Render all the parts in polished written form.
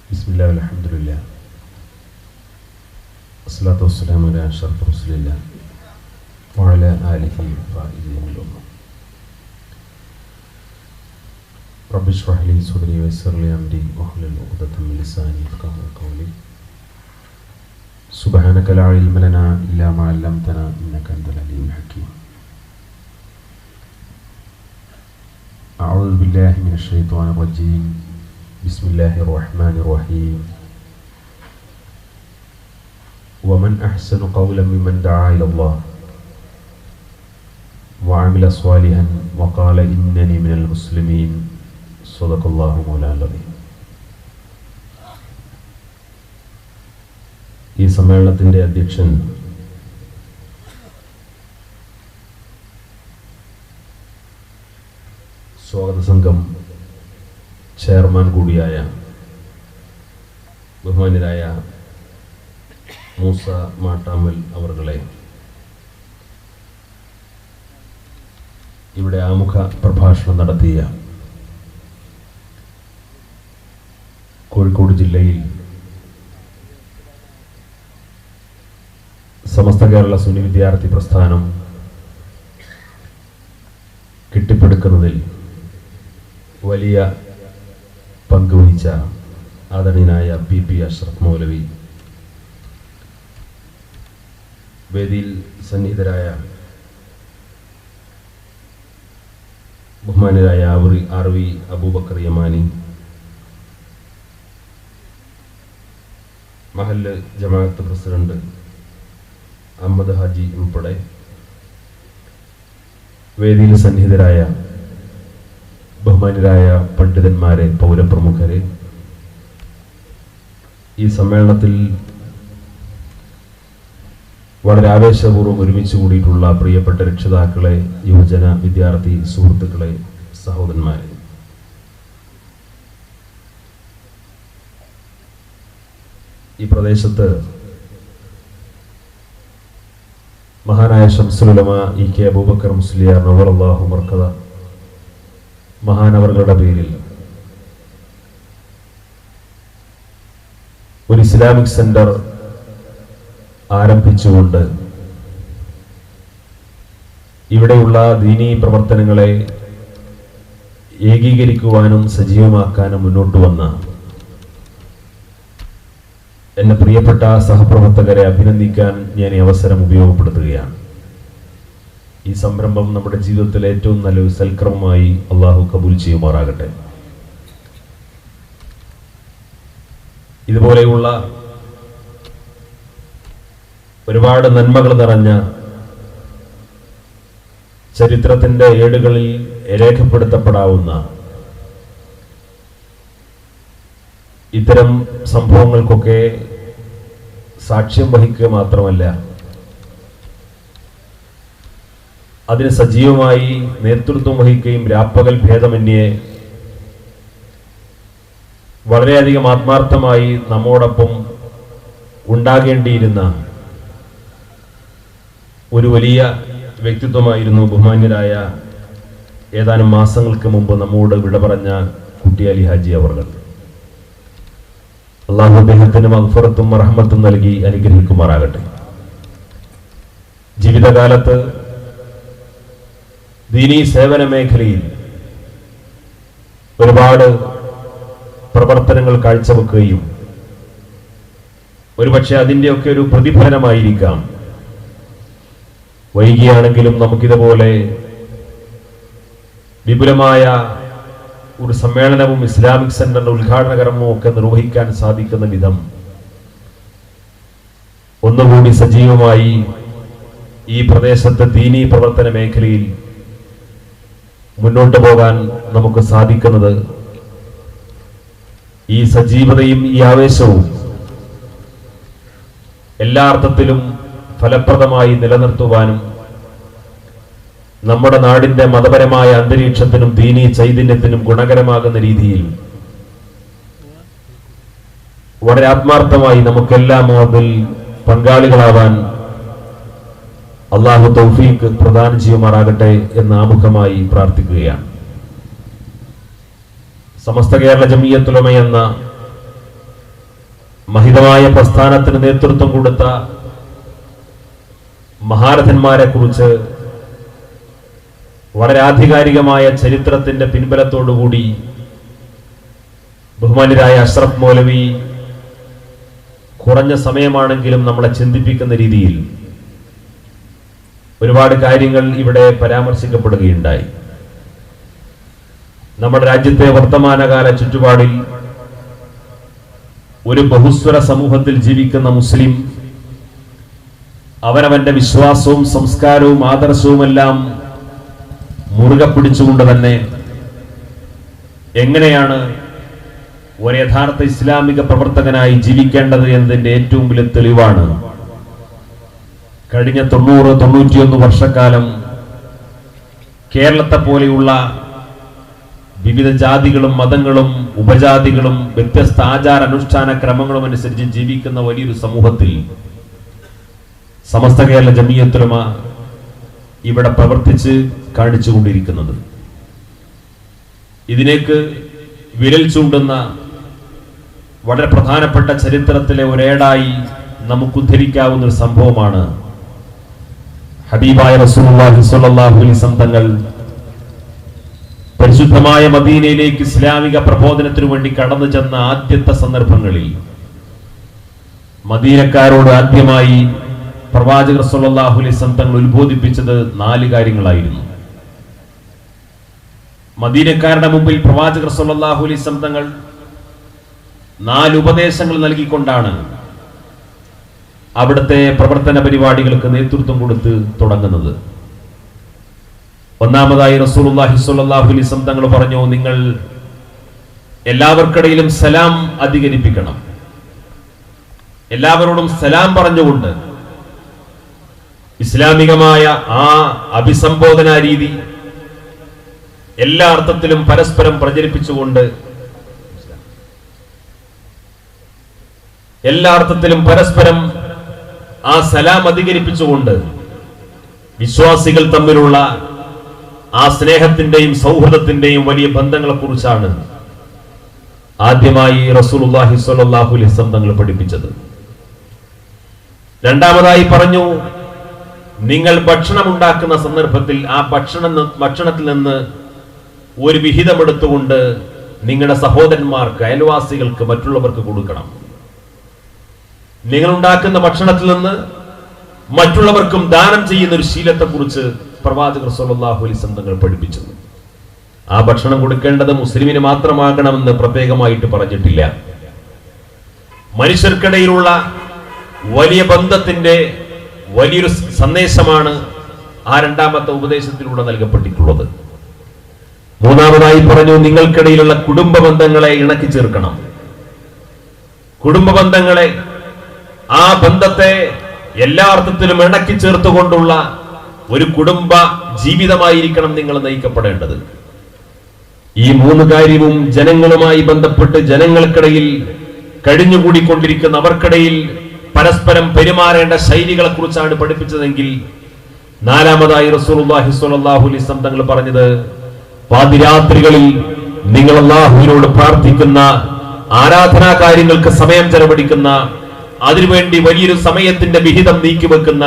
ബിസ്മില്ലാഹി വൽഹംദുലില്ലാഹ് വസ്സലാത്തു വസ്സലാമു അലാ അഷ്റഫി റസൂലില്ലാഹ് വഅലാ ആലിഹി വസഹ്ബിഹി റബ്ബി ഇശ്റഹ് ലി സദ്രി വയസ്സിർ ലി അംരി വഹ്ലുൽ ഉഖ്ദതം മിൻ ലിസാനി യഫ്ഖഹു ഖൗലി സുബ്ഹാനക ലാ ഇൽമ ലനാ ഇല്ലാ മാ അല്ലംതനാ ഇന്നക അൻതൽ അലീമുൽ ഹകീം. അഊദു ബില്ലാഹി മിനശ് ശൈത്വാനിർ റജീം. ബിസ്മില്ലാഹിർ റഹ്മാനിർ റഹീം. വമൻ അഹ്സനു ഖൗലൻ മിമ്മൻ ദഅ ഇലല്ലാഹ് വഅമില സ്വാലിഹൻ വഖാല ഇന്നനി മിനൽ മുസ്ലിമീൻ. സദഖല്ലാഹു മൗലാനൽ അദീം. ഈ സമ്മേളനത്തിൻ്റെ അധ്യക്ഷൻ സ്വാഗത സംഘം ചെയർമാൻ കൂടിയായ ബഹുമാന്യരായ മൂസ മാട്ടാമൽ അവർകളെ, ഇവിടെ ആമുഖ പ്രഭാഷണം നടത്തിയ കോഴിക്കോട് ജില്ലയിൽ സമസ്ത കേരള സുന്നി വിദ്യാർത്ഥി പ്രസ്ഥാനം കെട്ടിപ്പടുക്കുന്നതിൽ വലിയ പങ്കുവഹിച്ച ആദരണീയനായ PP അഷ്റഫ് മൗലവി, വേദിയിൽ സന്നിഹിതരായ ബഹുമാന്യരായ RV അബൂബക്കർ യമാനി, മഹല്ല് ജമാഅത്ത് പ്രസിഡന്റ് അഹമ്മദ് ഹാജി ഉൾപ്പെടെ വേദിയിൽ സന്നിഹിതരായ ബഹുമാന്യരായ പണ്ഡിതന്മാരെ, പൗരപ്രമുഖരെ, ഈ സമ്മേളനത്തിൽ വളരെ ആവേശപൂർവ്വം ഒരുമിച്ച് കൂടിയിട്ടുള്ള പ്രിയപ്പെട്ട രക്ഷിതാക്കളെ, യുവജന വിദ്യാർത്ഥി സുഹൃത്തുക്കളെ, സഹോദരന്മാരെ, ഈ പ്രദേശത്ത് മഹാനായ ശംസുൽ ഉലമ EK അബൂബക്കർ മുസ്ലിയാർ നവറല്ലാഹു മർക്കദ മഹാനവറുകളുടെ പേരിൽ ഒരു ഇസ്ലാമിക് സെന്റർ ആരംഭിച്ചുകൊണ്ട് ഇവിടെയുള്ള ദീനീ പ്രവർത്തനങ്ങളെ ഏകീകരിക്കുവാനും സജീവമാക്കാനും മുന്നോട്ട് വന്ന എന്റെ പ്രിയപ്പെട്ട സഹപ്രവർത്തകരെ അഭിനന്ദിക്കാൻ ഞാൻ ഈ അവസരം ഉപയോഗപ്പെടുത്തുകയാണ്. ഈ സംരംഭം നമ്മുടെ ജീവിതത്തിലെ ഏറ്റവും നല്ലൊരു സൽക്രമമായി അള്ളാഹു കബൂൽ ചെയ്യുമാറാകട്ടെ. ഇതുപോലെയുള്ള ഒരുപാട് നന്മകൾ നിറഞ്ഞ ചരിത്രത്തിന്റെ ഏടുകളിൽ രേഖപ്പെടുത്തപ്പെടാവുന്ന ഇത്തരം സംഭവങ്ങൾക്കൊക്കെ സാക്ഷ്യം വഹിക്കുക മാത്രമല്ല, അതിന് സജീവമായി നേതൃത്വം വഹിക്കുകയും രാപ്പകൽ ഭേദമന്യേ വളരെയധികം ആത്മാർത്ഥമായി നമ്മോടൊപ്പം ഉണ്ടാകേണ്ടിയിരുന്ന ഒരു വലിയ വ്യക്തിത്വമായിരുന്നു ബഹുമാന്യരായ ഏതാനും മാസങ്ങൾക്ക് മുമ്പ് നമ്മോട് വിട പറഞ്ഞ കുട്ടിയാലി ഹാജി അവർകൾ. അള്ളാഹു അദ്ദേഹത്തിന് മഗ്ഫിറത്തും റഹ്മത്തും നൽകി അനുഗ്രഹിക്കുമാറാകട്ടെ. ജീവിതകാലത്ത് ദീനീ സേവന മേഖലയിൽ ഒരുപാട് പ്രവർത്തനങ്ങൾ കാഴ്ചവെക്കുകയും ഒരുപക്ഷെ അതിൻ്റെയൊക്കെ ഒരു പ്രതിഫലനമായിരിക്കാം വൈകിയാണെങ്കിലും നമുക്കിതുപോലെ വിപുലമായ ഒരു സമ്മേളനവും ഇസ്ലാമിക് സെന്ററിന്റെ ഉദ്ഘാടന കർമ്മവും ഒക്കെ നിർവഹിക്കാൻ സാധിക്കുന്ന വിധം ഒന്നുകൂടി സജീവമായി ഈ പ്രദേശത്തെ ദീനീ പ്രവർത്തന മേഖലയിൽ മുന്നോട്ട് പോകാൻ നമുക്ക് സാധിക്കുന്നത് ഈ സജീവതയും ഈ ആവേശവും എല്ലാ അർത്ഥത്തിലും ഫലപ്രദമായി നിലനിർത്തുവാനും നമ്മുടെ നാടിന്റെ മതപരമായ അന്തരീക്ഷത്തിനും ദീനീ ചൈതന്യത്തിനും ഗുണകരമാകുന്ന രീതിയിൽ വളരെ ആത്മാർത്ഥമായി നമുക്കെല്ലാം അതിൽ പങ്കാളികളാവാൻ അള്ളാഹു തൗഫീഖ് പ്രദാനം ചെയ്യുമാറാകട്ടെ എന്ന് ആമുഖമായി പ്രാർത്ഥിക്കുകയാണ്. സമസ്ത കേരള ജംഇയ്യത്തുൽ ഉലമ എന്ന മഹിതമായ പ്രസ്ഥാനത്തിന് നേതൃത്വം കൊടുത്ത മഹാരഥന്മാരെ കുറിച്ച് വളരെ ആധികാരികമായ ചരിത്രത്തിന്റെ പിൻബലത്തോടുകൂടി ബഹുമാന്യരായ അഷ്റഫ് മൗലവി കുറഞ്ഞ സമയമാണെങ്കിലും നമ്മളെ ചിന്തിപ്പിക്കുന്ന രീതിയിൽ ഒരുപാട് കാര്യങ്ങൾ ഇവിടെ പരാമർശിക്കപ്പെടുകയുണ്ടായി. നമ്മുടെ രാജ്യത്തെ വർത്തമാനകാല ചുറ്റുപാടിൽ ഒരു ബഹുസ്വര സമൂഹത്തിൽ ജീവിക്കുന്ന മുസ്ലിം അവനവന്റെ വിശ്വാസവും സംസ്കാരവും ആദർശവുമെല്ലാം മുറുകെ പിടിച്ചുകൊണ്ട് തന്നെ എങ്ങനെയാണ് ഒരു യഥാർത്ഥ ഇസ്ലാമിക പ്രവർത്തകനായി ജീവിക്കേണ്ടത് എന്നതിന്റെ ഏറ്റവും വലിയ തെളിവാണ് കഴിഞ്ഞ 90-91 വർഷക്കാലം കേരളത്തെ പോലെയുള്ള വിവിധ ജാതികളും മതങ്ങളും ഉപജാതികളും വ്യത്യസ്ത ആചാരാനുഷ്ഠാന ക്രമങ്ങളും അനുസരിച്ച് ജീവിക്കുന്ന വലിയൊരു സമൂഹത്തിൽ സമസ്ത കേരള ജമിയത്തുൽ ഉലമ ഇവിടെ പ്രവർത്തിച്ച് കാണിച്ചുകൊണ്ടിരിക്കുന്നത്. ഇതിനേക്ക് വിരൽ ചൂണ്ടുന്ന വളരെ പ്രധാനപ്പെട്ട ചരിത്രത്തിലെ ഒരേടായി നമുക്ക് ഉദ്ധരിക്കാവുന്ന ഒരു സംഭവമാണ് ഹബീബായ റസൂലുള്ളാഹി സ്വല്ലല്ലാഹു അലൈഹി വസല്ലം തങ്ങൾ പരിശുദ്ധമായ മദീനയിലേക്ക് ഇസ്ലാമിക പ്രബോധനത്തിനു വേണ്ടി കടന്നു ചെന്ന ആദ്യത്തെ സന്ദർഭങ്ങളിൽ മദീനക്കാരോട് ആദ്യമായി പ്രവാചകർ സ്വല്ലല്ലാഹു അലൈഹി വസല്ലം തങ്ങൾ ഉത്ബോധിപ്പിച്ചത് 4 കാര്യങ്ങളായിരുന്നു. മദീനക്കാരുടെ മുമ്പിൽ പ്രവാചകർ സ്വല്ലല്ലാഹു അലൈഹി വസല്ലം തങ്ങൾ 4 ഉപദേശങ്ങൾ നൽകിക്കൊണ്ടാണ് അവിടുത്തെ പ്രവർത്തന പരിപാടികൾക്ക് നേതൃത്വം കൊടുത്ത് തുടങ്ങുന്നത്. ഒന്നാമതായി റസൂലുള്ളാഹി സ്വല്ലല്ലാഹു അലൈഹി വസല്ലം തങ്ങൾ പറഞ്ഞു, നിങ്ങൾ എല്ലാവർക്കിടയിലും സലാം അധികരിപ്പിക്കണം. എല്ലാവരോടും സലാം പറഞ്ഞുകൊണ്ട് ഇസ്ലാമികമായ ആ അഭിസംബോധന രീതി എല്ലാ അർത്ഥത്തിലും പരസ്പരം പ്രചരിപ്പിച്ചുകൊണ്ട് പരസ്പരം ആ സലാം അധികരിപ്പിച്ചുകൊണ്ട് വിശ്വാസികൾ തമ്മിലുള്ള ആ സ്നേഹത്തിന്റെയും സൗഹൃദത്തിന്റെയും വലിയ ബന്ധങ്ങളെ കുറിച്ചാണ് ആദ്യമായി റസൂലുള്ളാഹി സ്വല്ലല്ലാഹു അലൈഹി വസല്ലം തങ്ങൾ പഠിപ്പിച്ചത്. രണ്ടാമതായി പറഞ്ഞു, നിങ്ങൾ ഭക്ഷണം ഉണ്ടാക്കുന്ന സന്ദർഭത്തിൽ ആ ഭക്ഷണത്തിൽ നിന്ന് ഒരു വിഹിതമെടുത്തുകൊണ്ട് നിങ്ങളുടെ സഹോദരന്മാർക്ക്, അയൽവാസികൾക്ക്, മറ്റുള്ളവർക്ക് കൊടുക്കണം. നിങ്ങൾ ഉണ്ടാക്കുന്ന ഭക്ഷണത്തിൽ നിന്ന് മറ്റുള്ളവർക്കും ദാനം ചെയ്യുന്ന ഒരു ശീലത്തെ കുറിച്ച് പ്രവാചകർ സ്വല്ലല്ലാഹു അലൈഹി വസല്ലം തങ്ങൾ പഠിപ്പിച്ചു. ആ ഭക്ഷണം കൊടുക്കേണ്ടത് മുസ്ലിമിന് മാത്രമാകണമെന്ന് പ്രത്യേകമായിട്ട് പറഞ്ഞിട്ടില്ല. മനുഷ്യർക്കിടയിലുള്ള വലിയ ബന്ധത്തിന്റെ വലിയൊരു സന്ദേശമാണ് ആ രണ്ടാമത്തെ ഉപദേശത്തിലൂടെ നൽകപ്പെട്ടിട്ടുള്ളത്. മൂന്നാമതായി പറഞ്ഞു, നിങ്ങൾക്കിടയിലുള്ള കുടുംബ ബന്ധങ്ങളെ ഇണക്കി ചേർക്കണം. കുടുംബ ബന്ധങ്ങളെ, ആ ബന്ധത്തെ എല്ലാ അർത്ഥത്തിലും ഇണക്കി ചേർത്തുകൊണ്ടുള്ള ഒരു കുടുംബ ജീവിതമായിരിക്കണം നിങ്ങൾ നയിക്കപ്പെടേണ്ടത്. ഈ 3 കാര്യവും ജനങ്ങളുമായി ബന്ധപ്പെട്ട് ജനങ്ങൾക്കിടയിൽ കഴിഞ്ഞുകൂടിക്കൊണ്ടിരിക്കുന്ന അവർക്കിടയിൽ പരസ്പരം പെരുമാറേണ്ട ശൈലികളെ കുറിച്ചാണ് പഠിപ്പിച്ചതെങ്കിൽ, നാലാമതായി റസൂലുള്ളാഹി സ്വല്ലല്ലാഹു അലൈഹി വസല്ലം തങ്ങൾ പറഞ്ഞത്, പാതിരാത്രികളിൽ നിങ്ങൾ അല്ലാഹുവിനോട് പ്രാർത്ഥിക്കുന്ന, ആരാധനാ കാര്യങ്ങൾക്ക് സമയം ചെലവഴിക്കുന്ന, അതിനുവേണ്ടി വലിയൊരു സമയത്തിന്റെ വിഹിതം നീക്കിവെക്കുന്ന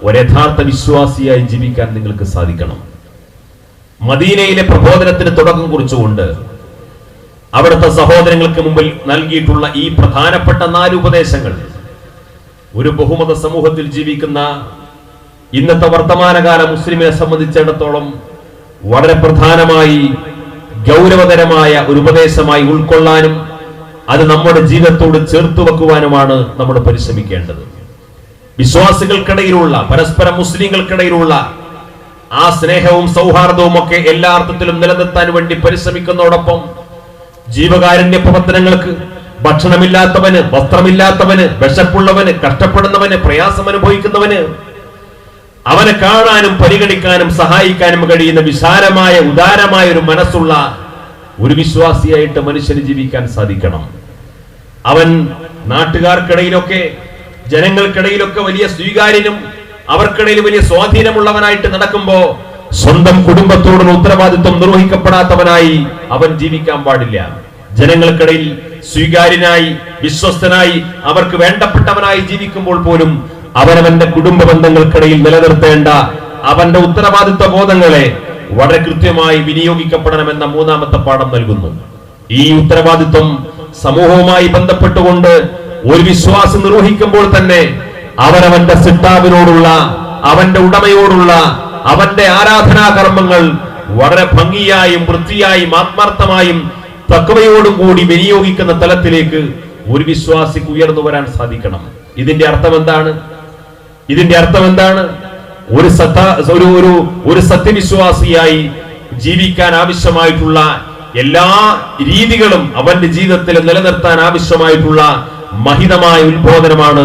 ഒരു യഥാർത്ഥ വിശ്വാസിയായി ജീവിക്കാൻ നിങ്ങൾക്ക് സാധിക്കണം. മദീനയിലെ പ്രബോധനത്തിന് തുടക്കം കുറിച്ചുകൊണ്ട് അവിടുത്തെ സഹോദരങ്ങൾക്ക് മുമ്പിൽ നൽകിയിട്ടുള്ള ഈ പ്രധാനപ്പെട്ട 4 ഉപദേശങ്ങൾ ഒരു ബഹുമത സമൂഹത്തിൽ ജീവിക്കുന്ന ഇന്നത്തെ വർത്തമാനകാല മുസ്ലിമിനെ സംബന്ധിച്ചിടത്തോളം വളരെ പ്രധാനമായി ഗൗരവതരമായ ഒരു ഉപദേശമായി ഉൾക്കൊള്ളാനും അത് നമ്മുടെ ജീവിതത്തോട് ചേർത്ത് വെക്കുവാനുമാണ് നമ്മൾ പരിശ്രമിക്കേണ്ടത്. വിശ്വാസികൾക്കിടയിലുള്ള, പരസ്പരം മുസ്ലിങ്ങൾക്കിടയിലുള്ള ആ സ്നേഹവും സൗഹാർദ്ദവും ഒക്കെ എല്ലാ അർത്ഥത്തിലും നിലനിർത്താൻ വേണ്ടി പരിശ്രമിക്കുന്നതോടൊപ്പം ജീവകാരുണ്യ പ്രവർത്തനങ്ങൾക്ക്, ഭക്ഷണമില്ലാത്തവന്, വസ്ത്രമില്ലാത്തവന്, വിശപ്പുള്ളവന്, കഷ്ടപ്പെടുന്നവന്, പ്രയാസം അനുഭവിക്കുന്നവന്, അവനെ കാണാനും പരിഗണിക്കാനും സഹായിക്കാനും കഴിയുന്ന വിശാലമായ ഉദാരമായ ഒരു മനസ്സുള്ള ഒരു വിശ്വാസിയായിട്ട് മനുഷ്യന് ജീവിക്കാൻ സാധിക്കണം. അവൻ നാട്ടുകാർക്കിടയിലൊക്കെ, ജനങ്ങൾക്കിടയിലൊക്കെ വലിയ സ്വീകാര്യനും അവർക്കിടയിൽ വലിയ സ്വാധീനമുള്ളവനായിട്ട് നടക്കുമ്പോ സ്വന്തം കുടുംബത്തോടുള്ള ഉത്തരവാദിത്വം നിർവഹിക്കപ്പെടാത്തവനായി അവൻ ജീവിക്കാൻ പാടില്ല. ജനങ്ങൾക്കിടയിൽ സ്വീകാര്യനായി വിശ്വസ്തനായി അവർക്ക് വേണ്ടപ്പെട്ടവനായി ജീവിക്കുമ്പോൾ പോലും അവനവന്റെ കുടുംബ ബന്ധങ്ങൾക്കിടയിൽ നിലനിർത്തേണ്ട അവന്റെ ഉത്തരവാദിത്വ ബോധങ്ങളെ വളരെ കൃത്യമായി വിനിയോഗിക്കപ്പെടണമെന്ന മൂന്നാമത്തെ പാഠം നൽകുന്നു. ഈ ഉത്തരവാദിത്വം സമൂഹവുമായി ബന്ധപ്പെട്ടുകൊണ്ട് ഒരു വിശ്വാസം നിർവഹിക്കുമ്പോൾ തന്നെ അവനവന്റെ സിട്ടാവിനോടുള്ള, അവന്റെ ഉടമയോടുള്ള അവന്റെ ആരാധനാ കർമ്മങ്ങൾ വളരെ ഭംഗിയായും വൃത്തിയായും ആത്മാർത്ഥമായും തഖ്വയോടും കൂടി വിനിയോഗിക്കുന്ന തലത്തിലേക്ക് ഒരു വിശ്വാസിക്ക് ഉയർന്നു വരാൻ സാധിക്കണം. ഇതിന്റെ അർത്ഥം എന്താണ്? ഒരു സത്യവിശ്വാസിയായി ജീവിക്കാൻ ആവശ്യമായിട്ടുള്ള എല്ലാ രീതികളും അവന്റെ ജീവിതത്തിൽ നിലനിർത്താൻ ആവശ്യമായിട്ടുള്ള മഹിതമായ ഉത്ബോധനമാണ്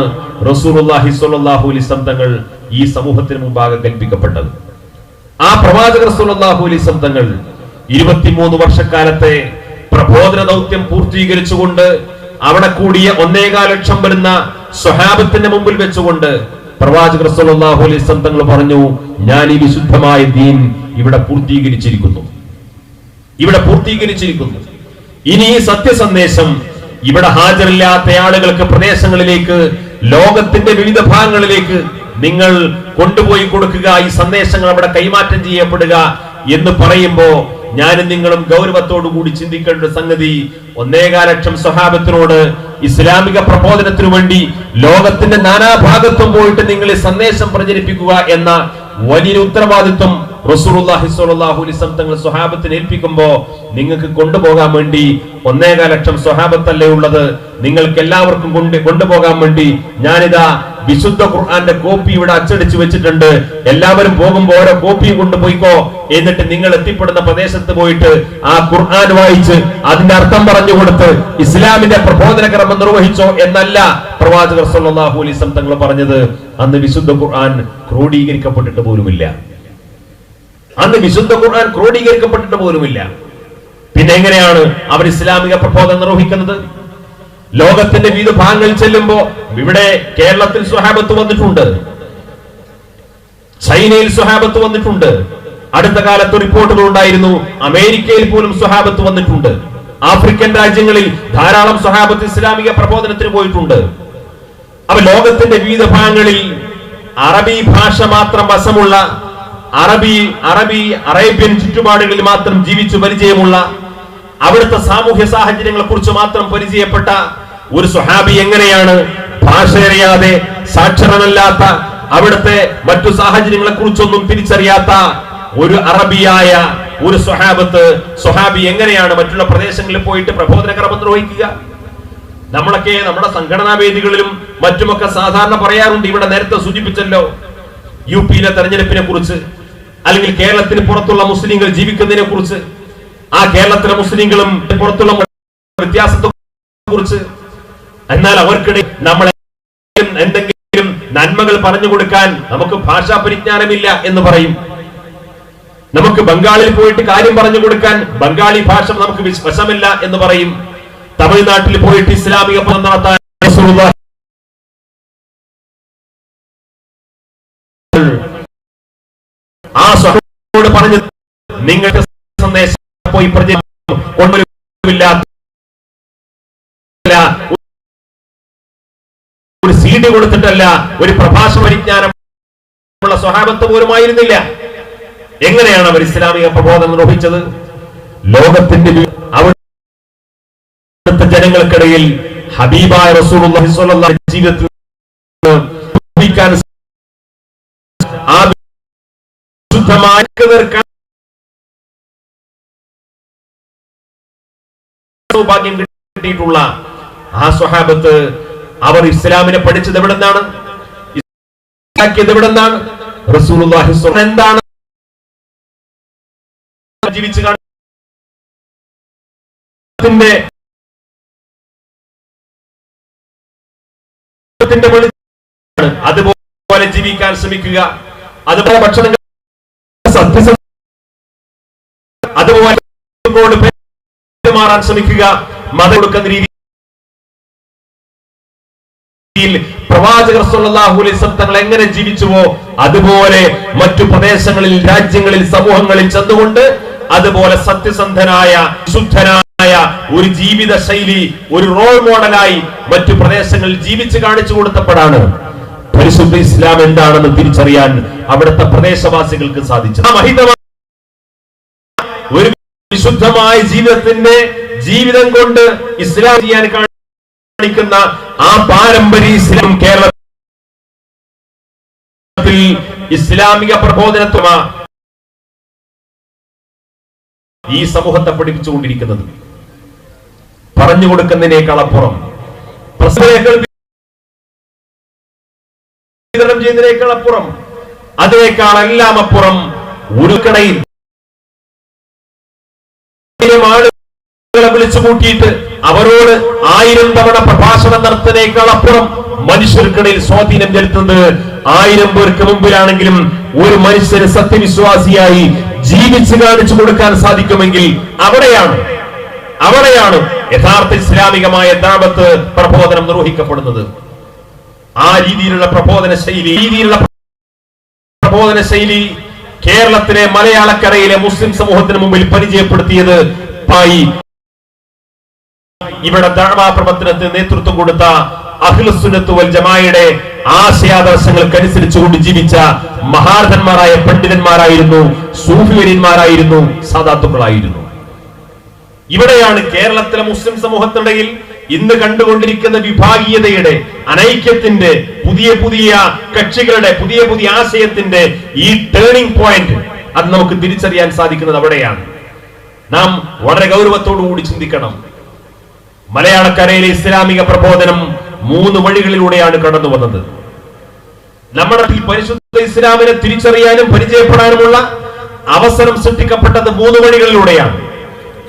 റസൂലുള്ളാഹി സ്വല്ലല്ലാഹു അലൈഹി വസല്ലം തങ്ങൾ ഈ സമൂഹത്തിന് മുമ്പാകെ കൽപ്പിക്കപ്പെട്ടത്. ആ പ്രവാചകർ സ്വല്ലല്ലാഹു അലൈഹി വസല്ലം തങ്ങൾ 23 വർഷക്കാലത്തെ പ്രബോധന ദൗത്യം പൂർത്തീകരിച്ചുകൊണ്ട് അവിടെ കൂടിയ 1.25 ലക്ഷം വരുന്ന സ്വഹാബത്തിന്റെ മുമ്പിൽ വെച്ചുകൊണ്ട് പ്രവാചകർ സ്വല്ലല്ലാഹു അലൈഹി വസല്ലം തങ്ങൾ പറഞ്ഞു, ഞാൻ ഈ വിശുദ്ധമായ ദീൻ ഇവിടെ പൂർത്തീകരിച്ചിരിക്കുന്നു. ഇനി ഈ സത്യസന്ദേശം ഇവിടെ ഹാജരില്ലാത്ത ആളുകൾക്ക്, പ്രദേശങ്ങളിലേക്ക്, ലോകത്തിന്റെ വിവിധ ഭാഗങ്ങളിലേക്ക് നിങ്ങൾ കൊണ്ടുപോയി കൊടുക്കുക, ഈ സന്ദേശങ്ങൾ അവിടെ കൈമാറ്റം ചെയ്യപ്പെടുക എന്ന് പറയുമ്പോ ഞാനും നിങ്ങളും ഗൗരവത്തോടു കൂടി ചിന്തിക്കേണ്ട സംഗതി 1.25 ലക്ഷം സ്വഹാബത്തിനോട് ഇസ്ലാമിക പ്രബോധനത്തിനു വേണ്ടി ലോകത്തിന്റെ നാനാഭാഗത്തും പോയിട്ട് നിങ്ങൾ ഈ സന്ദേശം പ്രചരിപ്പിക്കുക എന്ന വലിയൊരു ഉത്തരവാദിത്വം റസൂലുള്ളാഹി സ്വല്ലല്ലാഹു അലൈഹി വസല്ലം തങ്ങൾ സ്വഹാബത്തിനെ ഏൽപ്പിക്കുമ്പോ നിങ്ങൾക്ക് കൊണ്ടുപോകാൻ വേണ്ടി 1.25 ലക്ഷം സ്വഹാബത്തല്ലേ ഉള്ളത്, നിങ്ങൾക്ക് എല്ലാവർക്കും കൊണ്ടുപോകാൻ വേണ്ടി ഞാനിതാ വിശുദ്ധ ഖുർആന്റെ കോപ്പി ഇവിടെ അച്ചടിച്ചു വെച്ചിട്ടുണ്ട്, എല്ലാവരും പോകുമ്പോ ഓരോ കോപ്പിയും കൊണ്ടുപോയിക്കോ, എന്നിട്ട് നിങ്ങൾ എത്തിപ്പെടുന്ന പ്രദേശത്ത് പോയിട്ട് ആ ഖുർആൻ വായിച്ച് അതിന്റെ അർത്ഥം പറഞ്ഞു കൊടുത്ത് ഇസ്ലാമിന്റെ പ്രബോധന കർമ്മം നിർവഹിച്ചോ എന്നല്ല പ്രവാചകർ സ്വല്ലല്ലാഹു അലൈഹി വസല്ലം തങ്ങൾ പറഞ്ഞത്. അന്ന് വിശുദ്ധ ഖുർആൻ ക്രോഡീകരിക്കപ്പെട്ടിട്ട് പോലുമില്ല. പിന്നെ എങ്ങനെയാണ് അവർ ഇസ്ലാമിക പ്രബോധനം നിർവഹിക്കുന്നത്? ലോകത്തിന്റെ വിവിധ ഭാഗങ്ങളിൽ ചെല്ലുമ്പോ ഇവിടെ കേരളത്തിൽ സ്വഹാബത്ത് വന്നിട്ടുണ്ട്, ചൈനയിൽ സ്വഹാബത്ത് വന്നിട്ടുണ്ട്, അടുത്ത കാലത്ത് റിപ്പോർട്ടുകൾ ഉണ്ടായിരുന്നു അമേരിക്കയിൽ പോലും സ്വഹാബത്ത് വന്നിട്ടുണ്ട്, ആഫ്രിക്കൻ രാജ്യങ്ങളിൽ ധാരാളം സ്വഹാബത്ത് ഇസ്ലാമിക പ്രബോധനത്തിന് പോയിട്ടുണ്ട്. അപ്പൊ ലോകത്തിന്റെ വിവിധ ഭാഗങ്ങളിൽ അറബി ഭാഷ മാത്രം വശമുള്ള, അറേബ്യൻ ചുറ്റുപാടുകളിൽ മാത്രം ജീവിച്ചു പരിചയമുള്ള, അവിടുത്തെ സാമൂഹ്യ സാഹചര്യങ്ങളെ കുറിച്ച് മാത്രം പരിചയപ്പെട്ട ഒരു സ്വഹാബി എങ്ങനെയാണ് ഭാഷ അറിയാതെ, സാക്ഷരനല്ലാത്ത, അവിടുത്തെ മറ്റു സാഹചര്യങ്ങളെ കുറിച്ചൊന്നും തിരിച്ചറിയാത്ത ഒരു അറബിയായ ഒരു സ്വഹാബി എങ്ങനെയാണ് മറ്റുള്ള പ്രദേശങ്ങളിൽ പോയിട്ട് പ്രബോധന കർമ്മം നിർവഹിക്കുക? നമ്മളൊക്കെ നമ്മുടെ സംഘടനാ വേദികളിലും മറ്റുമൊക്കെ സാധാരണ പറയാറുണ്ട്, ഇവിടെ നേരത്തെ സൂചിപ്പിച്ചല്ലോ യുപിയിലെ തെരഞ്ഞെടുപ്പിനെ കുറിച്ച്, അല്ലെങ്കിൽ കേരളത്തിന് പുറത്തുള്ള മുസ്ലിങ്ങൾ ജീവിക്കുന്നതിനെ കുറിച്ച്, ആ കേരളത്തിലെ മുസ്ലിങ്ങളും പുറത്തുള്ള വ്യത്യാസത്തെ കുറിച്ച്. എന്നാൽ അവർക്കിടയിൽ നമ്മളെ എന്തെങ്കിലും നന്മകൾ പറഞ്ഞു കൊടുക്കാൻ നമുക്ക് ഭാഷാ പരിജ്ഞാനമില്ല എന്ന് പറയും. നമുക്ക് ബംഗാളിൽ പോയിട്ട് കാര്യം പറഞ്ഞു കൊടുക്കാൻ ബംഗാളി ഭാഷ നമുക്ക് വശമില്ല എന്ന് പറയും. തമിഴ്നാട്ടിൽ പോയിട്ട് ഇസ്ലാമിക പഠനം നടത്താൻ ആ സ്വഹോട് പറഞ്ഞു നിങ്ങൾക്ക് സന്ദേശം പോയി കൊണ്ടുവരില്ല, ഒരു സീഡി കൊടുത്തിട്ടല്ല, ഒരു പ്രഭാഷണ പരിജ്ഞാനമുള്ള സ്വഹാബത്ത് പോലുമായിരുന്നില്ല. എങ്ങനെയാണ് അവർ ഇസ്ലാമിക പ്രബോധനം നിർവഹിച്ചത്? ലോകത്തിന്റെ അവിടുത്തെ ജനങ്ങൾക്കിടയിൽ ഹബീബായ റസൂലുള്ളാഹി സ്വല്ലല്ലാഹു അലൈഹി ജീവിതത്തിൽ ആ ശുദ്ധമായ സൗഭാഗ്യം കിട്ടിയിട്ടുള്ള ആ സ്വഹാബത്ത് അവർ ഇസ്ലാമിനെ പഠിച്ചത് എവിടെന്നാണ്? എവിടെന്നാണ്? റസൂലുള്ളാഹി സ്വല്ലല്ലാഹു അലൈഹി വസല്ലം എന്താണ് ജീവിച്ചു അതുപോലെ ജീവിക്കാൻ ശ്രമിക്കുക, അതുപോലെ ഭക്ഷണം അതുപോലെ പെരുമാറാൻ ശ്രമിക്കുക. മതം കൊടുക്കുന്ന രീതിയിൽ പ്രവാചകർ സ്വല്ലല്ലാഹു അലൈഹി വസല്ലം തങ്ങൾ എങ്ങനെ ജീവിച്ചുവോ അതുപോലെ മറ്റു പ്രദേശങ്ങളിൽ, രാജ്യങ്ങളിൽ, സമൂഹങ്ങളിൽ ചെന്നുകൊണ്ട് അതുപോലെ സത്യസന്ധനായ, ശുദ്ധനായ ഒരു ജീവിത ശൈലി, ഒരു റോൾ മോഡലായി മറ്റു പ്രദേശങ്ങളിൽ ജീവിച്ച് കാണിച്ചു കൊടുത്തപ്പോഴാണ് പരിശുദ്ധ ഇസ്ലാം എന്താണെന്ന് തിരിച്ചറിയാൻ അവിടുത്തെ പ്രദേശവാസികൾക്ക് സാധിച്ചത്. ഒരു വിശുദ്ധമായ ജീവിതം കൊണ്ട് ഇസ്ലാം ചെയ്യാൻ കാണിക്കുന്ന ആ പാരമ്പര്യ ഇസ്ലാം കേരളത്തിൽ ഇസ്ലാമിക പ്രബോധനത്വമാ ഈ സമൂഹത്തെ പഠിപ്പിച്ചുകൊണ്ടിരിക്കുന്നത്. പറഞ്ഞു കൊടുക്കുന്നതിനേക്കാൾ അപ്പുറം, വിതരണം ചെയ്യുന്നതിനേക്കാൾ അപ്പുറം, അതിനേക്കാൾ എല്ലാം അപ്പുറം ഒരു കടയിൽ ആളുകളെ വിളിച്ചു കൂട്ടിയിട്ട് അവരോട് 1000 തവണ പ്രഭാഷണം നടത്തുന്നതിനേക്കാൾ അപ്പുറം മനുഷ്യർക്കിടയിൽ സ്വാധീനം ചെലുത്തുന്നത് 1000 പേർക്ക് മുമ്പിലാണെങ്കിലും ഒരു മനുഷ്യന് സത്യവിശ്വാസിയായി ജീവിച്ച് കാണിച്ചു കൊടുക്കാൻ സാധിക്കുമെങ്കിൽ അവിടെയാണ് യഥാർത്ഥ ഇസ്ലാമികമായ ദഅവത്ത് പ്രബോധനം നിർവഹിക്കപ്പെടുന്നത്. ആ രീതിയിലുള്ള പ്രബോധന ശൈലി കേരളത്തിലെ മലയാളക്കരയിലെ മുസ്ലിം സമൂഹത്തിന് മുമ്പിൽ പരിചയപ്പെടുത്തിയത് ഇവിടെ ദഅവ പ്രവർത്തനത്തിന് നേതൃത്വം കൊടുത്ത അഹ്ലുസുന്നത്ത് വൽ ജമാഅയുടെ ആശയാദർശങ്ങൾക്കനുസരിച്ചുകൊണ്ട് ജീവിച്ച മഹാരഥന്മാരായ പണ്ഡിതന്മാരായിരുന്നു, സൂഫിവര്യന്മാരായിരുന്നു, സാദാത്തുക്കളായിരുന്നു. ഇവിടെയാണ് കേരളത്തിലെ മുസ്ലിം സമൂഹത്തിനിടയിൽ ഇന്ന് കണ്ടുകൊണ്ടിരിക്കുന്ന വിഭാഗീയതയുടെ, അനൈക്യത്തിന്റെ, പുതിയ കക്ഷികളുടെ പുതിയ ആശയത്തിന്റെ ഈ ടേണിംഗ് പോയിന്റ് അത് നമുക്ക് തിരിച്ചറിയാൻ സാധിക്കുന്നത് അവിടെയാണ്. നാം വളരെ ഗൗരവത്തോടുകൂടി ചിന്തിക്കണം. മലയാളക്കരയിലെ ഇസ്ലാമിക പ്രബോധനം 3 വഴികളിലൂടെയാണ് കടന്നു വന്നത്. നമ്മുടെ പരിശുദ്ധ ഇസ്ലാമിനെ തിരിച്ചറിയാനും പരിചയപ്പെടാനുമുള്ള അവസരം സൃഷ്ടിക്കപ്പെട്ടത് 3 വഴികളിലൂടെയാണ്.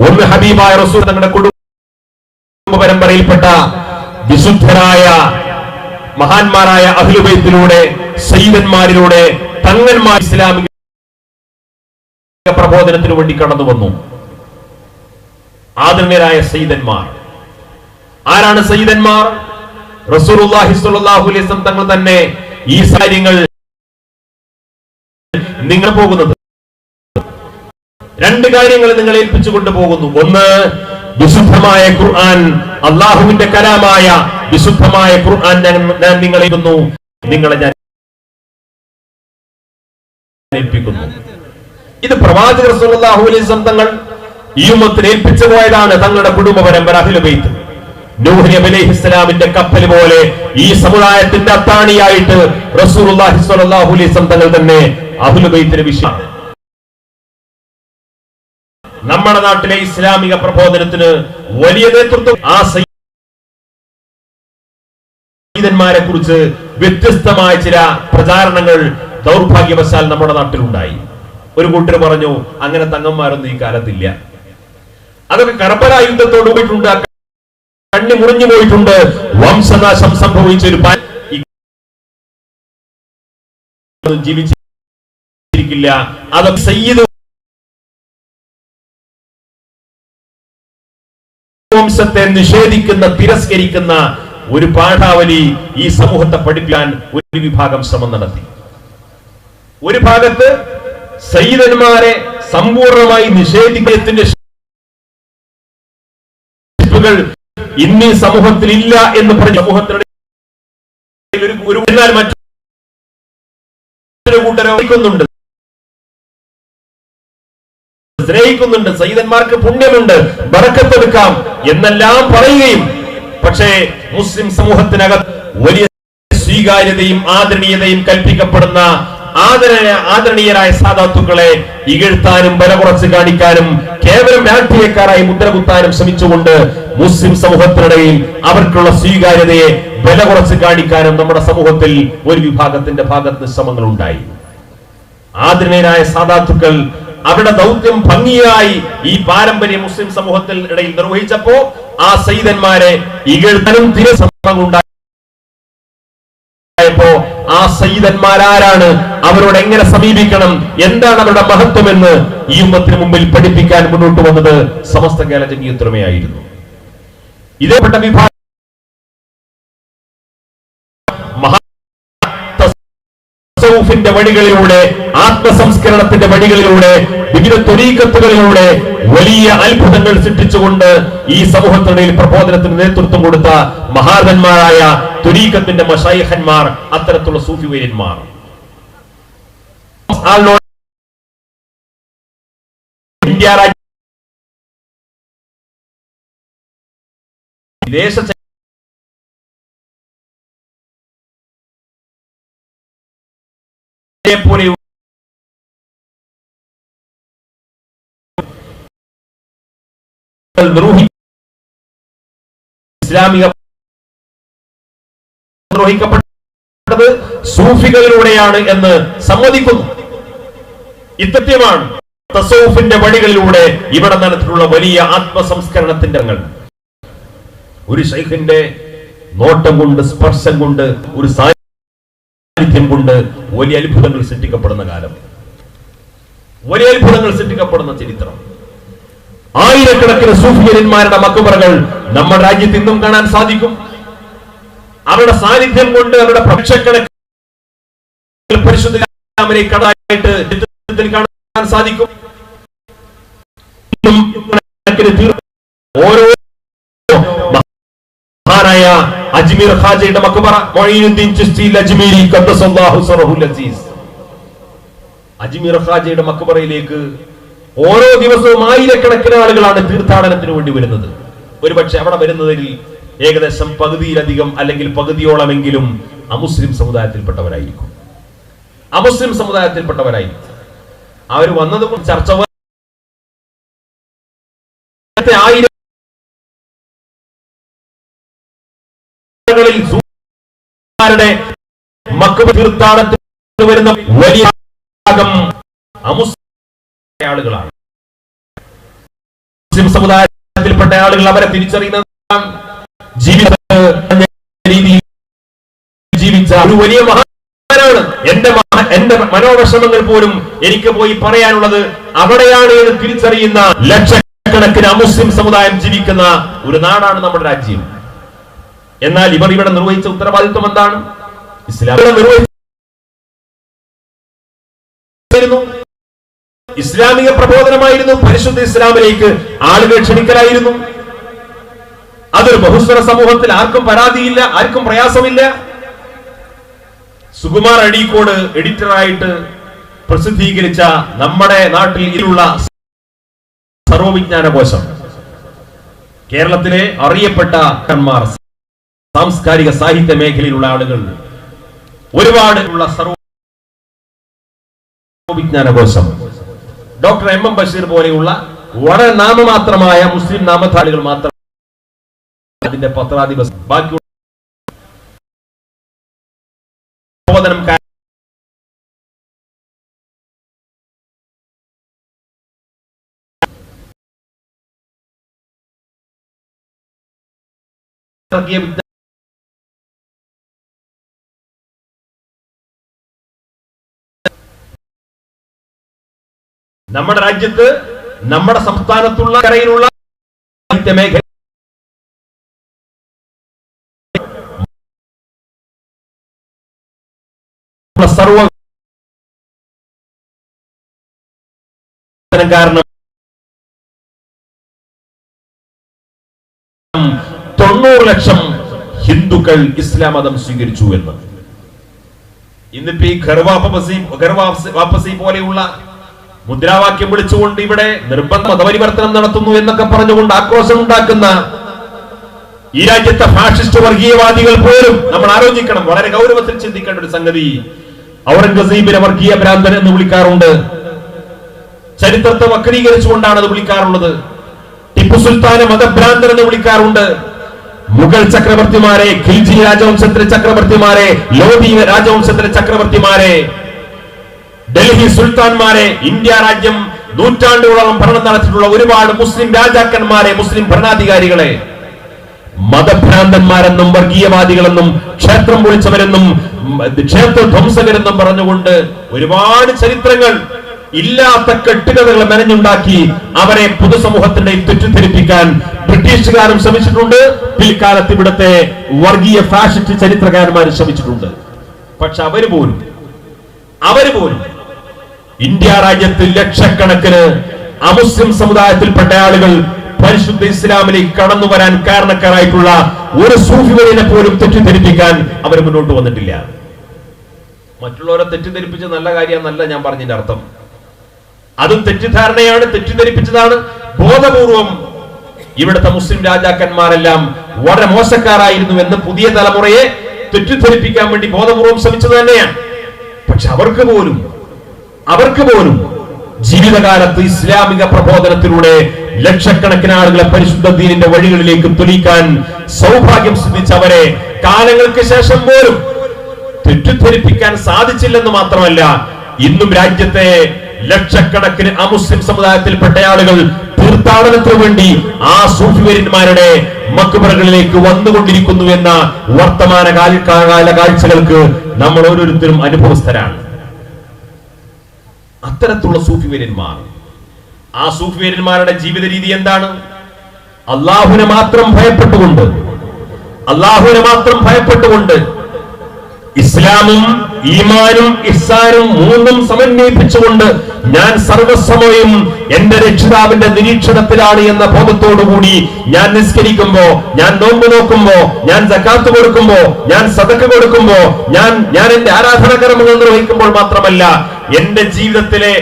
ഒന്ന്, ഹബീബായ റസൂൽ തങ്ങളുടെ കുടുംബ പരമ്പരയിൽപ്പെട്ട വിശുദ്ധരായ മഹാന്മാരായ അഹ്ലുബൈത്തിലൂടെ, സയ്യിദന്മാരിലൂടെ, തങ്ങന്മാർ ഇസ്ലാമിക പ്രബോധനത്തിനു വേണ്ടി കടന്നു വന്നു. ആദരണീയരായ സയ്യിദന്മാർ. ആരാണ് സയ്യിദന്മാർ? റസൂലുള്ളാഹി സ്വല്ലല്ലാഹു അലൈഹി വസല്ലം തങ്ങൾ തന്നെ ഈ കാര്യങ്ങൾ നിങ്ങൾ പോകുന്നത് 2 കാര്യങ്ങൾ നിങ്ങൾ ഏൽപ്പിച്ചു കൊണ്ടുപോകുന്നു. ഒന്ന്, വിശുദ്ധമായ ഖുർആൻ, അള്ളാഹുവിന്റെ കലാമായ വിശുദ്ധമായ ഖുർആൻ ഞാൻ നിങ്ങളെ ഞാൻ ഏൽപ്പിക്കുന്നു. ഇത് പ്രവാചകർ സ്വല്ലല്ലാഹു അലൈഹി വസല്ലം തങ്ങൾ ഈ ഉമ്മത്തിന് ഏൽപ്പിച്ചു പോയതാണ്. തങ്ങളുടെ കുടുംബ പരമ്പര അഹ്ലുൽ ബൈത്ത്, നൂഹ് നബി അലൈഹിസ്സലാമിന്റെ കപ്പൽ പോലെ ഈ സമുദായത്തിന്റെ അത്താണിയായിട്ട് റസൂലുള്ളാഹി സ്വല്ലല്ലാഹു അലൈഹി വസല്ലം തങ്ങൾ തന്നെ അഹ്ലുൽ ബൈത്തിനെ വിശ്വസിച്ചു. നമ്മുടെ നാട്ടിലെ ഇസ്ലാമിക പ്രബോധനത്തിന് വലിയ നേതൃത്വം ആ സയ്യിദന്മാരെ കുറിച്ച് വ്യത്യസ്തമായ ചില പ്രചാരണങ്ങൾ ദൗർഭാഗ്യവശാൽ നമ്മുടെ നാട്ടിലുണ്ടായി. ഒരു കൂട്ടർ പറഞ്ഞു, അങ്ങനെ തങ്ങന്മാരൊന്നും ഈ കാലത്തില്ല. അതൊക്കെ കർബല യുദ്ധത്തോട് പോയിട്ടുണ്ട്, കണ്ണി മുറിഞ്ഞു പോയിട്ടുണ്ട്, വംശനാശം സംഭവിച്ച ഒരു ജീവിച്ചിരിക്കില്ല. അതൊക്കെ സയ്യിദ് വംശത്തെ നിഷേധിക്കുന്ന, തിരസ്കരിക്കുന്ന ഒരു പാഠാവലി ഈ സമൂഹത്തെ പഠിപ്പിക്കാൻ ഒരു വിഭാഗം ശ്രമം നടത്തി. ഒരു ഭാഗത്ത് സയ്യിദന്മാരെ സമ്പൂർണമായി നിഷേധിക്കുന്നതിന്റെ ഇന്നീ സമൂഹത്തിൽ ഇല്ല എന്ന് പറഞ്ഞ സമൂഹത്തിനിടയിൽ എന്നാൽ മറ്റൊരു കൂട്ടരെ സ്നേഹിക്കുന്നുണ്ട്, സയ്യിദന്മാർക്ക് പുണ്യമുണ്ട്, ബറക്കത്തെടുക്കാം എന്നെല്ലാം പറയുകയും, പക്ഷേ മുസ്ലിം സമൂഹത്തിനകത്ത് വലിയ സ്വീകാര്യതയും ആദരണീയതയും കൽപ്പിക്കപ്പെടുന്ന ആദരണീയരായ സാദാത്തുക്കളെ ഇകഴ്ത്താനും ബല കുറച്ച് കാണിക്കാനും കേവലം രാഷ്ട്രീയക്കാരായി മുദ്രകുത്താനും ശ്രമിച്ചുകൊണ്ട് മുസ്ലിം സമൂഹത്തിനിടയിൽ അവർക്കുള്ള സ്വീകാര്യതയെ ബല കുറച്ച് കാണിക്കാനും നമ്മുടെ സമൂഹത്തിൽ ഒരു വിഭാഗത്തിന്റെ ഭാഗത്ത് ശ്രമങ്ങൾ ഉണ്ടായി. ആദരണീയരായ സാദാത്തുക്കൾ അവരുടെ ദൗത്യം ഭംഗിയായി ഈ പാരമ്പര്യ മുസ്ലിം സമൂഹത്തിൽ ഇടയിൽ നിർവഹിച്ചപ്പോ ആ സയ്യിദന്മാരെ ഇകഴ്ത്താനും തിരശ്രമങ്ങളുണ്ടായി. ആ സയ്യിദന്മാരാരാണ്, അവരോട് എങ്ങനെ സമീപിക്കണം, എന്താണ് അവരുടെ മഹത്വം എന്ന് ഈ ഉമ്മത്തിന് മുമ്പിൽ പഠിപ്പിക്കാൻ മുന്നോട്ട് വന്നത് സമസ്ത കേരള ജംഇയ്യത്തുലമയായിരുന്നു. ഇതേപ്പെട്ട വിഭാഗം തസവ്വുഫിന്റെ വഴികളിലൂടെ, ആത്മസംസ്കരണത്തിന്റെ വഴികളിലൂടെ, വിവിധ ത്വരീഖത്തുകളിലൂടെ വലിയ അത്ഭുതങ്ങൾ സൃഷ്ടിച്ചുകൊണ്ട് ഈ സമൂഹത്തിനിടയിൽ പ്രബോധനത്തിന് നേതൃത്വം കൊടുത്ത മഹാരഥന്മാരായ ത്വരീഖത്തിന്റെ മശായിഖന്മാർ, അത്തരത്തിലുള്ള സൂഫി വര്യന്മാർ. ഇന്ത്യ രാജ്യം വിദേശ പോലെ ഇസ്ലാമിക നിർവഹിക്കപ്പെട്ടത് സൂഫികളിലൂടെയാണ് എന്ന് സമ്മതിക്കുന്നു. ഇത്തത്യമാണ് തസവ്വുഫിന്റെ വഴികളിലൂടെ ഇവിടെ നടത്തിയിട്ടുള്ള വലിയ ആത്മസംസ്കരണത്തിന്റെ ഒരു ശൈഖിന്റെ നോട്ടം കൊണ്ട്, സ്പർശം കൊണ്ട്, ഒരു സാന്നിധ്യം കൊണ്ട് വലിയ അത്ഭുതങ്ങൾ സൃഷ്ടിക്കപ്പെടുന്ന കാലം, വലിയ അത്ഭുതങ്ങൾ സൃഷ്ടിക്കപ്പെടുന്ന ചരിത്രം. ആയിരക്കണക്കിന് സൂഫിയന്മാരുടെ മക്ബറകൾ നമ്മുടെ രാജ്യത്ത് ഇന്നും കാണാൻ സാധിക്കും. അവരുടെ സാന്നിധ്യം കൊണ്ട് അവരുടെ ലക്ഷക്കണക്കിന് പരിശുദ്ധ കാണാൻ സാധിക്കും. ഓരോ മഹാനായ അജ്മീർ ഖാജയുടെ മക്ബറ, മൊഈനുദ്ദീൻ ചിശ്തി അജ്മീരി ഖദ്ദസല്ലാഹു സിറഹുൽ അസീസ്, അജ്മീർ ഖാജയുടെ മക്ബറയിലേക്ക് ഓരോ ദിവസവും ആയിരക്കണക്കിന് ആളുകളാണ് തീർത്ഥാടനത്തിന് വേണ്ടി വരുന്നത്. ഒരുപക്ഷെ അവിടെ വരുന്നതിൽ ഏകദേശം പകുതിയിലധികം അല്ലെങ്കിൽ പകുതിയോളമെങ്കിലും അമുസ്ലിം സമുദായത്തിൽപ്പെട്ടവരായിരിക്കും. അമുസ്ലിം സമുദായത്തിൽപ്പെട്ടവരായിരിക്കും. അവർ വന്നത് ചർച്ച തീർത്ഥാടനത്തിന് വരുന്ന വലിയ ആളുകളാണ്. മുസ്ലിം സമുദായത്തിൽപ്പെട്ട ആളുകൾ അവരെ തിരിച്ചറിയുന്നതാണ്. ജീവിത രീതിയിൽ ജീവിച്ച ഒരു വലിയ മഹാനാണ്. എന്റെ മനോവിഷമങ്ങൾ പോലും എനിക്ക് പോയി പറയാനുള്ളത് അവിടെയാണ് എന്ന് തിരിച്ചറിയുന്ന ലക്ഷക്കണക്കിന് അമുസ്ലിം സമുദായം ജീവിക്കുന്ന ഒരു നാടാണ് നമ്മുടെ രാജ്യം. എന്നാൽ ഇവർ ഇവിടെ നിർവഹിച്ച ഉത്തരവാദിത്വം എന്താണ്? ഇസ്ലാമിക പ്രബോധനമായിരുന്നു. പരിശുദ്ധ ഇസ്ലാമിലേക്ക് ആളുകൾ ക്ഷണിക്കലായിരുന്നു. അതൊരു ബഹുസ്വര സമൂഹത്തിൽ ആർക്കും പരാതിയില്ല, ആർക്കും പ്രയാസമില്ല. സുകുമാർ അഴീക്കോട് എഡിറ്ററായിട്ട് പ്രസിദ്ധീകരിച്ച നമ്മുടെ നാട്ടിൽ ഇരുള്ള സർവവിജ്ഞാന കോശം, കേരളത്തിലെ അറിയപ്പെട്ട സാംസ്കാരിക സാഹിത്യ മേഖലയിലുള്ള ആളുകൾ ഒരുപാട് ഉള്ള സർവവിജ്ഞാന കോശം, ഡോക്ടർ എം ബഷീർ പോലെയുള്ള വളരെ നാമമാത്രമായ മുസ്ലിം നാമധാരികൾ മാത്രം അതിന്റെ പത്രാധിപർ, ബാക്കി പ്രബോധനം നമ്മുടെ രാജ്യത്ത്, നമ്മുടെ സംസ്ഥാനത്തുള്ള കരയിലുള്ള സാഹിത്യ മേഖല സർവ കാരണം 90 ലക്ഷം ഹിന്ദുക്കൾ ഇസ്ലാം മതം സ്വീകരിച്ചു എന്ന്. ഇന്നിപ്പോ ഈ ഘർവാപ്പസി പോലെയുള്ള മുദ്രാവാക്യം വിളിച്ചുകൊണ്ട് ഇവിടെ നിർബന്ധ മതപരിവർത്തനം നടത്തുന്നു എന്നൊക്കെ പറഞ്ഞുകൊണ്ട് ആക്രോശം ഉണ്ടാക്കുന്ന ഈ രാജ്യത്തെ ഫാഷിസ്റ്റ് വർഗീയവാദികൾ പോലും നമ്മൾ ആലോചിക്കണം, വളരെ ഗൗരവത്തിൽ ചിന്തിക്കേണ്ട ഒരു സംഗതി. ഔറംഗസീബിനെ വർഗീയ ഭ്രാന്തൻ എന്ന് വിളിക്കാറുണ്ട്. ചരിത്രത്തെ വക്രീകരിച്ചുകൊണ്ടാണ് അത് വിളിക്കാറുള്ളത്. ടിപ്പു സുൽത്താനെ മതഭ്രാന്തൻ എന്ന് വിളിക്കാറുണ്ട്. മുഗൾ ചക്രവർത്തിമാരെ, ഖിൽജി രാജവംശത്തിലെ ചക്രവർത്തിമാരെ, ലോധി രാജവംശത്തിലെ ചക്രവർത്തിമാരെ, ഡൽഹി സുൽത്താൻമാരെ, ഇന്ത്യ രാജ്യം നൂറ്റാണ്ടുകളോളം ഭരണം നടത്തിയിട്ടുള്ള ഒരുപാട് മുസ്ലിം രാജാക്കന്മാരെ, മുസ്ലിം ഭരണാധികാരികളെ മതഭ്രാന്തന്മാരെന്നും വർഗീയവാദികളെന്നും ക്ഷേത്രം പൊളിച്ചവരെന്നും ക്ഷേത്ര ധ്വംസകരെന്നും പറഞ്ഞുകൊണ്ട് ഒരുപാട് ചരിത്രങ്ങൾ, ഇല്ലാത്ത കെട്ടുകഥകൾ മെനഞ്ഞുണ്ടാക്കി അവരെ പൊതുസമൂഹത്തിന്റെ തെറ്റിദ്ധരിപ്പിക്കാൻ ബ്രിട്ടീഷുകാരും ശ്രമിച്ചിട്ടുണ്ട്. പിൽക്കാലത്ത് ഇവിടുത്തെ വർഗീയ ഫാഷിസ്റ്റ് ചരിത്രകാരന്മാരും ശ്രമിച്ചിട്ടുണ്ട്. പക്ഷെ അവര് പോലും അവര് പോലും ഇന്ത്യ രാജ്യത്ത് ലക്ഷക്കണക്കിന് അമുസ്ലിം സമുദായത്തിൽപ്പെട്ട ആളുകൾ പരിശുദ്ധ ഇസ്ലാമിലേക്ക് കടന്നു വരാൻ കാരണക്കാരായിട്ടുള്ള ഒരു സൂഫിവര്യനെ പോലും തെറ്റിദ്ധരിപ്പിക്കാൻ അവർ മുന്നോട്ട് വന്നിട്ടില്ല. മറ്റുള്ളവരെ തെറ്റിദ്ധരിപ്പിച്ച നല്ല കാര്യമെന്നല്ല ഞാൻ പറഞ്ഞതിന്റെ അർത്ഥം. അതും തെറ്റിദ്ധാരണയാണ്, തെറ്റിദ്ധരിപ്പിച്ചതാണ്. ബോധപൂർവം ഇവിടുത്തെ മുസ്ലിം രാജാക്കന്മാരെല്ലാം വളരെ മോശക്കാരായിരുന്നു എന്ന് പുതിയ തലമുറയെ തെറ്റിദ്ധരിപ്പിക്കാൻ വേണ്ടി ബോധപൂർവം ശ്രമിച്ചത് തന്നെയാണ്. പക്ഷെ അവർക്ക് പോലും ജീവിതകാലത്ത് ഇസ്ലാമിക പ്രബോധനത്തിലൂടെ ലക്ഷക്കണക്കിന് ആളുകളെ പരിശുദ്ധ ദീനിന്റെ വഴികളിലേക്ക് തെളിയിക്കാൻ സൗഭാഗ്യം സിദ്ധിച്ചവരെ കാലങ്ങൾക്ക് ശേഷം പോലും തെറ്റിദ്ധരിപ്പിക്കാൻ സാധിച്ചില്ലെന്ന് മാത്രമല്ല, ഇന്നും രാജ്യത്തെ ലക്ഷക്കണക്കിന് അമുസ്ലിം സമുദായത്തിൽപ്പെട്ട ആളുകൾ തീർത്ഥാടനത്തിന് വേണ്ടി ആ സൂഫിവര്യന്മാരുടെ മക്ബറകളിലേക്ക് വന്നുകൊണ്ടിരിക്കുന്നു എന്ന വർത്തമാന കാല കാഴ്ചകൾക്ക് നമ്മൾ ഓരോരുത്തരും അനുഭവസ്ഥരാണ്. അത്തരത്തിലുള്ള സൂഫിവര്യന്മാർ, ആ സൂഫിവര്യന്മാരുടെ ജീവിത രീതി എന്താണ്? അള്ളാഹുവിനെ മാത്രം ഭയപ്പെട്ടുകൊണ്ട് ഇസ്ലാമും ഈമാനും ഇഹ്സാനും മൂന്നും സമന്വയിപ്പിച്ചുകൊണ്ട് ഞാൻ സർവസ്വമയം എന്റെ രക്ഷിതാവിന്റെ നിരീക്ഷണത്തിലാണ് എന്ന ബോധത്തോടുകൂടി ഞാൻ നിസ്കരിക്കുമ്പോ, ഞാൻ നോമ്പ് നോക്കുമ്പോ, ഞാൻ സക്കാത്ത് കൊടുക്കുമ്പോ, ഞാൻ സദഖ കൊടുക്കുമ്പോ, ഞാൻ എന്റെ ആരാധനാകർമ്മങ്ങൾ നിർവഹിക്കുമ്പോൾ മാത്രമല്ല, എന്റെ ജീവിതത്തിലെ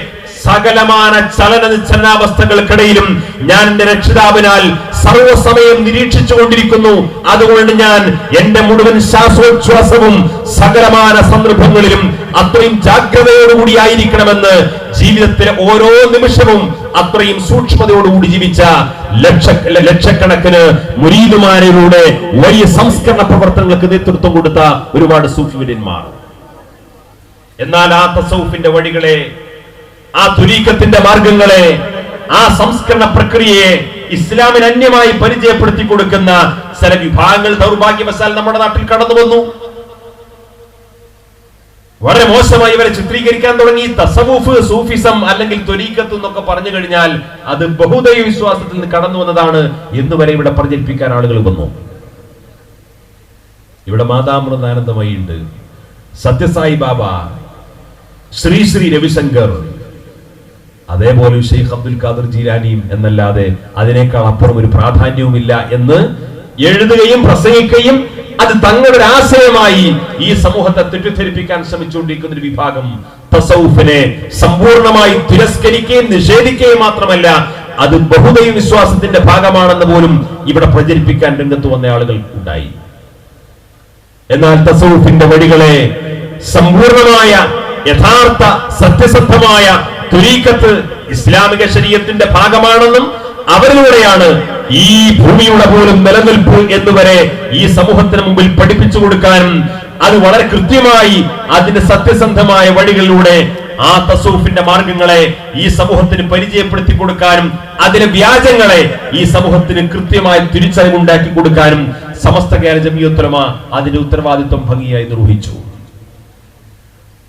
സകലമാന ചലന നിശ്ചലാവസ്ഥകൾക്കിടയിലും ഞാൻ എന്റെ രക്ഷിതാവിനാൽ സർവസമയം നിരീക്ഷിച്ചു കൊണ്ടിരിക്കുന്നു. അതുകൊണ്ട് ഞാൻ എന്റെ മുഴുവൻ ശ്വാസോച്ഛ്വാസവും സകലമാന സന്ദർഭങ്ങളിലും അത്രയും ജാഗ്രതയോടുകൂടി ആയിരിക്കണമെന്ന് ജീവിതത്തിലെ ഓരോ നിമിഷവും അത്രയും സൂക്ഷ്മതയോടുകൂടി ജീവിച്ച ലക്ഷക്കണക്കിന് മുരീദുമാരിലൂടെ വലിയ സംസ്കരണ പ്രവർത്തനങ്ങൾക്ക് നേതൃത്വം കൊടുത്ത ഒരുപാട് സൂഫിവര്യന്മാർ. എന്നാൽ ആ തസൗഫിന്റെ വഴികളെ, ആ തുരീഖത്തിന്റെ മാർഗങ്ങളെ, ആ സംസ്കരണ പ്രക്രിയയെ ഇസ്ലാമിന് അന്യമായി പരിചയപ്പെടുത്തി കൊടുക്കുന്ന ചില വിഭാഗങ്ങൾ ദൗർഭാഗ്യവശാൽ നമ്മുടെ നാട്ടിൽ കടന്നു വന്നു. വളരെ മോശമായി ഇവരെ ചിത്രീകരിക്കാൻ തുടങ്ങി. തസവൂഫ്, സൂഫിസം അല്ലെങ്കിൽ ത്വരീഖത്ത് എന്നൊക്കെ പറഞ്ഞു കഴിഞ്ഞാൽ അത് ബഹുദൈവ വിശ്വാസത്തിൽ നിന്ന് കടന്നു വന്നതാണ് എന്ന് വരെ ഇവിടെ പ്രചരിപ്പിക്കാൻ ആളുകൾ വന്നു. ഇവിടെ മാതാമൃതാനന്ദമയി ഉണ്ട്, സത്യസായി ബാബ, ശ്രീ ശ്രീ രവിശങ്കർ, അതേപോലെ ഷെയ്ഖ് അബ്ദുൽ ഖാദർ ജീലാനിയും എന്നല്ലാതെ അതിനേക്കാൾ അപ്പുറം ഒരു പ്രാധാന്യവുമില്ല എന്ന് എഴുതുകയും പ്രസംഗിക്കുകയും അത് തങ്ങളുടെ ആശയമായി ഈ സമൂഹത്തെ തെറ്റിദ്ധരിപ്പിക്കാൻ ശ്രമിച്ചുകൊണ്ടിരിക്കുന്ന ഒരു വിഭാഗം തസൗഫിനെ സമ്പൂർണമായി തിരസ്കരിക്കുകയും നിഷേധിക്കുകയും മാത്രമല്ല, അത് ബഹുദൈവ വിശ്വാസത്തിന്റെ ഭാഗമാണെന്ന് പോലും ഇവിടെ പ്രചരിപ്പിക്കാൻ രംഗത്ത് വന്ന ആളുകൾ ഉണ്ടായി. എന്നാൽ തസൗഫിന്റെ വഴികളെ സമ്പൂർണമായ യഥാർത്ഥ സത്യസന്ധമായ തുരീഖത്ത് ഇസ്ലാമിക ശരീഅത്തിന്റെ ഭാഗമാണെന്നും അവരിലൂടെയാണ് ഈ ഭൂമിയുടെ പോലും നിലനിൽപ്പ് എന്നുവരെ ഈ സമൂഹത്തിന് മുമ്പിൽ പഠിപ്പിച്ചു കൊടുക്കാനും അത് വളരെ കൃത്യമായി അതിന്റെ സത്യസന്ധമായ വഴികളിലൂടെ ആ തസൗഫിന്റെ മാർഗങ്ങളെ ഈ സമൂഹത്തിന് പരിചയപ്പെടുത്തി കൊടുക്കാനും അതിലെ വ്യാജങ്ങളെ ഈ സമൂഹത്തിന് കൃത്യമായ തിരിച്ചറിവുണ്ടാക്കി കൊടുക്കാനും സമസ്ത കേരള ജമിയത്തുൽ ഉലമ അതിന്റെ ഉത്തരവാദിത്വം ഭംഗിയായി നിർവഹിച്ചു.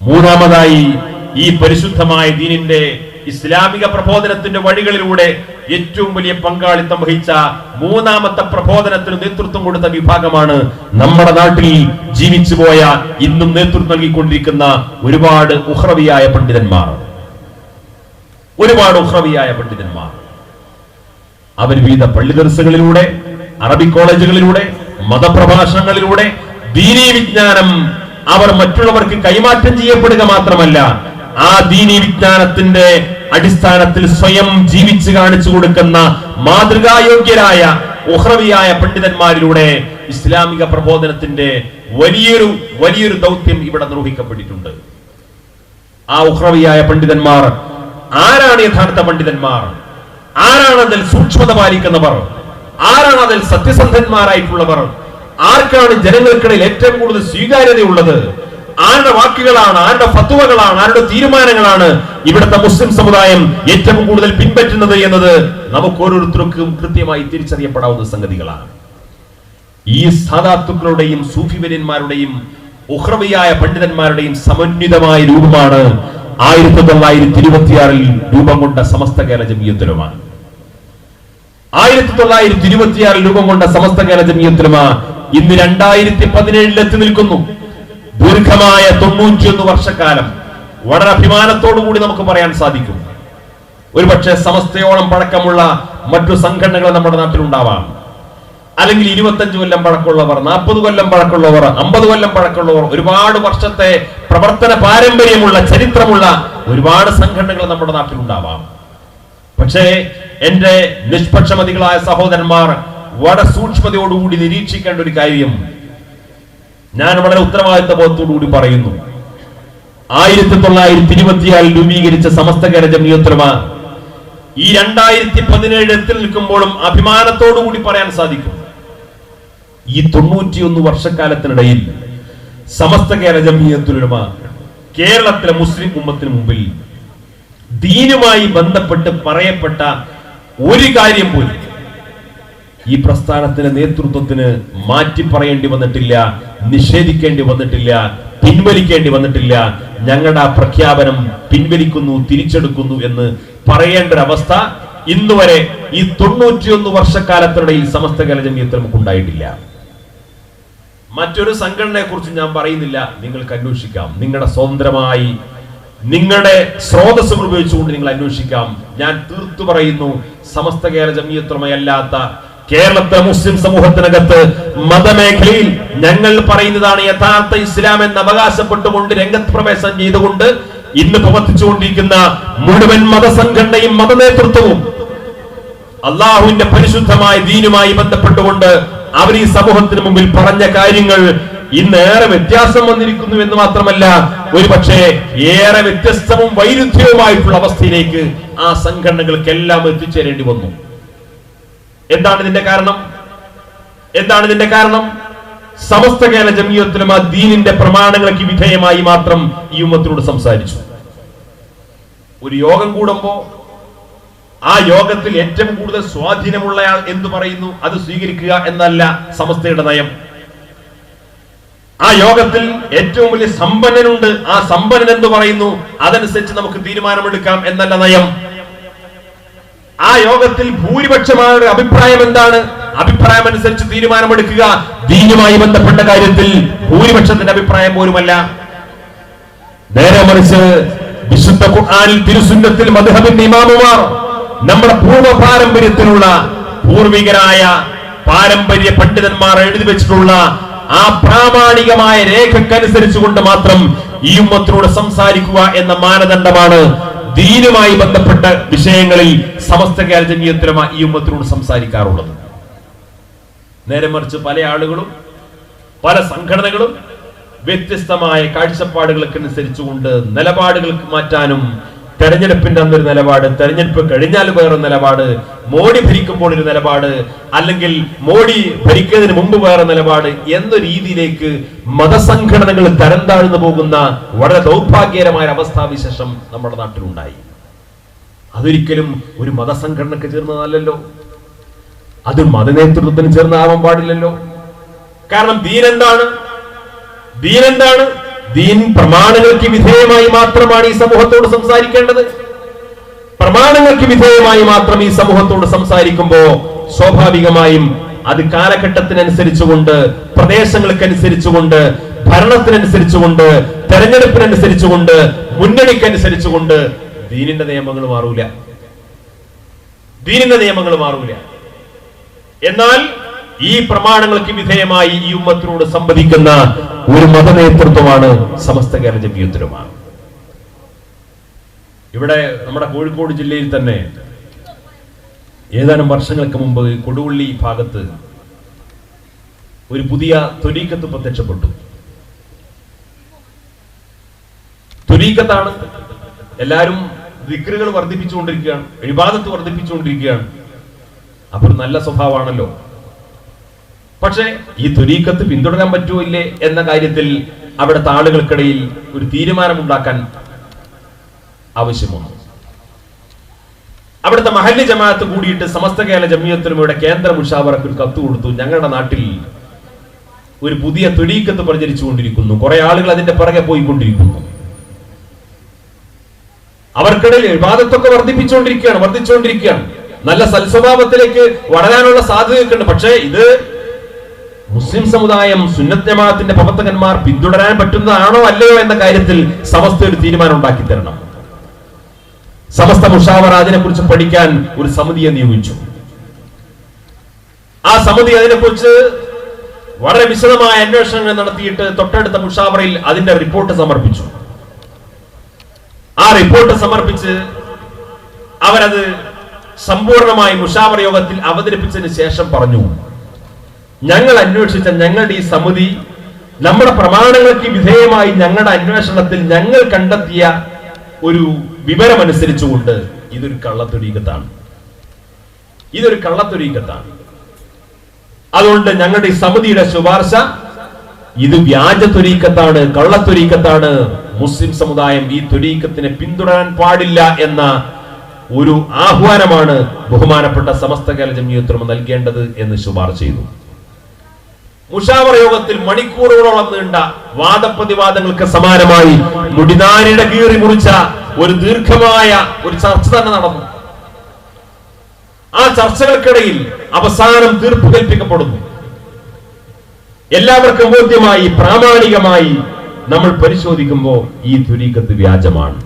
മൂന്നാമതായി, ഈ പരിശുദ്ധമായ ദീനിന്റെ ഇസ്ലാമിക പ്രബോധനത്തിന്റെ വഴികളിലൂടെ ഏറ്റവും വലിയ പങ്കാളിത്തം വഹിച്ച മൂന്നാമത്തെ പ്രബോധനത്തിന് നേതൃത്വം കൊടുത്ത വിഭാഗമാണ് നമ്മുടെ നാട്ടിൽ ജീവിച്ചുപോയ ഇന്നും നേതൃത്വം നൽകിക്കൊണ്ടിരിക്കുന്ന ഒരുപാട് ഉഖ്റവിയായ പണ്ഡിതന്മാർ. അവർ വിവിധ പള്ളി ദർസുകളിലൂടെ, അറബി കോളേജുകളിലൂടെ, മതപ്രഭാഷണങ്ങളിലൂടെ ദീനീ വിജ്ഞാനം അവർ മറ്റുള്ളവർക്ക് കൈമാറ്റം ചെയ്യപ്പെടുക മാത്രമല്ല, ആ ദീനീ വിജ്ഞാനത്തിന്റെ അടിസ്ഥാനത്തിൽ സ്വയം ജീവിച്ച് കാണിച്ചു കൊടുക്കുന്ന മാതൃകായോഗ്യരായ ഉഖ്റവിയായ പണ്ഡിതന്മാരിലൂടെ ഇസ്ലാമിക പ്രബോധനത്തിന്റെ വലിയൊരു ദൗത്യം ഇവിടെ നിർവഹിക്കപ്പെട്ടിട്ടുണ്ട്. ആ ഉഖ്റവിയായ പണ്ഡിതന്മാർ ആരാണ്? യഥാർത്ഥ പണ്ഡിതന്മാർ ആരാണ്? അതിൽ സൂക്ഷ്മത പാലിക്കുന്നവർ ആരാണ്? അതിൽ സത്യസന്ധന്മാരായിട്ടുള്ളവർ ആർക്കാണ് ജനങ്ങൾക്കിടയിൽ ഏറ്റവും കൂടുതൽ സ്വീകാര്യതയുള്ളത്? ആരുടെ വാക്കുകളാണ്, ആരുടെ ഫത്വകളാണ്, ആരുടെ തീരുമാനങ്ങളാണ് ഇവിടുത്തെ മുസ്ലിം സമുദായം ഏറ്റവും കൂടുതൽ പിൻപറ്റുന്നത് എന്നത് നമുക്ക് ഓരോരുത്തർക്കും കൃത്യമായി തിരിച്ചറിയപ്പെടാവുന്ന സംഗതികളാണ്. ഈ സാദാത്തുക്കളുടെയും സൂഫിവര്യന്മാരുടെയും ഉഖ്റവിയായ പണ്ഡിതന്മാരുടെയും സമന്വിതമായ രൂപമാണ് 1926 രൂപം കൊണ്ട സമസ്ത കേരള ജമിയത്തുൽ ഉലമ. 1926 രൂപം കൊണ്ട സമസ്ത കേരള ജമിയത്തുൽ ഉലമ ഇന്ന് 2017 എത്തി നിൽക്കുന്നു. ദീർഘമായ 91 വർഷക്കാലം വളരെ അഭിമാനത്തോടു കൂടി നമുക്ക് പറയാൻ സാധിക്കും. ഒരുപക്ഷെ സമസ്തയോളം പഴക്കമുള്ള മറ്റു സംഘടനകൾ നമ്മുടെ നാട്ടിലുണ്ടാവാം. അല്ലെങ്കിൽ 25 കൊല്ലം പഴക്കമുള്ളവർ, 40 കൊല്ലം പഴക്കമുള്ളവർ, 50 കൊല്ലം പഴക്കമുള്ളവർ, ഒരുപാട് വർഷത്തെ പ്രവർത്തന പാരമ്പര്യമുള്ള ചരിത്രമുള്ള ഒരുപാട് സംഘടനകൾ നമ്മുടെ നാട്ടിലുണ്ടാവാം. പക്ഷേ എന്റെ നിഷ്പക്ഷമതികളായ സഹോദരന്മാർ വളരെ സൂക്ഷ്മതയോടുകൂടി നിരീക്ഷിക്കേണ്ട ഒരു കാര്യം ഞാൻ വളരെ ഉത്തരവാദിത്ത ബോധത്തോടുകൂടി പറയുന്നു. 1924 രൂപീകരിച്ച സമസ്ത കേരള ജംഇയ്യത്തുൽ ഉലമ ഈ 2017 എത്തി നിൽക്കുമ്പോഴും അഭിമാനത്തോടുകൂടി പറയാൻ സാധിക്കും, ഈ 91 വർഷക്കാലത്തിനിടയിൽ സമസ്ത കേരള ജംഇയ്യത്തുൽ ഉലമ കേരളത്തിലെ മുസ്ലിം ഉമ്മത്തിന് മുമ്പിൽ ദീനുമായി ബന്ധപ്പെട്ട് പറയപ്പെട്ട ഒരു കാര്യം പോലും ഈ പ്രസ്ഥാനത്തിന്റെ നേതൃത്വത്തിന് മാറ്റി പറയേണ്ടി വന്നിട്ടില്ല, നിഷേധിക്കേണ്ടി വന്നിട്ടില്ല, പിൻവലിക്കേണ്ടി വന്നിട്ടില്ല. ഞങ്ങളുടെ ആ പ്രഖ്യാപനം പിൻവലിക്കുന്നു, തിരിച്ചെടുക്കുന്നു എന്ന് പറയേണ്ട ഒരു അവസ്ഥ ഇന്നുവരെ ഈ 91 വർഷക്കാലത്തിനിടയിൽ സമസ്ത കേരള ജംഇയ്യത്തുൽ ഉലമക്ക് ഉണ്ടായിട്ടില്ല. മറ്റൊരു സംഘടനയെ കുറിച്ച് ഞാൻ പറയുന്നില്ല, നിങ്ങൾക്ക് അന്വേഷിക്കാം. നിങ്ങളുടെ സ്വതന്ത്രമായി നിങ്ങളുടെ സ്രോതസ്സുകൾ ഉപയോഗിച്ചുകൊണ്ട് നിങ്ങൾ അന്വേഷിക്കാം. ഞാൻ തീർത്തു പറയുന്നു, സമസ്ത കേരള ജംഇയ്യത്തുൽ ഉലമ അല്ലാത്ത കേരളത്തെ മുസ്ലിം സമൂഹത്തിനകത്ത് മതമേഖലയിൽ ഞങ്ങൾ പറയുന്നതാണ് യഥാർത്ഥ ഇസ്ലാം എന്ന് അവകാശപ്പെട്ടുകൊണ്ട് രംഗത്ത് പ്രവേശനം ചെയ്തുകൊണ്ട് ഇന്ന് പ്രവർത്തിച്ചുകൊണ്ടിരിക്കുന്ന മുഴുവൻ മതസംഘടനയും മതനേതൃത്വവും അള്ളാഹുവിന്റെ പരിശുദ്ധമായ ദീനുമായി ബന്ധപ്പെട്ടുകൊണ്ട് അവർ ഈ സമൂഹത്തിന് മുമ്പിൽ പറഞ്ഞ കാര്യങ്ങൾ ഇന്ന് ഏറെ വ്യത്യാസം വന്നിരിക്കുന്നു എന്ന് മാത്രമല്ല, ഒരുപക്ഷെ ഏറെ വ്യത്യസ്തവും വൈരുദ്ധ്യവുമായിട്ടുള്ള അവസ്ഥയിലേക്ക് ആ സംഘടനകൾക്കെല്ലാം എത്തിച്ചേരേണ്ടി വന്നു. എന്താണ് ഇതിന്റെ കാരണം? എന്താണ് ഇതിന്റെ കാരണം? സമസ്ത കേരള ജംഇയ്യത്തുൽ ഉലമ ദീനിന്റെ പ്രമാണങ്ങൾക്ക് വിധേയമായി മാത്രം ഈ ഉമ്മത്തിനോട് സംസാരിച്ചു. ഒരു യോഗം കൂടുമ്പോ ആ യോഗത്തിൽ ഏറ്റവും കൂടുതൽ സ്വാധീനമുള്ളയാൾ എന്ത് പറയുന്നു അത് സ്വീകരിക്കുക എന്നല്ല സമസ്തയുടെ നയം. ആ യോഗത്തിൽ ഏറ്റവും വലിയ സമ്പന്നനുണ്ട്, ആ സമ്പന്നൻ എന്ത് പറയുന്നു അതനുസരിച്ച് നമുക്ക് തീരുമാനമെടുക്കാം എന്നല്ല നയം. ആ യോഗത്തിൽ ഭൂരിപക്ഷമായ അഭിപ്രായം എന്താണ്, അഭിപ്രായം അനുസരിച്ച് തീരുമാനമെടുക്കുക. ദീനുമായി ബന്ധപ്പെട്ട കാര്യത്തിൽ ഭൂരിപക്ഷത്തിന്റെ അഭിപ്രായം പോലുമല്ല. നേരെ മറിച്ച് വിശുദ്ധ ഖുർആനിൽ, തിരുസുന്നത്തിൽ, മദ്ഹബിന്റെ ഇമാമുമാർ, നമ്മുടെ പൂർവ്വ പാരമ്പര്യത്തിലുള്ള പൂർവികരായ പാരമ്പര്യ പണ്ഡിതന്മാർ എഴുതി വെച്ചിട്ടുള്ള ആ പ്രാമാണികമായ രേഖക്കനുസരിച്ചുകൊണ്ട് മാത്രം ഈ ഉമ്മത്തിനോട് സംസാരിക്കുക എന്ന മാനദണ്ഡമാണ് ദീനുമായി ബന്ധപ്പെട്ട വിഷയങ്ങളിൽ സമസ്ത കേരള ജംഇയ്യത്തുൽ ഉലമ ഈ ഉമ്മത്തിനോട് സംസാരിക്കാറുള്ളത്. നേരെ മറിച്ച് പല ആളുകളും പല സംഘടനകളും വ്യത്യസ്തമായ കാഴ്ചപ്പാടുകൾക്കനുസരിച്ചുകൊണ്ട് നിലപാടുകൾക്ക് മാറ്റാനും, തെരഞ്ഞെടുപ്പിന്റെ അന്നൊരു നിലപാട്, തെരഞ്ഞെടുപ്പ് കഴിഞ്ഞാൽ വേറെ നിലപാട്, മോഡി ഭരിക്കുമ്പോൾ ഒരു നിലപാട്, അല്ലെങ്കിൽ മോഡി ഭരിക്കുന്നതിന് മുമ്പ് വേറെ നിലപാട് എന്ന രീതിയിലേക്ക് മതസംഘടനകൾ തരം താഴ്ന്നു പോകുന്ന വളരെ ദൗർഭാഗ്യകരമായ അവസ്ഥാവിശേഷം നമ്മുടെ നാട്ടിലുണ്ടായി. അതൊരിക്കലും ഒരു മതസംഘടനക്ക് ചേർന്നതല്ലല്ലോ, അത് മതനേതൃത്വത്തിന് ചേർന്നാവാൻ പാടില്ലല്ലോ. കാരണം ദീനെന്താണ്? ദീനെന്താണ്? ദീൻ പ്രമാണങ്ങൾക്ക് വിധേയമായി മാത്രമാണ് ഈ സമൂഹത്തോട് സംസാരിക്കേണ്ടത്. പ്രമാണങ്ങൾക്ക് വിധേയമായി മാത്രം ഈ സമൂഹത്തോട് സംസാരിക്കുമ്പോ സ്വാഭാവികമായും അത് കാലഘട്ടത്തിനനുസരിച്ചുകൊണ്ട്, പ്രദേശങ്ങൾക്കനുസരിച്ചുകൊണ്ട്, ഭരണത്തിനനുസരിച്ചുകൊണ്ട്, തെരഞ്ഞെടുപ്പിനനുസരിച്ചുകൊണ്ട്, മുന്നണിക്കനുസരിച്ചുകൊണ്ട് ദീനിന്റെ നിയമങ്ങൾ മാറൂല. ദീനിന്റെ നിയമങ്ങൾ മാറൂല. എന്നാൽ ഈ പ്രമാണങ്ങൾക്ക് വിധേയമായി ഈ ഉമ്മത്തിനോട് സംവദിക്കുന്ന ഒരു മതനേതൃത്വമാണ് സമസ്ത കേരള ജംഇയ്യത്തുൽ ഉലമ. ഇവിടെ നമ്മുടെ കോഴിക്കോട് ജില്ലയിൽ തന്നെ ഏതാനും വർഷങ്ങൾക്ക് മുമ്പ് കൊടുവള്ളി ഭാഗത്ത് ഒരു പുതിയ ത്വരീഖത്ത് പ്രത്യക്ഷപ്പെട്ടു. ത്വരീഖത്താണ്. എല്ലാവരും ദിക്റുകൾ വർദ്ധിപ്പിച്ചുകൊണ്ടിരിക്കുകയാണ്, ഇബാദത്ത് വർദ്ധിപ്പിച്ചുകൊണ്ടിരിക്കുകയാണ്. അപ്പോൾ നല്ല സ്വഭാവമാണല്ലോ. പക്ഷെ ഈ ത്വരീഖത്ത് പിന്തുടരാൻ പറ്റുമോ ഇല്ലേ എന്ന കാര്യത്തിൽ അവിടുത്തെ ആളുകൾക്കിടയിൽ ഒരു തീരുമാനമുണ്ടാക്കാൻ ആവശ്യം വന്നു. അവിടുത്തെ മഹല്ല് ജമാഅത്ത് കൂടിയിട്ട് സമസ്ത കേരള ജംഇയ്യത്തുൽ ഉലമയുടെ കേന്ദ്ര മുശാവറക്ക് ഒരു കത്ത് കൊടുത്തു. ഞങ്ങളുടെ നാട്ടിൽ ഒരു പുതിയ ത്വരീഖത്ത് പ്രചരിച്ചുകൊണ്ടിരിക്കുന്നു, കുറെ ആളുകൾ അതിന്റെ പിറകെ പോയിക്കൊണ്ടിരിക്കുന്നു, അവർക്കിടയിൽ ഇബാദത്തൊക്കെ വർദ്ധിച്ചുകൊണ്ടിരിക്കുകയാണ്, നല്ല സൽസ്വഭാവത്തിലേക്ക് വളരാനുള്ള സാധ്യതയൊക്കെ ഉണ്ട്. പക്ഷേ ഇത് മുസ്ലിം സമുദായം സുന്നത്ത് ജമാഅത്തിന്റെ പ്രവർത്തകന്മാർ പിന്തുടരാൻ പറ്റുന്നതാണോ അല്ലയോ എന്ന കാര്യത്തിൽ സമസ്ത ഒരു തീരുമാനം ഉണ്ടാക്കി തരണം. സമസ്ത മുഷാവറ അതിനെക്കുറിച്ച് പഠിക്കാൻ ഒരു സമിതിയെ നിയോഗിച്ചു. ആ സമിതി അതിനെക്കുറിച്ച് വളരെ വിശദമായ അന്വേഷണങ്ങൾ നടത്തിയിട്ട് തൊട്ടടുത്ത മുഷാവറയിൽ അതിന്റെ റിപ്പോർട്ട് സമർപ്പിച്ചു. ആ റിപ്പോർട്ട് സമർപ്പിച്ച് അവരത് സമ്പൂർണമായി മുഷാവറ യോഗത്തിൽ അവതരിപ്പിച്ചതിന് ശേഷം പറഞ്ഞു, ഞങ്ങൾ അന്വേഷിച്ച ഞങ്ങളുടെ ഈ സമിതി നമ്മുടെ പ്രമാണങ്ങൾക്ക് വിധേയമായി ഞങ്ങളുടെ അന്വേഷണത്തിൽ ഞങ്ങൾ കണ്ടെത്തിയ ഒരു വിവരമനുസരിച്ചുകൊണ്ട് ഇതൊരു കള്ളത്തൊരീക്കത്താണ്. അതുകൊണ്ട് ഞങ്ങളുടെ ഈ സമിതിയുടെ ശുപാർശ ഇത് വ്യാജ ത്വരീക്കത്താണ്, കള്ളത്തൊരീക്കത്താണ്. മുസ്ലിം സമുദായം ഈ ത്വരീക്കത്തിനെ പിന്തുടരാൻ പാടില്ല എന്ന ഒരു ആഹ്വാനമാണ് ബഹുമാനപ്പെട്ട സമസ്ത കേരള ജംഇയ്യത്തുൽ ഉലമ നൽകേണ്ടത് എന്ന് ശുപാർശ ചെയ്തു. മുഷാവറ യോഗത്തിൽ മണിക്കൂറുകളോളം നീണ്ട വാദപ്രതിവാദങ്ങൾക്ക് സമാനമായി മുടിനാരിയുടെ കീറി മുറിച്ച ഒരു ദീർഘമായ ഒരു ചർച്ച തന്നെ നടന്നു. ആ ചർച്ചകൾക്കിടയിൽ അവസാനം തീർപ്പ് കൽപ്പിക്കപ്പെടുന്നു. എല്ലാവർക്കും ബോധ്യമായി, പ്രാമാണികമായി നമ്മൾ പരിശോധിക്കുമ്പോൾ ഈ ത്വരീഖത്ത് വ്യാജമാണ്.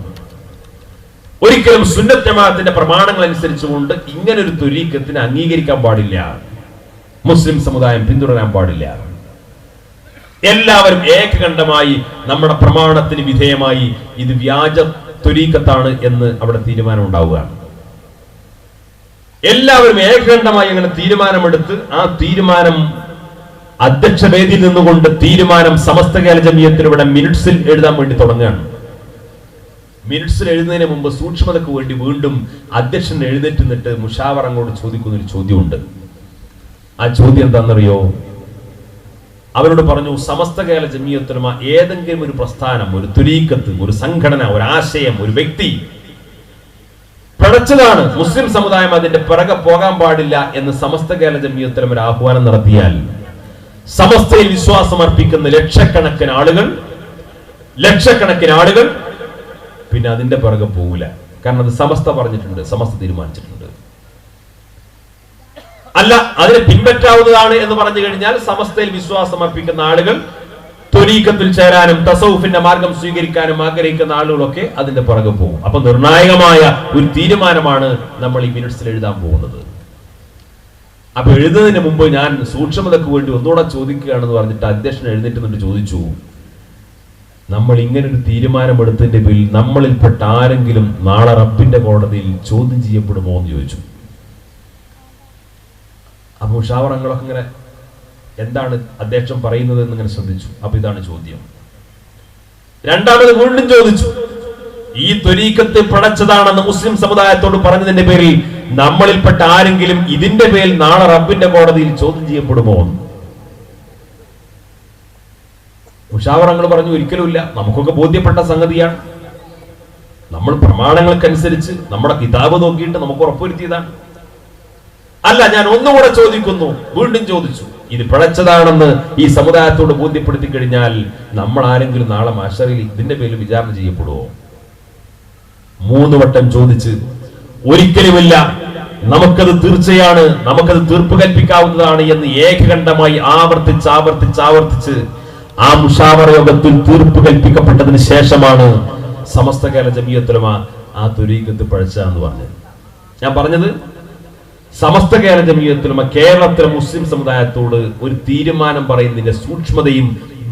ഒരിക്കലും സുന്നത്ത് ജമാഅത്തിന്റെ പ്രമാണങ്ങൾ അനുസരിച്ചുകൊണ്ട് ഇങ്ങനൊരു ത്വരീഖത്തിനെ അംഗീകരിക്കാൻ പാടില്ല, മുസ്ലിം സമുദായം പിന്തുടരാൻ പാടില്ല. എല്ലാവരും ഏകകണ്ഠമായി നമ്മുടെ പ്രമാണത്തിന് വിധേയമായി ഇത് വ്യാജ ത്വരീഖത്താണ് എന്ന് അവിടെ തീരുമാനം ഉണ്ടാവുകയാണ്. എല്ലാവരും ഏകകണ്ഠമായി അങ്ങനെ തീരുമാനമെടുത്ത് ആ തീരുമാനം അധ്യക്ഷ വേദിയിൽ നിന്നുകൊണ്ട് തീരുമാനം സമസ്ത കേരള ജംഇയ്യത്തിൽ ഇവിടെ മിനിറ്റ്സിൽ എഴുതാൻ വേണ്ടി തുടങ്ങുകയാണ്. മിനിറ്റ്സിൽ എഴുതുന്നതിന് മുമ്പ് സൂക്ഷ്മതയ്ക്ക് വേണ്ടി വീണ്ടും അധ്യക്ഷൻ എഴുന്നേറ്റ് നിന്നിട്ട് മുഷാവറ അങ്ങോട്ട് ചോദിക്കുന്ന ഒരു ചോദ്യമുണ്ട്. ആ ചോദ്യം എന്താണെന്നറിയോ? അവരോട് പറഞ്ഞു, സമസ്ത കേരള ജംഇയ്യത്തുൽ ഉലമ ഏതെങ്കിലും ഒരു പ്രസ്ഥാനം, ഒരു ത്വരീഖത്ത്, ഒരു സംഘടന, ഒരു ആശയം, ഒരു വ്യക്തി പിഴച്ചതാണ്, മുസ്ലിം സമുദായം അതിന്റെ പിറകെ പോകാൻ പാടില്ല എന്ന് സമസ്ത കേരള ജംഇയ്യത്തുൽ ഉലമ ഒരു ആഹ്വാനം നടത്തിയാൽ സമസ്തയിൽ വിശ്വാസം അർപ്പിക്കുന്ന ലക്ഷക്കണക്കിന് ആളുകൾ പിന്നെ അതിന്റെ പിറകെ പോകില്ല. കാരണം അത് സമസ്ത പറഞ്ഞിട്ടുണ്ട്, സമസ്ത തീരുമാനിച്ചിട്ടുണ്ട്. അല്ല, അതിനെ പിൻപറ്റാവുന്നതാണ് എന്ന് പറഞ്ഞു കഴിഞ്ഞാൽ സമസ്തയിൽ വിശ്വാസം അർപ്പിക്കുന്ന ആളുകൾ ത്വരീഖത്തിൽ ചേരാനും തസൗഫിന്റെ മാർഗം സ്വീകരിക്കാനും ആഗ്രഹിക്കുന്ന ആളുകളൊക്കെ അതിന്റെ പുറകെ പോകും. അപ്പൊ നിർണായകമായ ഒരു തീരുമാനമാണ് നമ്മൾ ഈ മിനിറ്റ്സിൽ എഴുതാൻ പോകുന്നത്. അപ്പൊ എഴുതുന്നതിന് മുമ്പ് ഞാൻ സൂക്ഷ്മതയ്ക്ക് വേണ്ടി ഒന്നുകൂടെ ചോദിക്കുകയാണെന്ന് പറഞ്ഞിട്ട് അധ്യക്ഷൻ എഴുന്നേറ്റ് നിന്നിട്ട് ചോദിച്ചു, നമ്മൾ ഇങ്ങനൊരു തീരുമാനമെടുത്തതിന്റെ പേരിൽ നമ്മളിൽപ്പെട്ട ആരെങ്കിലും നാളെ റബ്ബിന്റെ കോടതിയിൽ ചോദ്യം ചെയ്യപ്പെടുമോ എന്ന് ചോദിച്ചു. അപ്പൊ മുഷാവറങ്ങളൊക്കെ ഇങ്ങനെ എന്താണ് അധ്യക്ഷൻ പറയുന്നത് എന്നിങ്ങനെ ശ്രദ്ധിച്ചു. അപ്പൊ ഇതാണ് ചോദ്യം. രണ്ടാമത് വീണ്ടും ചോദിച്ചു, ഈ ത്വരീഖത്ത് പിഴച്ചതാണെന്ന് മുസ്ലിം സമുദായത്തോട് പറഞ്ഞതിന്റെ പേരിൽ നമ്മളിൽപ്പെട്ട ആരെങ്കിലും ഇതിന്റെ പേരിൽ നാളെ റബ്ബിന്റെ കോടതിയിൽ ചോദ്യം ചെയ്യപ്പെടുമോ? മുഷാവറങ്ങൾ പറഞ്ഞു, ഒരിക്കലുമില്ല, നമുക്കൊക്കെ ബോധ്യപ്പെട്ട സംഗതിയാണ്, നമ്മൾ പ്രമാണങ്ങൾക്കനുസരിച്ച് നമ്മുടെ കിതാബ് നോക്കിയിട്ട് നമുക്ക് ഉറപ്പുവരുത്തിയതാണ്. അല്ല, ഞാൻ ഒന്നുകൂടെ ചോദിക്കുന്നു, വീണ്ടും ചോദിച്ചു, ഇത് പിഴച്ചതാണെന്ന് ഈ സമുദായത്തോട് ബോധ്യപ്പെടുത്തി കഴിഞ്ഞാൽ നമ്മൾ ആരെങ്കിലും നാളെ മഹ്ശറിൽ ഇതിന്റെ പേരിൽ വിചാരണ ചെയ്യപ്പെടുമോ? 3 വട്ടം ചോദിച്ച് ഒരിക്കലുമില്ല, നമുക്കത് തീർച്ചയാണ്, നമുക്കത് തീർപ്പ് കൽപ്പിക്കാവുന്നതാണ് എന്ന് ഏകകണ്ഠമായി ആവർത്തിച്ച് ആ മുഷാവറ യോഗത്തിൽ തീർപ്പ് കൽപ്പിക്കപ്പെട്ടതിന് ശേഷമാണ് സമസ്ത കേരള ജംഇയ്യത്തുൽ ഉലമ ആ ത്വരീഖത്ത് പിഴച്ച എന്ന് പറഞ്ഞത്. ഞാൻ പറഞ്ഞത് സമസ്ത കേരള ജംഇയ്യത്തുൽ ഉലമ കേരളത്തിലെ മുസ്ലിം സമുദായത്തോട് ഒരു തീരുമാനം പറയുന്നതിന്റെ സൂക്ഷ്മതയും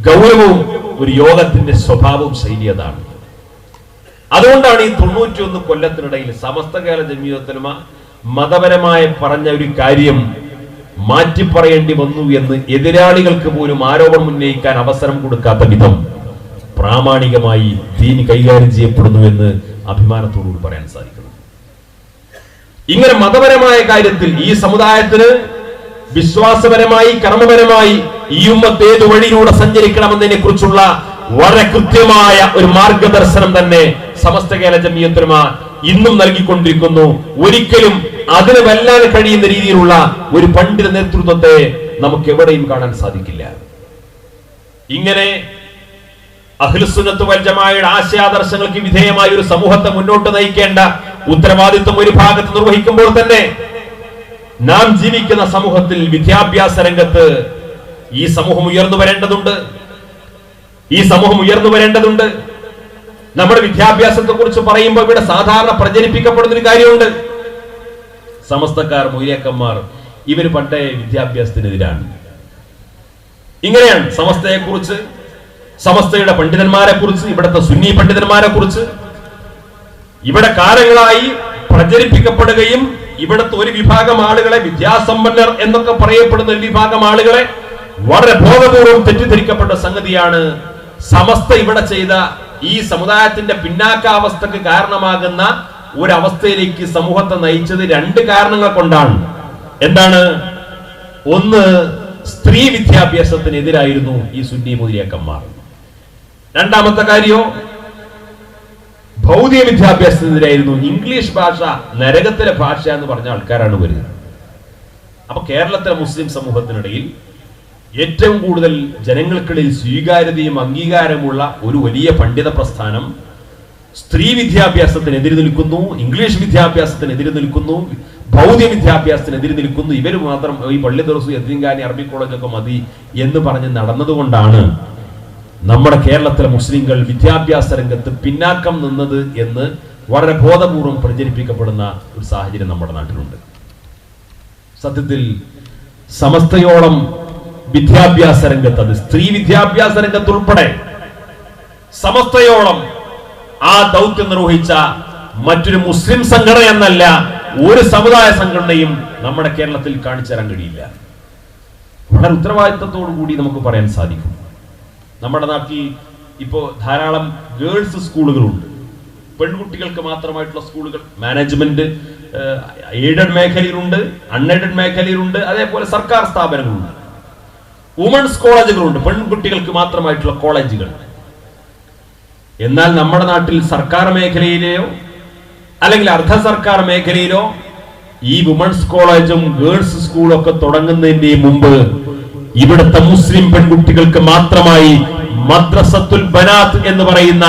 ഗൗരവവും ഒരു യോഗത്തിന്റെ സ്വഭാവവും ശൈലി അതാണ്. അതുകൊണ്ടാണ് ഈ 91 കൊല്ലത്തിനിടയിൽ സമസ്ത കേരള ജംഇയ്യത്തുൽ ഉലമ മതപരമായി പറഞ്ഞ ഒരു കാര്യം മാറ്റി പറയേണ്ടി വന്നു എന്ന് എതിരാളികൾക്ക് പോലും ആരോപണം ഉന്നയിക്കാൻ അവസരം കൊടുക്കാത്ത വിധം പ്രാമാണികമായി ദീൻ കൈകാര്യം ചെയ്യപ്പെടുന്നു എന്ന് അഭിമാനത്തോടുകൂടി പറയാൻ സാധിക്കുന്നു. ഇങ്ങനെ മതപരമായ കാര്യത്തിൽ ഈ സമുദായത്തിന് വിശ്വാസപരമായി, കർമ്മപരമായി ഈ ഉമ്മത്ത് ഏത് വഴിയിലൂടെ സഞ്ചരിക്കണമെന്നതിനെ കുറിച്ചുള്ള വളരെ കൃത്യമായ ഒരു മാർഗദർശനം തന്നെ സമസ്ത കേരള ജംഇയ്യത്തുൽ ഉലമ ഇന്നും നൽകിക്കൊണ്ടിരിക്കുന്നു. ഒരിക്കലും അതിന് വെല്ലാൻ കഴിയുന്ന രീതിയിലുള്ള ഒരു പണ്ഡിത നേതൃത്വത്തെ നമുക്ക് എവിടെയും കാണാൻ സാധിക്കില്ല. ഇങ്ങനെ അഹ്ലുസുന്നത്ത് വൽ ജമാഅയുടെ ആശയാദർശങ്ങൾക്ക് വിധേയമായ ഒരു സമൂഹത്തെ മുന്നോട്ട് നയിക്കേണ്ട ഉത്തരവാദിത്വം ഒരു ഭാഗത്ത് നിർവഹിക്കുമ്പോൾ തന്നെ നാം ജീവിക്കുന്ന സമൂഹത്തിൽ വിദ്യാഭ്യാസ രംഗത്ത് ഈ സമൂഹം ഉയർന്നു വരേണ്ടതുണ്ട്. ഈ സമൂഹം ഉയർന്നു വരേണ്ടതുണ്ട്. നമ്മുടെ വിദ്യാഭ്യാസത്തെ കുറിച്ച് പറയുമ്പോൾ ഇവിടെ സാധാരണ പ്രചരിപ്പിക്കപ്പെടുന്ന ഒരു കാര്യമുണ്ട്. സമസ്തക്കാർ, മൊയ്ലിയാക്കന്മാർ ഇവര് പണ്ടേ വിദ്യാഭ്യാസത്തിനെതിരാണ്. ഇങ്ങനെയാണ് സമസ്തയെ കുറിച്ച്, സമസ്തയുടെ പണ്ഡിതന്മാരെ കുറിച്ച്, ഇവിടുത്തെ സുന്നി പണ്ഡിതന്മാരെ കുറിച്ച് ഇവിടെ കാലങ്ങളായി പ്രചരിപ്പിക്കപ്പെടുകയും ഇവിടുത്തെ ഒരു വിഭാഗം ആളുകളെ, വിദ്യാസമ്പന്നർ എന്നൊക്കെ പറയപ്പെടുന്ന ഒരു വിഭാഗം ആളുകളെ വളരെ ബോധപൂർവം തെറ്റിദ്ധരിക്കപ്പെട്ട സംഗതിയാണ് സമസ്ത ഇവിടെ ചെയ്ത ഈ സമുദായത്തിന്റെ പിന്നാക്കാവസ്ഥക്ക് കാരണമാകുന്ന ഒരവസ്ഥയിലേക്ക് സമൂഹത്തെ നയിച്ചത് രണ്ട് കാരണങ്ങൾ കൊണ്ടാണ്. എന്താണ്? ഒന്ന്, സ്ത്രീ വിദ്യാഭ്യാസത്തിനെതിരായിരുന്നു ഈ സുന്നി മൊയ്ലിയാക്കന്മാർ. രണ്ടാമത്തെ കാര്യമോ ഭൗതിക വിദ്യാഭ്യാസത്തിനെതിരായിരുന്നു. ഇംഗ്ലീഷ് ഭാഷ നരകത്തിലെ ഭാഷ എന്ന് പറഞ്ഞ ആൾക്കാരാണ് വരുന്നത്. അപ്പൊ കേരളത്തിലെ മുസ്ലിം സമൂഹത്തിനിടയിൽ ഏറ്റവും കൂടുതൽ ജനങ്ങൾക്കിടയിൽ സ്വീകാര്യതയും അംഗീകാരമുള്ള ഒരു വലിയ പണ്ഡിത പ്രസ്ഥാനം സ്ത്രീ വിദ്യാഭ്യാസത്തിനെതിരെ നിൽക്കുന്നു, ഇംഗ്ലീഷ് വിദ്യാഭ്യാസത്തിനെതിരെ നിൽക്കുന്നു, ഭൗതിക വിദ്യാഭ്യാസത്തിനെതിരെ നിൽക്കുന്നു. ഇവർ മാത്രം ഈ പള്ളി ദർസു, യതീംഖാനി, അറബി കോളേജൊക്കെ മതി എന്ന് പറഞ്ഞ് നടന്നതുകൊണ്ടാണ് നമ്മുടെ കേരളത്തിലെ മുസ്ലിങ്ങൾ വിദ്യാഭ്യാസ രംഗത്ത് പിന്നാക്കം നിന്നത് എന്ന് വളരെ ബോധപൂർവം പ്രചരിപ്പിക്കപ്പെടുന്ന ഒരു സാഹചര്യം നമ്മുടെ നാട്ടിലുണ്ട്. സത്യത്തിൽ സമസ്തയോളം വിദ്യാഭ്യാസ രംഗത്ത്, അത് സ്ത്രീ വിദ്യാഭ്യാസ രംഗത്ത് ഉൾപ്പെടെ സമസ്തയോളം ആ ദൗത്യം നിർവഹിച്ച മറ്റൊരു മുസ്ലിം സംഘടന എന്നല്ല ഒരു സമുദായ സംഘടനയും നമ്മുടെ കേരളത്തിൽ കാണിച്ചു തരാൻ കഴിയില്ല. വളരെ ഉത്തരവാദിത്തത്തോടു കൂടി നമുക്ക് പറയാൻ സാധിക്കും. നമ്മുടെ നാട്ടിൽ ഇപ്പോ ധാരാളം ഗേൾസ് സ്കൂളുകളുണ്ട്, പെൺകുട്ടികൾക്ക് മാത്രമായിട്ടുള്ള സ്കൂളുകൾ. മാനേജ്മെന്റ് എയ്ഡഡ് മേഖലയിലുണ്ട്, അൺഎയ്ഡഡ് മേഖലയിലുണ്ട്, അതേപോലെ സർക്കാർ സ്ഥാപനങ്ങളുണ്ട്. വുമൺസ് കോളേജുകളുണ്ട്, പെൺകുട്ടികൾക്ക് മാത്രമായിട്ടുള്ള കോളേജുകൾ. എന്നാൽ നമ്മുടെ നാട്ടിൽ സർക്കാർ മേഖലയിലെയോ അല്ലെങ്കിൽ അർദ്ധ സർക്കാർ മേഖലയിലോ ഈ വുമൺസ് കോളേജും ഗേൾസ് സ്കൂളും ഒക്കെ തുടങ്ങുന്നതിന്റെ മുമ്പ് ഇവിടുത്തെ മുസ്ലിം പെൺകുട്ടികൾക്ക് മാത്രമായി മദ്രസത്തുൽ ബനാത്ത് എന്ന് പറയുന്ന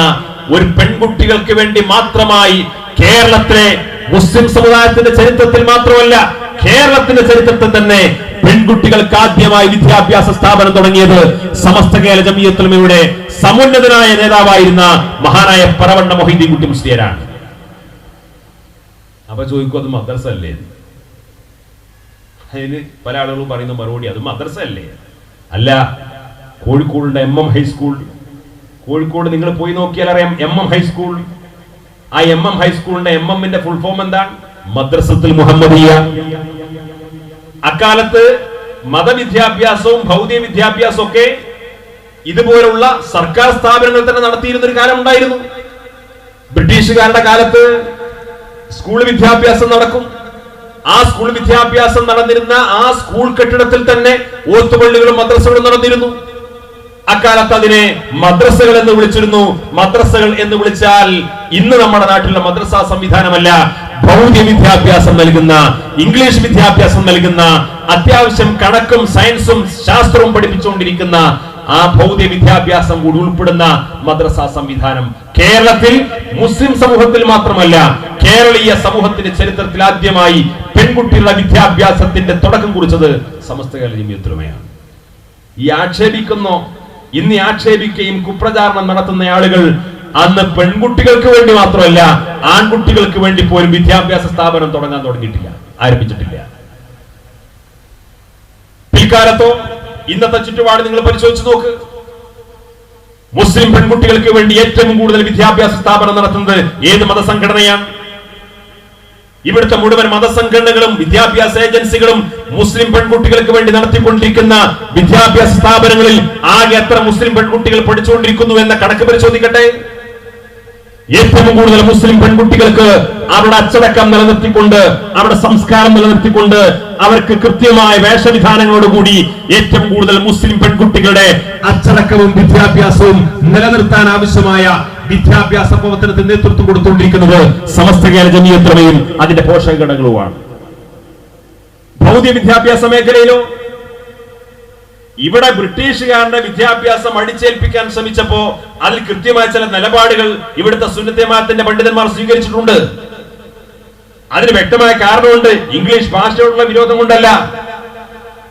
ഒരു പെൺകുട്ടികൾക്ക് വേണ്ടി മാത്രമായി കേരളത്തിലെ മുസ്ലിം സമുദായത്തിന്റെ ചരിത്രത്തിൽ മാത്രമല്ല കേരളത്തിന്റെ ചരിത്രത്തിൽ തന്നെ പെൺകുട്ടികൾക്ക് ആദ്യമായി വിദ്യാഭ്യാസ സ്ഥാപനം തുടങ്ങിയത് സമസ്ത കേരള ജമിയത്തുൽ ഉലമയുടെ സമുന്നതനായ നേതാവായിരുന്ന മഹാനായ പറവണ്ണ മൊഹീദ്ദീൻ കുട്ടി മുസ്ലിയാരാണ്. അപ്പൊ ചോദിക്കും, അത് മദ്രസ അല്ലേ? അതിന് പല ആളുകളും പറയുന്ന മറുപടി, അത് മദ്രസ അല്ലേ? അല്ല. കോഴിക്കോടുണ്ട് MM ഹൈസ്കൂൾ. കോഴിക്കോട് നിങ്ങൾ പോയി നോക്കിയാൽ അറിയാം MM ഹൈസ്കൂൾ. ആ MM ഹൈസ്കൂളിന്റെ MM ഫുൾ ഫോം എന്താണ്? മദ്രസത്തുൽ മുഹമ്മദിയ. അക്കാലത്ത് മതവിദ്യാഭ്യാസവും ഭൗതിക വിദ്യാഭ്യാസവും ഒക്കെ ഇതുപോലുള്ള സർക്കാർ സ്ഥാപനങ്ങൾ തന്നെ നടത്തിയിരുന്ന ഒരു കാലം ഉണ്ടായിരുന്നു. ബ്രിട്ടീഷുകാരുടെ കാലത്ത് സ്കൂൾ വിദ്യാഭ്യാസം നടക്കും. ആ സ്കൂൾ വിദ്യാഭ്യാസം നടന്നിരുന്ന ആ സ്കൂൾ കെട്ടിടത്തിൽ തന്നെ ഓത്തുപള്ളികളും മദ്രസകളും നടന്നിരുന്നു. അക്കാലത്ത് അതിനെ മദ്രസകൾ എന്ന് വിളിച്ചിരുന്നു. മദ്രസകൾ എന്ന് വിളിച്ചാൽ ഇന്ന് നമ്മുടെ നാട്ടിലുള്ള മദ്രസാ സംവിധാനമല്ല, ഭൗതിക വിദ്യാഭ്യാസം നൽകുന്ന, ഇംഗ്ലീഷ് വിദ്യാഭ്യാസം നൽകുന്ന, അത്യാവശ്യം കണക്കും സയൻസും ശാസ്ത്രവും പഠിപ്പിച്ചുകൊണ്ടിരിക്കുന്ന ആ ഭൗതിക വിദ്യാഭ്യാസം കൂടി ഉൾപ്പെടുന്ന മദ്രസാ സംവിധാനം കേരളത്തിൽ മുസ്ലിം സമൂഹത്തിൽ മാത്രമല്ല കേരളീയ സമൂഹത്തിന്റെ ചരിത്രത്തിൽ ആദ്യമായി പെൺകുട്ടികളുടെ വിദ്യാഭ്യാസത്തിന്റെ തുടക്കം കുറിച്ചത് സമസ്ത കേരള ജമിയത്തുൽ ഉലമയാണ്. ഈ ആക്ഷേപിക്കുന്നോ ഇന്ന് ആക്ഷേപിക്കുകയും കുപ്രചാരണം നടത്തുന്ന ആളുകൾ അന്ന് പെൺകുട്ടികൾക്ക് വേണ്ടി മാത്രമല്ല ആൺകുട്ടികൾക്ക് വേണ്ടി പോലും വിദ്യാഭ്യാസ സ്ഥാപനം തുടങ്ങിയിട്ടില്ല, ആരംഭിച്ചിട്ടില്ല. പിൽക്കാലത്തോ ഇന്നത്തെ ചുറ്റുപാട് നിങ്ങൾ പരിശോധിച്ചു നോക്ക്. മുസ്ലിം പെൺകുട്ടികൾക്ക് വേണ്ടി ഏറ്റവും കൂടുതൽ വിദ്യാഭ്യാസ സ്ഥാപനം നടത്തുന്നത് ഏത് മതസംഘടനയാണ്? ഇവിടുത്തെ മുഴുവൻ മതസംഘടനകളും വിദ്യാഭ്യാസ ഏജൻസികളും മുസ്ലിം പെൺകുട്ടികൾക്ക് വേണ്ടി നടത്തിക്കൊണ്ടിരിക്കുന്ന വിദ്യാഭ്യാസ സ്ഥാപനങ്ങളിൽ ആകെ എത്ര മുസ്ലിം പെൺകുട്ടികൾ പഠിച്ചുകൊണ്ടിരിക്കുന്നു എന്ന കണക്ക് പരിശോധിക്കട്ടെ. ഏറ്റവും കൂടുതൽ മുസ്ലിം പെൺകുട്ടികൾക്ക് അവരുടെ അച്ചടക്കം നിലനിർത്തിക്കൊണ്ട്, അവരുടെ സംസ്കാരം നിലനിർത്തിക്കൊണ്ട്, അവർക്ക് കൃത്യമായ വേഷവിധാനങ്ങളോടുകൂടി ഏറ്റവും കൂടുതൽ മുസ്ലിം പെൺകുട്ടികളുടെ അച്ചടക്കവും വിദ്യാഭ്യാസവും നിലനിർത്താൻ ആവശ്യമായ വിദ്യാഭ്യാസ പ്രവർത്തനത്തിന് നേതൃത്വം കൊടുത്തുകൊണ്ടിരിക്കുന്നത് സമസ്ത കേരള ജമിയത്തുൽ ഉലമയും അതിന്റെ പോഷക ഘടകങ്ങളുമാണ്. ഭൗതിക വിദ്യാഭ്യാസ മേഖലയിലോ ഇവിടെ ബ്രിട്ടീഷുകാരുടെ വിദ്യാഭ്യാസം അടിച്ചേൽപ്പിക്കാൻ ശ്രമിച്ചപ്പോ അതിൽ കൃത്യമായ ചില നിലപാടുകൾ ഇവിടുത്തെ സുന്നത്തെ ജമാഅത്തിന്റെ പണ്ഡിതന്മാർ സ്വീകരിച്ചിട്ടുണ്ട്. അതിന് വ്യക്തമായ കാരണമുണ്ട്. ഇംഗ്ലീഷ് ഭാഷയോടുള്ള വിരോധം കൊണ്ടല്ല.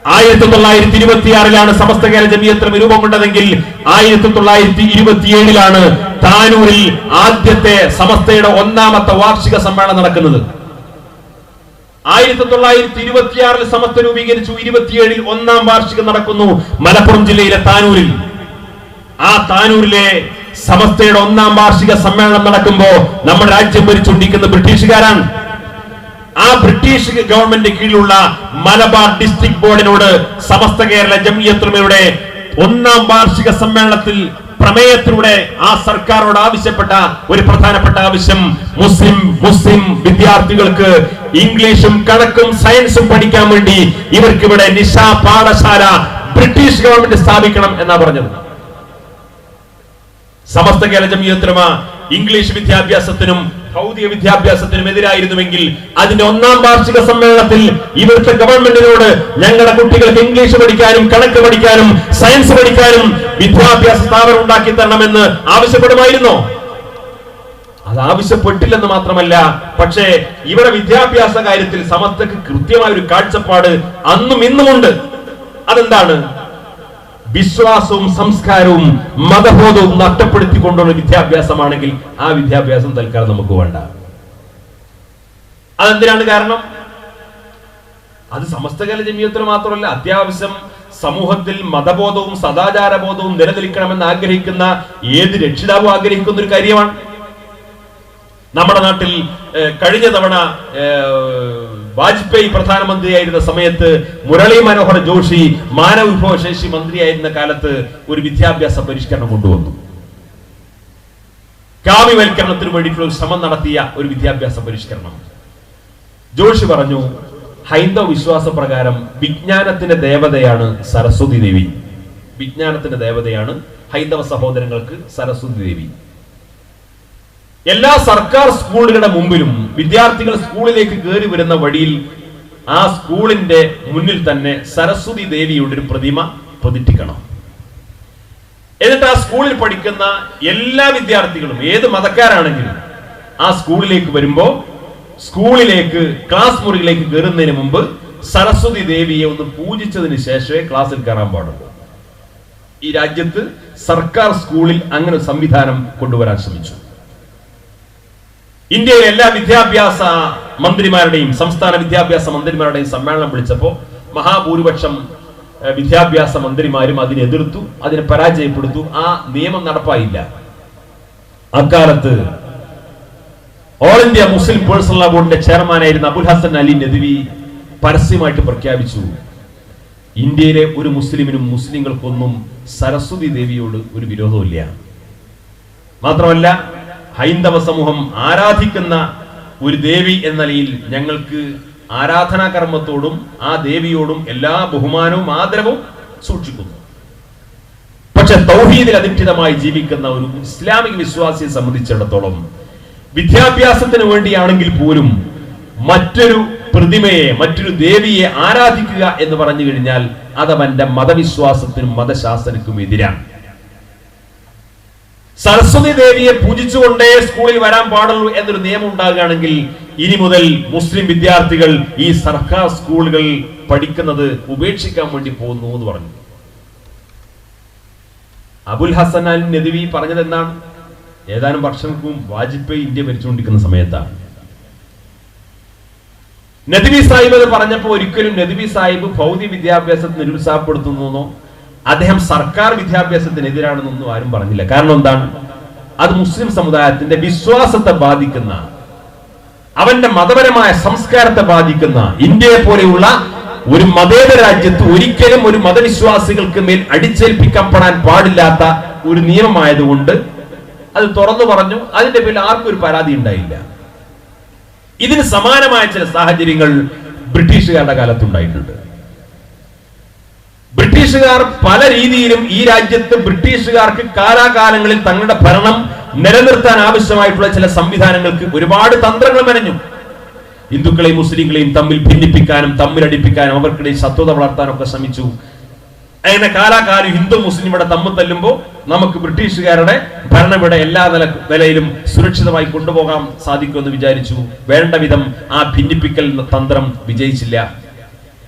1926 സമസ്ത കേരള ജമിയത്ത് ഉലമ രൂപം കൊണ്ടതെങ്കിൽ 1927 താനൂരിൽ ആദ്യത്തെ സമസ്തയുടെ ഒന്നാമത്തെ വാർഷിക സമ്മേളനം നടക്കുന്നത്. 1926 സമസ്ത രൂപീകരിച്ചു. 27 ഒന്നാം വാർഷികം നടക്കുന്നു മലപ്പുറം ജില്ലയിലെ താനൂരിൽ. ആ താനൂരിലെ സമസ്തയുടെ ഒന്നാം വാർഷിക സമ്മേളനം നടക്കുമ്പോ നമ്മുടെ രാജ്യം ഭരിച്ചുകൊണ്ടിരിക്കുന്ന ബ്രിട്ടീഷുകാരാണ്. ആ ബ്രിട്ടീഷ് ഗവൺമെന്റ് കീഴിലുള്ള മലബാർ ഡിസ്ട്രിക്ട് ബോർഡിനോട് സമസ്ത കേരള ജംഇയ്യത്തുൽ ഉലമയുടെ ഒന്നാം വാർഷിക സമ്മേളനത്തിൽ പ്രമേയത്തിലൂടെ ആ സർക്കാരോട് ആവശ്യപ്പെട്ട ഒരു പ്രധാനപ്പെട്ട ആവശ്യം, മുസ്ലിം വിദ്യാർത്ഥികൾക്ക് ഇംഗ്ലീഷും കണക്കും സയൻസും പഠിക്കാൻ വേണ്ടി ഇവർക്കിവിടെ നിശാ പാഠശാല ബ്രിട്ടീഷ് ഗവൺമെന്റ് സ്ഥാപിക്കണം എന്നാ പറഞ്ഞത്. സമസ്ത കേരള ജംഇയ്യത്തുൽ ഉലമ ഇംഗ്ലീഷ് വിദ്യാഭ്യാസത്തിനും ഭൗതിക വിദ്യാഭ്യാസത്തിനും എതിരായിരുന്നുവെങ്കിൽ അതിന്റെ ഒന്നാം വാർഷിക സമ്മേളനത്തിൽ ഇവിടുത്തെ ഗവൺമെന്റിനോട് ഞങ്ങളുടെ കുട്ടികൾക്ക് ഇംഗ്ലീഷ് പഠിക്കാനും കണക്ക് പഠിക്കാനും സയൻസ് പഠിക്കാനും വിദ്യാഭ്യാസ സ്ഥാപനം ഉണ്ടാക്കി തരണമെന്ന് ആവശ്യപ്പെടുമായിരുന്നോ? അത് ആവശ്യപ്പെട്ടില്ലെന്ന് മാത്രമല്ല, പക്ഷേ ഇവിടെ വിദ്യാഭ്യാസ കാര്യത്തിൽ സമസ്തക്ക് കൃത്യമായ ഒരു കാഴ്ചപ്പാട് അന്നും ഇന്നുമുണ്ട്. അതെന്താണ്? വിശ്വാസവും സംസ്കാരവും മതബോധവും നഷ്ടപ്പെടുത്തിക്കൊണ്ടുള്ള വിദ്യാഭ്യാസമാണെങ്കിൽ ആ വിദ്യാഭ്യാസം തൽക്കാലം നമുക്ക് വേണ്ട. അതെന്തിനാണ് കാരണം? അത് സമസ്ത കേരള ജംഇയ്യത്തിൽ മാത്രമല്ല, അത്യാവശ്യം സമൂഹത്തിൽ മതബോധവും സദാചാരബോധവും നിലനിൽക്കണമെന്ന് ആഗ്രഹിക്കുന്ന ഏത് രക്ഷിതാവും ആഗ്രഹിക്കുന്ന ഒരു കാര്യമാണ്. നമ്മുടെ നാട്ടിൽ കഴിഞ്ഞ തവണ വാജ്പേയി പ്രധാനമന്ത്രിയായിരുന്ന സമയത്ത് മുരളി മനോഹർ ജോഷി മാനവ വിഭവശേഷി മന്ത്രിയായിരുന്ന കാലത്ത് ഒരു വിദ്യാഭ്യാസ പരിഷ്കരണം കൊണ്ടുവന്നു. കാവ്യവൽക്കരണത്തിന് വേണ്ടിയിട്ടുള്ള ഒരു ശ്രമം നടത്തിയ ഒരു വിദ്യാഭ്യാസ പരിഷ്കരണം. ജോഷി പറഞ്ഞു, ഹൈന്ദവ വിശ്വാസ പ്രകാരം വിജ്ഞാനത്തിന്റെ ദേവതയാണ് സരസ്വതി ദേവി. വിജ്ഞാനത്തിന്റെ ദേവതയാണ് ഹൈന്ദവ സഹോദരങ്ങൾക്ക് സരസ്വതി ദേവി. എല്ലാ സർക്കാർ സ്കൂളുകളുടെ മുമ്പിലും വിദ്യാർത്ഥികൾ സ്കൂളിലേക്ക് കയറി വരുന്ന വഴിയിൽ ആ സ്കൂളിന്റെ മുന്നിൽ തന്നെ സരസ്വതി ദേവിയുടെ ഒരു പ്രതിമ പ്രതിഷ്ഠിക്കണം. എന്നിട്ട് ആ സ്കൂളിൽ പഠിക്കുന്ന എല്ലാ വിദ്യാർത്ഥികളും ഏത് മതക്കാരാണെങ്കിലും ആ സ്കൂളിലേക്ക് വരുമ്പോ സ്കൂളിലേക്ക് ക്ലാസ് മുറിയിലേക്ക് കയറുന്നതിന് മുമ്പ് സരസ്വതി ദേവിയെ ഒന്ന് പൂജിച്ചതിന് ശേഷമേ ക്ലാസ്സിൽ കയറാൻ പാടുള്ളൂ. ഈ രാജ്യത്ത് സർക്കാർ സ്കൂളിൽ അങ്ങനെ സംവിധാനം കൊണ്ടുവരാൻ ശ്രമിച്ചു. ഇന്ത്യയിലെ എല്ലാ വിദ്യാഭ്യാസ മന്ത്രിമാരുടെയും സംസ്ഥാന വിദ്യാഭ്യാസ മന്ത്രിമാരുടെയും സമ്മേളനം വിളിച്ചപ്പോ മഹാഭൂരിപക്ഷം വിദ്യാഭ്യാസ മന്ത്രിമാരും അതിനെ എതിർത്തു, അതിനെ പരാജയപ്പെടുത്തു. ആ നിയമം നടപ്പായില്ല. അക്കാലത്ത് all India Muslim personal law ബോർഡിന്റെ ചെയർമാനായിരുന്ന അബുൽ ഹസൻ അലി നദ്വി പരസ്യമായിട്ട് പ്രഖ്യാപിച്ചു, ഇന്ത്യയിലെ ഒരു മുസ്ലിമിനും മുസ്ലിങ്ങൾക്കൊന്നും സരസ്വതി ദേവിയോട് ഒരു വിരോധമില്ല. മാത്രമല്ല, ഹൈന്ദവ സമൂഹം ആരാധിക്കുന്ന ഒരു ദേവി എന്ന നിലയിൽ ഞങ്ങൾക്ക് ആരാധനാ കർമ്മത്തോടും ആ ദേവിയോടും എല്ലാ ബഹുമാനവും ആദരവും സൂക്ഷിക്കുന്നു. പക്ഷെ തൗഹീദിൽ അധിഷ്ഠിതമായി ജീവിക്കുന്ന ഒരു ഇസ്ലാമിക വിശ്വാസിയെ സംബന്ധിച്ചിടത്തോളം വിദ്യാഭ്യാസത്തിന് വേണ്ടിയാണെങ്കിൽ പോലും മറ്റൊരു പ്രതിമയെ, മറ്റൊരു ദേവിയെ ആരാധിക്കുക എന്ന് പറഞ്ഞു കഴിഞ്ഞാൽ അതവന്റെ മതവിശ്വാസത്തിനും മതശാസനക്കും എതിരാണ്. സരസ്വതി ദേവിയെ പൂജിച്ചുകൊണ്ടേ സ്കൂളിൽ വരാൻ പാടുള്ളൂ എന്നൊരു നിയമം ഉണ്ടാകുകയാണെങ്കിൽ ഇനി മുതൽ മുസ്ലിം വിദ്യാർത്ഥികൾ ഈ സർക്കാർ സ്കൂളുകൾ പഠിക്കുന്നത് ഉപേക്ഷിക്കാൻ വേണ്ടി പോകുന്നു എന്ന് പറഞ്ഞു. അബുൽ ഹസൻ അൽ നദ്വി പറഞ്ഞത് എന്താണ്? ഏതാനും വർഷങ്ങൾക്ക് മുമ്പ് വാജ്പേയി ഇന്ത്യ ഭരിച്ചുകൊണ്ടിരിക്കുന്ന സമയത്താണ്. നദ്വി സാഹിബ് അത് പറഞ്ഞപ്പോ ഒരിക്കലും നദ്വി സാഹിബ് ഭൗതിക വിദ്യാഭ്യാസത്തെ നിരുത്സാഹപ്പെടുത്തുന്നോ അദ്ദേഹം സർക്കാർ വിദ്യാഭ്യാസത്തിനെതിരാണെന്നൊന്നും ആരും പറഞ്ഞില്ല. കാരണം എന്താണ്? അത് മുസ്ലിം സമുദായത്തിന്റെ വിശ്വാസത്തെ ബാധിക്കുന്ന, അവന്റെ മതപരമായ സംസ്കാരത്തെ ബാധിക്കുന്ന, ഇന്ത്യയെ പോലെയുള്ള ഒരു മതേതര രാജ്യത്ത് ഒരിക്കലും ഒരു മതവിശ്വാസികൾക്ക് മേൽ അടിച്ചേൽപ്പിക്കപ്പെടാൻ പാടില്ലാത്ത ഒരു നിയമമായതുകൊണ്ട് അത് തുറന്നു പറഞ്ഞു. അതിന്റെ പേരിൽ ആർക്കും ഒരു പരാതി ഉണ്ടായില്ല. ഇതിന് സമാനമായ ചില സാഹചര്യങ്ങൾ ബ്രിട്ടീഷുകാരുടെ കാലത്തുണ്ടായിട്ടുണ്ട്. ബ്രിട്ടീഷുകാർ പല രീതിയിലും ഈ രാജ്യത്ത് ബ്രിട്ടീഷുകാർക്ക് കാലാകാലങ്ങളിൽ തങ്ങളുടെ ഭരണം നിലനിർത്താൻ ആവശ്യമായിട്ടുള്ള ചില സംവിധാനങ്ങൾക്ക് ഒരുപാട് തന്ത്രങ്ങൾ മെനഞ്ഞു. ഹിന്ദുക്കളെയും മുസ്ലിങ്ങളെയും തമ്മിൽ ഭിന്നിപ്പിക്കാനും തമ്മിലടിപ്പിക്കാനും അവർക്കിടയിൽ ശത്രുത വളർത്താനും ഒക്കെ ശ്രമിച്ചു. അങ്ങനെ കാലാകാലം ഹിന്ദു മുസ്ലിം ഇവിടെ തമ്മിൽ തല്ലുമ്പോൾ നമുക്ക് ബ്രിട്ടീഷുകാരുടെ ഭരണം ഇവിടെ എല്ലാ നിലയിലും സുരക്ഷിതമായി കൊണ്ടുപോകാൻ സാധിക്കുമെന്ന് വിചാരിച്ചു. വേണ്ട വിധം ആ ഭിന്നിപ്പിക്കൽ തന്ത്രം വിജയിച്ചില്ല.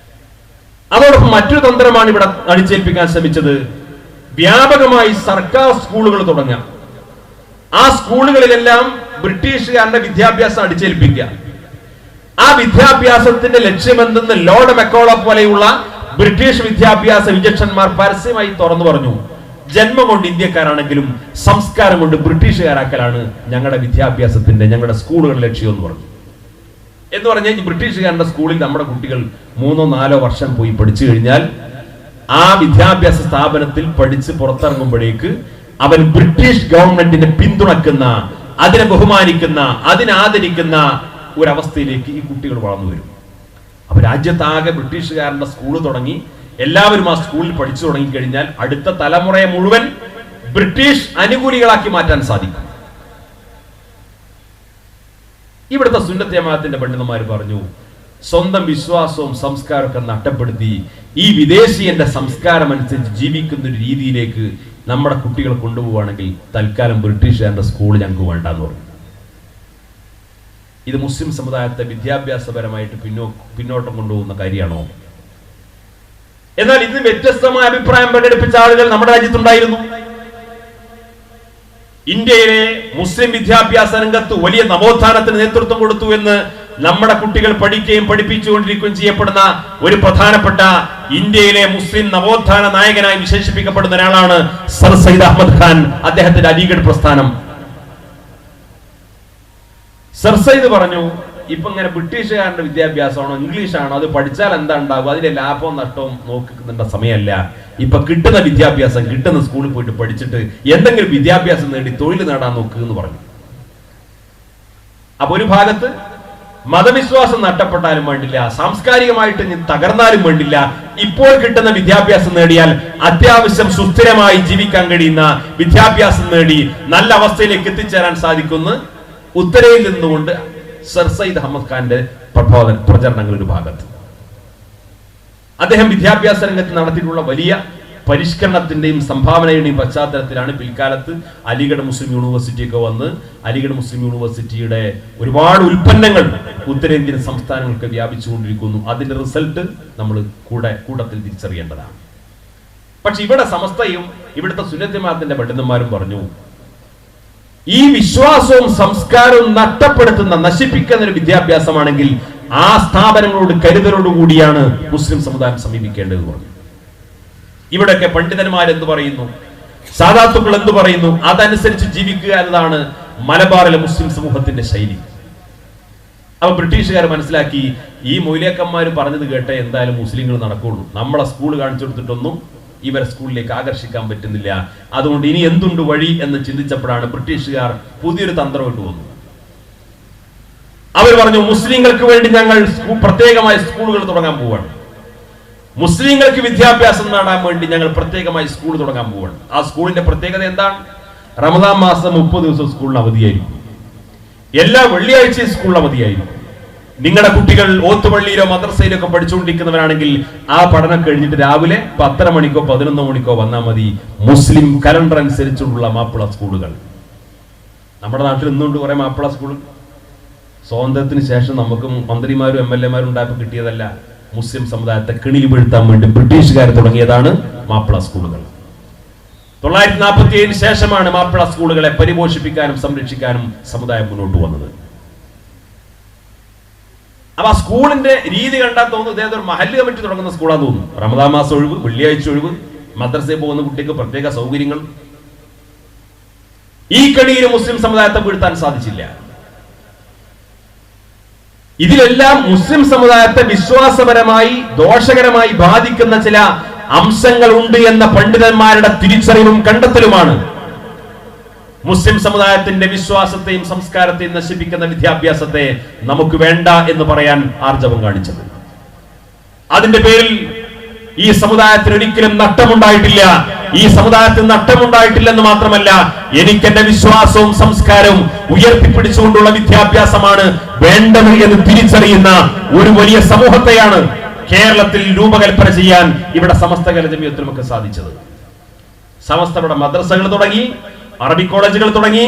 അതോടൊപ്പം മറ്റൊരു തന്ത്രമാണ് ഇവിടെ അടിച്ചേൽപ്പിക്കാൻ ശ്രമിച്ചത്. വ്യാപകമായി സർക്കാർ സ്കൂളുകൾ തുടങ്ങുക. ആ സ്കൂളുകളിലെല്ലാം ബ്രിട്ടീഷുകാരുടെ വിദ്യാഭ്യാസം അടിച്ചേൽപ്പിക്കുക. ആ വിദ്യാഭ്യാസത്തിന്റെ ലക്ഷ്യമെന്തെന്ന് ലോർഡ് മെക്കോളോ പോലെയുള്ള ബ്രിട്ടീഷ് വിദ്യാഭ്യാസ വിചക്ഷണന്മാർ പരസ്യമായി തുറന്നു പറഞ്ഞു. ജന്മം കൊണ്ട് ഇന്ത്യക്കാരാണെങ്കിലും സംസ്കാരം കൊണ്ട് ബ്രിട്ടീഷുകാരാക്കലാണ് ഞങ്ങളുടെ വിദ്യാഭ്യാസത്തിന്റെ, ഞങ്ങളുടെ സ്കൂളുകളുടെ ലക്ഷ്യം എന്ന് പറഞ്ഞു. എന്ന് പറഞ്ഞാൽ ഈ ബ്രിട്ടീഷുകാരുടെ സ്കൂളിൽ നമ്മുടെ കുട്ടികൾ 3-4 വർഷം പോയി പഠിച്ചു കഴിഞ്ഞാൽ ആ വിദ്യാഭ്യാസ സ്ഥാപനത്തിൽ പഠിച്ച് പുറത്തിറങ്ങുമ്പോഴേക്ക് അവൻ ബ്രിട്ടീഷ് ഗവൺമെന്റിനെ പിന്തുണക്കുന്ന, അതിനെ ബഹുമാനിക്കുന്ന, അതിനാദരിക്കുന്ന ഒരവസ്ഥയിലേക്ക് ഈ കുട്ടികൾ വളർന്നു വരും. അപ്പൊ രാജ്യത്താകെ ബ്രിട്ടീഷുകാരന്റെ സ്കൂൾ തുടങ്ങി എല്ലാവരും ആ സ്കൂളിൽ പഠിച്ചു തുടങ്ങി കഴിഞ്ഞാൽ അടുത്ത തലമുറയെ മുഴുവൻ ബ്രിട്ടീഷ് അനുകൂലികളാക്കി മാറ്റാൻ സാധിക്കും. ഇവിടുത്തെ സുന്നത്ത് ജമാഅത്തിന്റെ പണ്ഡിതന്മാർ പറഞ്ഞു, സ്വന്തം വിശ്വാസവും സംസ്കാരമൊക്കെ നഷ്ടപ്പെടുത്തി ഈ വിദേശീയന്റെ സംസ്കാരം അനുസരിച്ച് ജീവിക്കുന്ന ഒരു രീതിയിലേക്ക് നമ്മുടെ കുട്ടികളെ കൊണ്ടുപോവുകയാണെങ്കിൽ തൽക്കാലം ബ്രിട്ടീഷുകാരുടെ സ്കൂൾ ഞങ്ങൾക്ക് വേണ്ടെന്ന് പറഞ്ഞു. ഇത് മുസ്ലിം സമുദായത്തെ വിദ്യാഭ്യാസപരമായിട്ട് പിന്നോട്ടം കൊണ്ടുപോകുന്ന കാര്യമാണോ? എന്നാൽ ഇന്ന് വ്യത്യസ്തമായ അഭിപ്രായം പ്രകടിപ്പിച്ച ആളുകൾ നമ്മുടെ രാജ്യത്തുണ്ടായിരുന്നു. ഇന്ത്യയിലെ മുസ്ലിം വിദ്യാഭ്യാസ രംഗത്ത് വലിയ നവോത്ഥാനത്തിന് നേതൃത്വം കൊടുത്തു എന്ന് നമ്മുടെ കുട്ടികൾ പഠിക്കുകയും പഠിപ്പിച്ചുകൊണ്ടിരിക്കുകയും ചെയ്യപ്പെടുന്ന ഒരു പ്രധാനപ്പെട്ട ഇന്ത്യയിലെ മുസ്ലിം നവോത്ഥാന നായകനായി വിശേഷിപ്പിക്കപ്പെടുന്ന ഒരാളാണ് സർ സയ്യിദ് അഹമ്മദ് ഖാൻ. അദ്ദേഹത്തിന്റെ അലിഗഡ് പ്രസ്ഥാനം. സർ സയ്യിദ് പറഞ്ഞു, ഇപ്പൊ ഇങ്ങനെ ബ്രിട്ടീഷുകാരുടെ വിദ്യാഭ്യാസമാണോ ഇംഗ്ലീഷാണോ, അത് പഠിച്ചാൽ എന്താ ഉണ്ടാവും, അതിന്റെ ലാഭവും നഷ്ടവും നോക്കുന്ന സമയമല്ല. ഇപ്പൊ കിട്ടുന്ന വിദ്യാഭ്യാസം കിട്ടുന്ന സ്കൂളിൽ പോയിട്ട് പഠിച്ചിട്ട് എന്തെങ്കിലും വിദ്യാഭ്യാസം നേടി തൊഴിൽ നേടാൻ നോക്കുക എന്ന് പറഞ്ഞു. അപ്പൊ ഒരു ഭാഗത്ത് മതവിശ്വാസം നഷ്ടപ്പെട്ടാലും വേണ്ടില്ല, സാംസ്കാരികമായിട്ട് തകർന്നാലും വേണ്ടില്ല, ഇപ്പോൾ കിട്ടുന്ന വിദ്യാഭ്യാസം നേടിയാൽ അത്യാവശ്യം സുസ്ഥിരമായി ജീവിക്കാൻ കഴിയുന്ന വിദ്യാഭ്യാസം നേടി നല്ല അവസ്ഥയിലേക്ക് എത്തിച്ചേരാൻ സാധിക്കുന്ന ഉത്തരയിൽ നിന്നുകൊണ്ട് സർ സയ്യിദ് അഹമ്മദ് ഖാന്റെ പ്രചരണങ്ങൾ ഒരു ഭാഗത്ത്. അദ്ദേഹം വിദ്യാഭ്യാസ രംഗത്ത് നടത്തിയിട്ടുള്ള വലിയ പരിഷ്കരണത്തിന്റെയും സംഭാവനയുടെയും പശ്ചാത്തലത്തിലാണ് പിൽക്കാലത്ത് അലിഗഡ് മുസ്ലിം യൂണിവേഴ്സിറ്റി ഒക്കെ വന്ന് അലിഗഡ് മുസ്ലിം യൂണിവേഴ്സിറ്റിയുടെ ഒരുപാട് ഉൽപ്പന്നങ്ങൾ ഉത്തരേന്ത്യൻ സംസ്ഥാനങ്ങൾക്ക് വ്യാപിച്ചുകൊണ്ടിരിക്കുന്നു. അതിന്റെ റിസൾട്ട് നമ്മൾ കൂട്ടത്തിൽ തിരിച്ചറിയേണ്ടതാണ്. പക്ഷെ ഇവിടെ സമസ്തയും ഇവിടുത്തെ സുന്നത്ത് ജമാഅത്തിന്റെ പണ്ഡിതന്മാരും പറഞ്ഞു, ഈ വിശ്വാസവും സംസ്കാരവും നഷ്ടപ്പെടുത്തുന്ന, നശിപ്പിക്കുന്ന ഒരു വിദ്യാഭ്യാസമാണെങ്കിൽ ആ സ്ഥാപനങ്ങളോട് കരുതലോടുകൂടിയാണ് മുസ്ലിം സമുദായം സമീപിക്കേണ്ടത് പറഞ്ഞു. ഇവിടെയൊക്കെ പണ്ഡിതന്മാർ എന്ത് പറയുന്നു, സാദാത്തുക്കൾ എന്ത് പറയുന്നു, അതനുസരിച്ച് ജീവിക്കുക എന്നതാണ് മലബാറിലെ മുസ്ലിം സമൂഹത്തിന്റെ ശൈലി. അപ്പൊ ബ്രിട്ടീഷുകാർ മനസ്സിലാക്കി, ഈ മൗലിയാക്കന്മാർ പറഞ്ഞത് കേട്ടേ എന്തായാലും മുസ്ലിങ്ങൾ നടക്കുള്ളൂ, നമ്മളെ സ്കൂൾ കാണിച്ചു കൊടുത്തിട്ടൊന്നും ഇവരെ സ്കൂളിലേക്ക് ആകർഷിക്കാൻ പറ്റുന്നില്ല, അതുകൊണ്ട് ഇനി എന്തുണ്ട് വഴി എന്ന് ചിന്തിച്ചപ്പോഴാണ് ബ്രിട്ടീഷുകാർ പുതിയൊരു തന്ത്രം ഇട്ടു വന്നു. അവർ പറഞ്ഞു, മുസ്ലിങ്ങൾക്ക് വേണ്ടി ഞങ്ങൾ പ്രത്യേകമായ സ്കൂളുകൾ തുടങ്ങാൻ പോവാണ്, മുസ്ലിങ്ങൾക്ക് വിദ്യാഭ്യാസം നേടാൻ വേണ്ടി ഞങ്ങൾ പ്രത്യേകമായി സ്കൂൾ തുടങ്ങാൻ പോവാണ്. ആ സ്കൂളിന്റെ പ്രത്യേകത എന്താണ്? റമദാൻ മാസം 30 ദിവസം സ്കൂളിന് അവധിയായിരിക്കും, എല്ലാ വെള്ളിയാഴ്ചയും സ്കൂളിന് അവധിയായിരിക്കും. നിങ്ങളുടെ കുട്ടികൾ ഓത്തുപള്ളിയിലോ മദ്രസയിലോ ഒക്കെ പഠിച്ചുകൊണ്ടിരിക്കുന്നവരാണെങ്കിൽ ആ പഠനം കഴിഞ്ഞിട്ട് രാവിലെ 10 മണിക്കോ 11 മണിക്കോ വന്നാൽ മതി. മുസ്ലിം കലണ്ടർ അനുസരിച്ചുള്ള മാപ്പിള സ്കൂളുകൾ. നമ്മുടെ നാട്ടിൽ ഇന്നുകൊണ്ട് കുറെ മാപ്പിള സ്കൂൾ. സ്വാതന്ത്ര്യത്തിന് ശേഷം നമുക്ക് മന്ത്രിമാരും MLA മാരും ഉണ്ടായപ്പോൾ കിട്ടിയതല്ല, മുസ്ലിം സമുദായത്തെ കിണിയിൽ വീഴ്ത്താൻ വേണ്ടി ബ്രിട്ടീഷുകാർ തുടങ്ങിയതാണ് മാപ്പിള സ്കൂളുകൾ. 947 ശേഷമാണ് മാപ്പിള സ്കൂളുകളെ പരിപോഷിപ്പിക്കാനും സംരക്ഷിക്കാനും സമുദായം മുന്നോട്ട് വന്നത്. അപ്പൊ ആ സ്കൂളിന്റെ രീതി കണ്ടാൽ തോന്നുന്നു ഇതേതൊരു മഹല്ല് കമ്മിറ്റി തുടങ്ങുന്ന സ്കൂളാന്ന് തോന്നുന്നു. റമദാൻ മാസം ഒഴിവ്, വെള്ളിയാഴ്ച ഒഴിവ്, മദ്രസയിൽ പോകുന്ന കുട്ടിക്ക് പ്രത്യേക സൗകര്യങ്ങൾ. ഈ കണിയിൽ മുസ്ലിം സമുദായത്തെ വീഴ്ത്താൻ സാധിച്ചില്ല. ഇതിലെല്ലാം മുസ്ലിം സമുദായത്തെ വിശ്വാസപരമായി ദോഷകരമായി ബാധിക്കുന്ന ചില അംശങ്ങൾ ഉണ്ട് എന്ന പണ്ഡിതന്മാരുടെ തിരിച്ചറിവും കണ്ടെത്തലുമാണ് മുസ്ലിം സമുദായത്തിന്റെ വിശ്വാസത്തെയും സംസ്കാരത്തെയും നശിപ്പിക്കുന്ന വിദ്യാഭ്യാസത്തെ നമുക്ക് വേണ്ട എന്ന് പറയാൻ ആർജവം കാണിച്ചത്. അതിന്റെ പേരിൽ ഈ സമുദായത്തിന് ഒരിക്കലും നഷ്ടമുണ്ടായിട്ടില്ല. ഈ സമുദായത്തിന് നഷ്ടമുണ്ടായിട്ടില്ലെന്ന് മാത്രമല്ല, എനിക്ക് എന്റെ വിശ്വാസവും സംസ്കാരവും ഉയർത്തിപ്പിടിച്ചുകൊണ്ടുള്ള വിദ്യാഭ്യാസമാണ് വേണ്ടത് എന്ന് തിരിച്ചറിയുന്ന ഒരു വലിയ സമൂഹത്തെയാണ് കേരളത്തിൽ രൂപകൽപ്പന ചെയ്യാൻ ഇവിടെ സമസ്ത കേരള ജമിയത്തിലുമൊക്കെ സാധിച്ചത്. സമസ്തയുടെ മദ്രസകൾ തുടങ്ങി, അറബി കോളേജുകൾ തുടങ്ങി,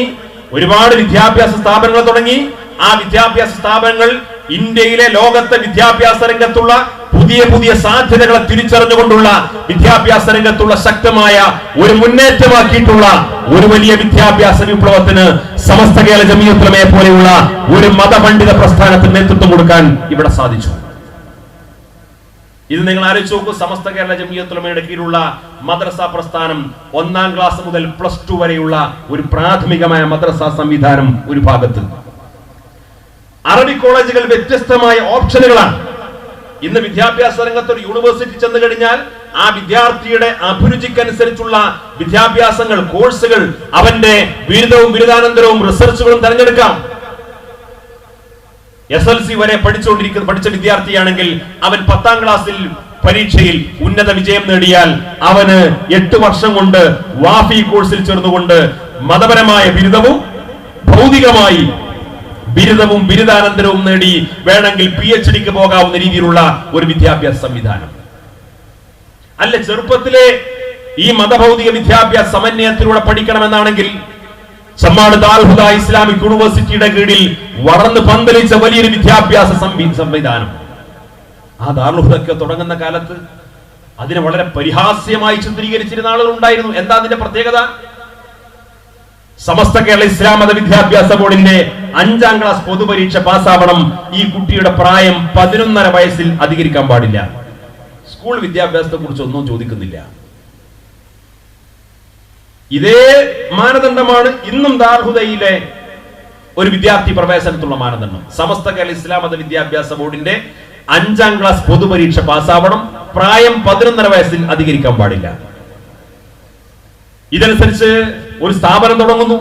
ഒരുപാട് വിദ്യാഭ്യാസ സ്ഥാപനങ്ങൾ തുടങ്ങി. ആ വിദ്യാഭ്യാസ സ്ഥാപനങ്ങൾ ഇന്ത്യയിലെ ലോകത്തെ വിദ്യാഭ്യാസ രംഗത്തുള്ള പുതിയ പുതിയ സാധ്യതകളെ തിരിച്ചറിഞ്ഞുകൊണ്ടുള്ള വിദ്യാഭ്യാസ രംഗത്തുള്ള ശക്തമായ ഒരു മുന്നേറ്റമാക്കിയിട്ടുള്ള ഒരു വലിയ വിദ്യാഭ്യാസ വിപ്ലവത്തിന് സമസ്ത കേരള ജമിയത്തുൽ ഉലമയെ പോലെയുള്ള ഒരു മതപണ്ഡിത പ്രസ്ഥാനത്തിന് നേതൃത്വം കൊടുക്കാൻ ഇവിടെ സാധിച്ചു. ഇത് നിങ്ങൾ ആലോചിച്ച് നോക്കൂ. സമസ്ത കേരള ജമിയത്തുൽ ഉലമയുടെ കീഴിലുള്ള മദ്രസ പ്രസ്ഥാനം 1ാം ക്ലാസ് മുതൽ +2 വരെയുള്ള ഒരു പ്രാഥമികമായ മദ്രസ സംവിധാനം ഒരു ഭാഗത്ത്. അറബിക് കോളേജുകൾ വ്യത്യസ്തമായ ഓപ്ഷനുകളാണ്. ഇന്ന് വിദ്യാഭ്യാസ രംഗത്ത് ഒരു യൂണിവേഴ്സിറ്റി ചെന്ന് കഴിഞ്ഞാൽ ആ വിദ്യാർത്ഥിയുടെ അഭിരുചിക്കനുസരിച്ചുള്ള വിദ്യാഭ്യാസങ്ങൾ, കോഴ്സുകൾ, അവന്റെ ബിരുദവും ബിരുദാനന്തരവും റിസർച്ചുകളും തിരഞ്ഞെടുക്കാം. SLC വരെ പഠിച്ച വിദ്യാർത്ഥിയാണെങ്കിൽ അവൻ 10ാം ക്ലാസ്സിൽ പരീക്ഷയിൽ ഉന്നത വിജയം നേടിയാൽ അവന് 8 വർഷം കൊണ്ട് വാഫി കോഴ്സിൽ ചേർന്നുകൊണ്ട് മതപരമായ ബിരുദവും ഭൗതികമായി ബിരുദവും ബിരുദാനന്തരവും നേടി വേണമെങ്കിൽ PhDക്ക് പോകാവുന്ന രീതിയിലുള്ള ഒരു വിദ്യാഭ്യാസ സംവിധാനം അല്ല. ചെറുപ്പത്തിലെ ഈ മതഭൗതിക വിദ്യാഭ്യാസ സമന്വയത്തിലൂടെ പഠിക്കണമെന്നാണെങ്കിൽ ചമ്മാട് ദാറുൽ ഹുദ ഇസ്ലാമിക് യൂണിവേഴ്സിറ്റിയുടെ കീഴിൽ വളർന്ന് പന്തലിച്ച വലിയൊരു വിദ്യാഭ്യാസ സംവിധാനം. ആ ദാറുൽ ഹുദയൊക്കെ തുടങ്ങുന്ന കാലത്ത് അതിനെ വളരെ പരിഹാസ്യമായി ചിത്രീകരിച്ചിരുന്ന ആളുകൾ ഉണ്ടായിരുന്നു. എന്താ അതിന്റെ പ്രത്യേകത? സമസ്ത കേരള ഇസ്ലാം മത വിദ്യാഭ്യാസ ബോർഡിന്റെ 5ാം ക്ലാസ് പൊതുപരീക്ഷ പാസ്സാവണം. ഈ കുട്ടിയുടെ പ്രായം 11.5 വയസ്സിൽ അധികരിക്കാൻ പാടില്ല. സ്കൂൾ വിദ്യാഭ്യാസത്തെ കുറിച്ച് ഒന്നും ചോദിക്കുന്നില്ല. ഇതേ മാനദണ്ഡമാണ് ഇന്നും ദാറുൽ ഹുദയിലെ ഒരു വിദ്യാർത്ഥി പ്രവേശനത്തിലുള്ള മാനദണ്ഡം. സമസ്ത കേരള ഇസ്ലാം മത വിദ്യാഭ്യാസ ബോർഡിന്റെ 5ാം ക്ലാസ് പൊതുപരീക്ഷ പാസ്സാവണം. പ്രായം 11.5 വയസ്സിൽ അധികരിക്കാൻ പാടില്ല. ഇതനുസരിച്ച് ഒരു സ്ഥാപനം തുടങ്ങുന്നു.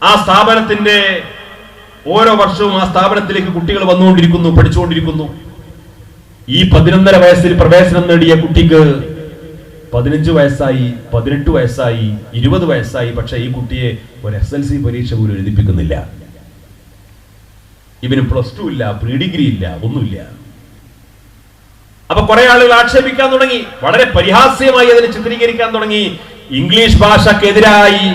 ആ സ്ഥാപനത്തിന്റെ ഓരോ വർഷവും ആ സ്ഥാപനത്തിലേക്ക് കുട്ടികൾ വന്നുകൊണ്ടിരിക്കുന്നു, പഠിച്ചുകൊണ്ടിരിക്കുന്നു. ഈ 11.5 വയസ്സിൽ പ്രവേശനം നേടിയ കുട്ടിക്ക് 15 വയസ്സായി, 18 വയസ്സായി, 20 വയസ്സായി. പക്ഷെ ഈ കുട്ടിയെ ഒരു SLC പരീക്ഷ പോലും എഴുതിപ്പിക്കുന്നില്ല. ഇവന് +2 ഇല്ല, പ്രീഡിഗ്രി ഇല്ല, ഒന്നുമില്ല. അപ്പൊ കുറെ ആളുകൾ ആക്ഷേപിക്കാൻ തുടങ്ങി, വളരെ പരിഹാസ്യമായി അതിനെ ചിത്രീകരിക്കാൻ തുടങ്ങി. ഇംഗ്ലീഷ് ഭാഷക്കെതിരായി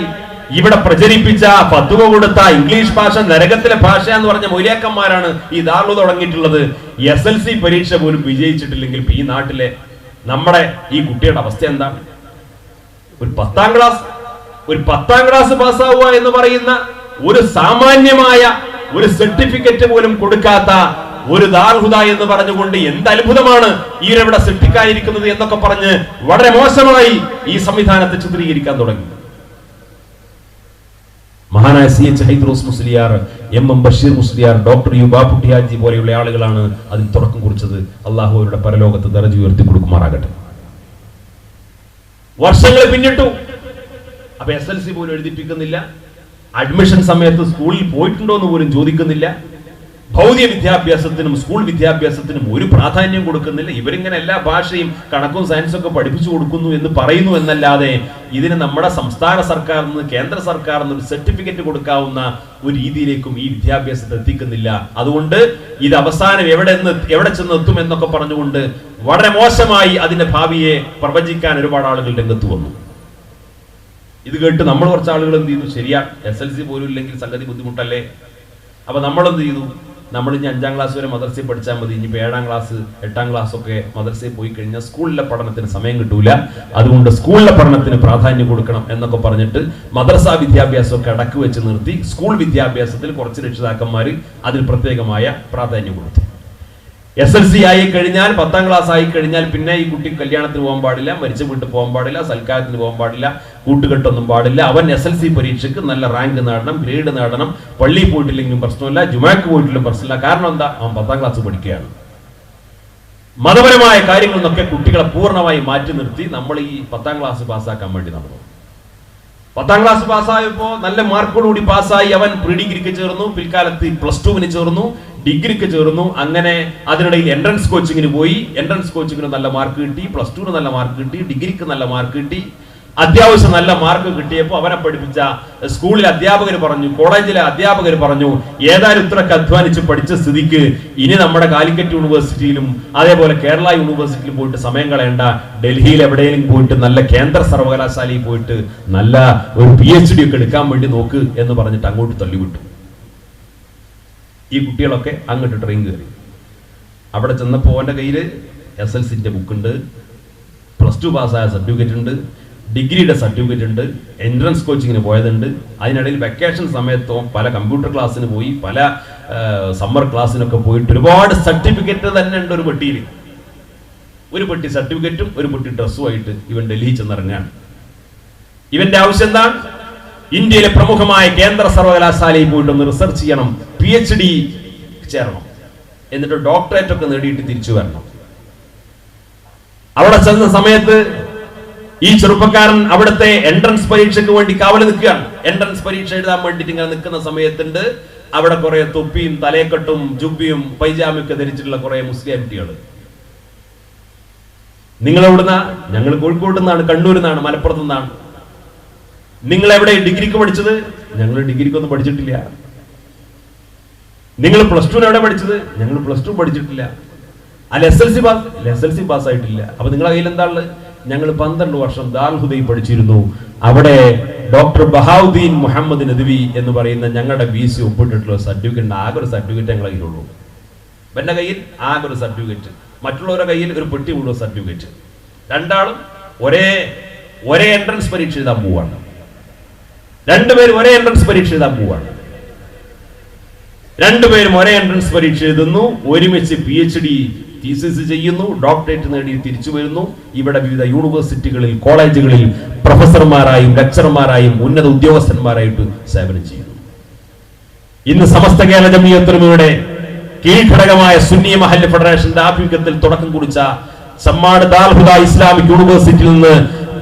ഇവിടെ പ്രചരിപ്പിച്ച, ഫത്വ കൊടുത്ത ഇംഗ്ലീഷ് ഭാഷ നരകത്തിലെ ഭാഷ എന്ന് പറഞ്ഞ മൗലിയാക്കന്മാരാണ് ഈ ദാറുൽ തുടങ്ങിയിട്ടുള്ളത്. SLC പരീക്ഷ പോലും വിജയിച്ചിട്ടില്ലെങ്കിൽ ഈ നാട്ടിലെ നമ്മുടെ ഈ കുട്ടിയുടെ അവസ്ഥ എന്താണ്? ഒരു 10ാം ക്ലാസ് പാസ്സാവുക എന്ന് പറയുന്ന ഒരു സാമാന്യമായ ഒരു സർട്ടിഫിക്കറ്റ് പോലും കൊടുക്കാത്ത ഒരു ദാറുൽ ഹുദ എന്ന് പറഞ്ഞുകൊണ്ട് എന്ത് അത്ഭുതമാണ് ഈരവിടെ സൃഷ്ടിക്കാതിരിക്കുന്നത് എന്നൊക്കെ പറഞ്ഞ് വളരെ മോശമായി ഈ സംവിധാനത്തെ ചിത്രീകരിക്കാൻ തുടങ്ങി. മഹാനായ CH Hydros Musliyar, MM Basheer Musliyar, doctor Yubaputti Haji പോലെയുള്ള ആളുകളാണ് അതിന് തുടക്കം കുറിച്ചത്. അള്ളാഹു അവരുടെ പരലോകത്ത് ദർജ ഉയർത്തി കൊടുക്കുമാറാകട്ടെ. വർഷങ്ങൾ പിന്നിട്ടു. അപ്പൊ SLC പോലും എഴുതിപ്പിക്കുന്നില്ല. അഡ്മിഷൻ സമയത്ത് സ്കൂളിൽ പോയിട്ടുണ്ടോ എന്ന് പോലും ചോദിക്കുന്നില്ല. ഭൗതിക വിദ്യാഭ്യാസത്തിനും സ്കൂൾ വിദ്യാഭ്യാസത്തിനും ഒരു പ്രാധാന്യം കൊടുക്കുന്നില്ല. ഇവരിങ്ങനെ എല്ലാ ഭാഷയും കണക്കും സയൻസും ഒക്കെ പഠിപ്പിച്ചു കൊടുക്കുന്നു എന്ന് പറയുന്നു എന്നല്ലാതെ ഇതിന് നമ്മുടെ സംസ്ഥാന സർക്കാരിൽ നിന്ന്, കേന്ദ്ര സർക്കാരിൽ നിന്ന് ഒരു സർട്ടിഫിക്കറ്റ് കൊടുക്കാവുന്ന ഒരു രീതിയിലേക്കും ഈ വിദ്യാഭ്യാസത്തെ എത്തിക്കുന്നില്ല. അതുകൊണ്ട് ഇത് അവസാനം എവിടെ ചെന്ന് എത്തും എന്നൊക്കെ പറഞ്ഞുകൊണ്ട് വളരെ മോശമായി അതിന്റെ ഭാവിയെ പ്രവചിക്കാൻ ഒരുപാട് ആളുകൾ രംഗത്ത് വന്നു. ഇത് കേട്ട് നമ്മൾ കുറച്ച് ആളുകൾ എന്ത് ചെയ്തു? ശരിയാ, SLC പോലും ഇല്ലെങ്കിൽ സംഗതി ബുദ്ധിമുട്ടല്ലേ. അപ്പൊ നമ്മളെന്ത് ചെയ്തു? നമ്മൾ ഇനി 5ാം ക്ലാസ് വരെ മദ്രസയിൽ പഠിച്ചാൽ മതി. ഇനി 7ാം ക്ലാസ് 8ാം ക്ലാസ് ഒക്കെ മദ്രസയിൽ പോയി കഴിഞ്ഞാൽ സ്കൂളിലെ പഠനത്തിന് സമയം കിട്ടൂല. അതുകൊണ്ട് സ്കൂളിലെ പഠനത്തിന് പ്രാധാന്യം കൊടുക്കണം എന്നൊക്കെ പറഞ്ഞിട്ട് മദ്രസ വിദ്യാഭ്യാസമൊക്കെ അടക്കി വെച്ച് നിർത്തി സ്കൂൾ വിദ്യാഭ്യാസത്തിൽ കുറച്ച് രക്ഷിതാക്കന്മാർ അതിന് പ്രത്യേകമായ പ്രാധാന്യം കൊടുത്തു. SLC ആയി കഴിഞ്ഞാൽ, 10ാം ക്ലാസ് ആയി കഴിഞ്ഞാൽ പിന്നെ ഈ കുട്ടി കല്യാണത്തിന് പോകാൻ പാടില്ല, മരിച്ച വീട്ടിൽ പോകാൻ പാടില്ല, സൽക്കാരത്തിന് പോകാൻ പാടില്ല, കൂട്ടുകെട്ടൊന്നും പാടില്ല. അവൻ SLC പരീക്ഷയ്ക്ക് നല്ല റാങ്ക് നേടണം, ഗ്രേഡ് നേടണം. പള്ളിയിൽ പോയിട്ടില്ലെങ്കിലും പ്രശ്നമില്ല, ജുമാക്ക് പോയിട്ടില്ലെങ്കിലും പ്രശ്നമില്ല. കാരണം എന്താ? അവൻ 10ാം ക്ലാസ് പഠിക്കുകയാണ്. മതപരമായ കാര്യങ്ങളിൽ നിന്നൊക്കെ കുട്ടികളെ പൂർണ്ണമായി മാറ്റി നിർത്തി നമ്മൾ ഈ 10ാം ക്ലാസ് പാസ്സാക്കാൻ വേണ്ടി നടന്നു. 10ാം ക്ലാസ് പാസ്സായപ്പോ നല്ല മാർക്കോടുകൂടി പാസ്സായി അവൻ പ്രീഡിഗ്രിക്ക് ചേർന്നു, പിൽക്കാലത്ത് +2 ചേർന്നു, ഡിഗ്രിക്ക് ചേർന്നു. അങ്ങനെ അതിനിടയിൽ എൻട്രൻസ് കോച്ചിങ്ങിന് പോയി. എൻട്രൻസ് കോച്ചിങ്ങിന് നല്ല മാർക്ക് കിട്ടി, +2 നല്ല മാർക്ക് കിട്ടി, ഡിഗ്രിക്ക് നല്ല മാർക്ക് കിട്ടി. അത്യാവശ്യം നല്ല മാർക്ക് കിട്ടിയപ്പോൾ അവനെ പഠിപ്പിച്ച സ്കൂളിലെ അധ്യാപകർ പറഞ്ഞു, കോളേജിലെ അധ്യാപകർ പറഞ്ഞു, ഏതായാലും ഇത്രയൊക്കെ അധ്വാനിച്ച് പഠിച്ച സ്ഥിതിക്ക് ഇനി നമ്മുടെ കാലിക്കറ്റ് യൂണിവേഴ്സിറ്റിയിലും അതേപോലെ കേരള യൂണിവേഴ്സിറ്റിയിലും പോയിട്ട് സമയം കളയണ്ട, ഡൽഹിയിൽ എവിടെയെങ്കിലും പോയിട്ട് നല്ല കേന്ദ്ര സർവകലാശാലയിൽ പോയിട്ട് നല്ല ഒരു PhD ഒക്കെ എടുക്കാൻ വേണ്ടി നോക്ക് എന്ന് പറഞ്ഞിട്ട് അങ്ങോട്ട് തള്ളിവിട്ടു. ഈ കുട്ടികളൊക്കെ അങ്ങോട്ട് ട്രെയിൻ കയറി. അവിടെ ചെന്നപ്പോൾ അവൻ്റെ കയ്യിൽ SLCൻ്റെ ബുക്കുണ്ട്, +2 പാസ്സായ സർട്ടിഫിക്കറ്റ് ഉണ്ട്, ഡിഗ്രിയുടെ സർട്ടിഫിക്കറ്റ് ഉണ്ട്, എൻട്രൻസ് കോച്ചിങ്ങിന് പോയതുണ്ട്. അതിനിടയിൽ വെക്കേഷൻ സമയത്തോ പല കമ്പ്യൂട്ടർ ക്ലാസ്സിന് പോയി, പല സമ്മർ ക്ലാസ്സിനൊക്കെ പോയിട്ട് ഒരുപാട് സർട്ടിഫിക്കറ്റ് തന്നെ ഉണ്ട് ഒരു പെട്ടിയിൽ. ഒരു പെട്ടി സർട്ടിഫിക്കറ്റും ഒരു പെട്ടി ഡ്രസ്സുമായിട്ട് ഇവൻ ഡൽഹി ചെന്നിറങ്ങാണ്. ഇവന്റെ ആവശ്യം എന്താണ്? ഇന്ത്യയിലെ പ്രമുഖമായ കേന്ദ്ര സർവകലാശാലയിൽ പോയിട്ടൊന്ന് റിസർച്ച് ചെയ്യണം, PhD ചേരണം, എന്നിട്ട് ഡോക്ടറേറ്റ് ഒക്കെ നേടിയിട്ട് തിരിച്ചു വരണം. അവിടെ ചെന്ന സമയത്ത് ഈ ചെറുപ്പക്കാരൻ അവിടുത്തെ എൻട്രൻസ് പരീക്ഷയ്ക്ക് വേണ്ടി കാവൽ നിൽക്കുകയാണ്. എൻട്രൻസ് പരീക്ഷ എഴുതാൻ വേണ്ടിയിട്ട് ഇങ്ങനെ നിൽക്കുന്ന സമയത്തുണ്ട് അവിടെ കുറെ തൊപ്പിയും തലയെക്കെട്ടും ജുബിയും പൈജാമയൊക്കെ ധരിച്ചിട്ടുള്ള കുറെ മുസ്ലിം കുട്ടികൾ. നിങ്ങൾ എവിടുന്നാ? ഞങ്ങൾ കോഴിക്കോട് നിന്നാണ്, കണ്ണൂരിൽ നിന്നാണ്, മലപ്പുറത്ത് നിന്നാണ്. നിങ്ങൾ എവിടെ ഡിഗ്രിക്ക് പഠിച്ചത്? ഞങ്ങൾ ഡിഗ്രിക്കൊന്നും പഠിച്ചിട്ടില്ല. നിങ്ങൾ +2 എവിടെ പഠിച്ചത്? ഞങ്ങൾ +2 പഠിച്ചിട്ടില്ല. അല്ല SLC പാസ്സായിട്ടില്ല. അപ്പൊ നിങ്ങളുടെ കയ്യിൽ എന്താ ഉള്ളത്? ഞങ്ങൾ 12 വർഷം ദാറുൽ ഹുദയിൽ പഠിച്ചിരുന്നു. അവിടെ ഡോക്ടർ ബഹാവുദ്ദീൻ മുഹമ്മദ് നദ്വി എന്ന് പറയുന്ന ഞങ്ങളുടെ BC ഒപ്പിട്ടിട്ടുള്ള സർട്ടിഫിക്കറ്റ്, ആകെ ഒരു സർട്ടിഫിക്കറ്റ് ഞങ്ങളുടെ കയ്യിലുള്ളൂ. എന്റെ കയ്യിൽ ആകെ ഒരു സർട്ടിഫിക്കറ്റ്, മറ്റുള്ളവരുടെ കയ്യിൽ ഒരു പെട്ടി മുഴുവൻ സർട്ടിഫിക്കറ്റ്. രണ്ടാളും ഒരേ എൻട്രൻസ് പരീക്ഷ എഴുതാൻ പോവാണ്. രണ്ടുപേരും ഒരേ എൻട്രൻസ് പരീക്ഷ എഴുതാൻ പോവാണ്. രണ്ടുപേരും ഒരേ എൻട്രൻസ് പരീക്ഷ എഴുതുന്നു, ഒരുമിച്ച് PhD തീസിസ് ചെയ്യുന്നു, ഡോക്ടറേറ്റ് നേടി തിരിച്ചു വരുന്നു. ഇവിടെ വിവിധ യൂണിവേഴ്സിറ്റികളിൽ, കോളേജുകളിൽ പ്രൊഫസർമാരായും ലെക്ചർമാരായും ഉന്നത ഉദ്യോഗസ്ഥന്മാരായിട്ട് സേവനം ചെയ്യുന്നു. ഇന്ന് സമസ്ത കേരള ജംഇയ്യത്തുൽ ഉലമയുടെ കീഴ്ഘടകമായ സുന്നി മഹല്ല് ഫെഡറേഷന്റെ ആഭിമുഖ്യത്തിൽ തുടക്കം കുറിച്ച സമ്മാട് ദാറുൽ ഹുദ ഇസ്ലാമിക് യൂണിവേഴ്സിറ്റിയിൽ നിന്ന്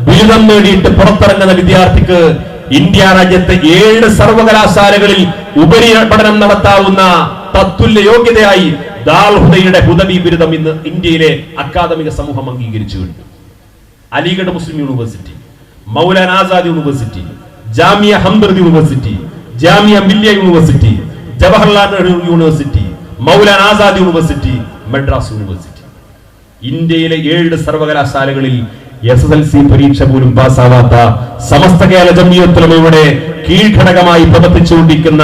ബിരുദം നേടിയിട്ട് പുറത്തിറങ്ങുന്ന വിദ്യാർത്ഥിക്ക് ഇന്ത്യ രാജ്യത്തെ 7 സർവകലാശാലകളിൽ ഉപരിപഠനം നടത്താവുന്ന തത്തുല്യ യോഗ്യതയായി ദാറുൽ ഹുദയുടെ ഹുദവി ബിരുദം ഇന്ന് ഇന്ത്യയിലെ അക്കാദമിക സമൂഹം അംഗീകരിച്ചു കഴിഞ്ഞു. Aligarh Muslim university, Maulana Azad university, Jamia Hamdard university, Jamia Millia university, Jawaharlal Nehru university, Maulana Azad university, Madras university. ഇന്ത്യയിലെ 7 സർവകലാശാലകളിൽ SSLC പരീക്ഷ പോലും പാസ്സാവാത്ത സമസ്ത കേരള ജംഇയ്യത്തുൽ ഉലമയുടെ കീഴ്ഘടകമായി പ്രവർത്തിച്ചുകൊണ്ടിരിക്കുന്ന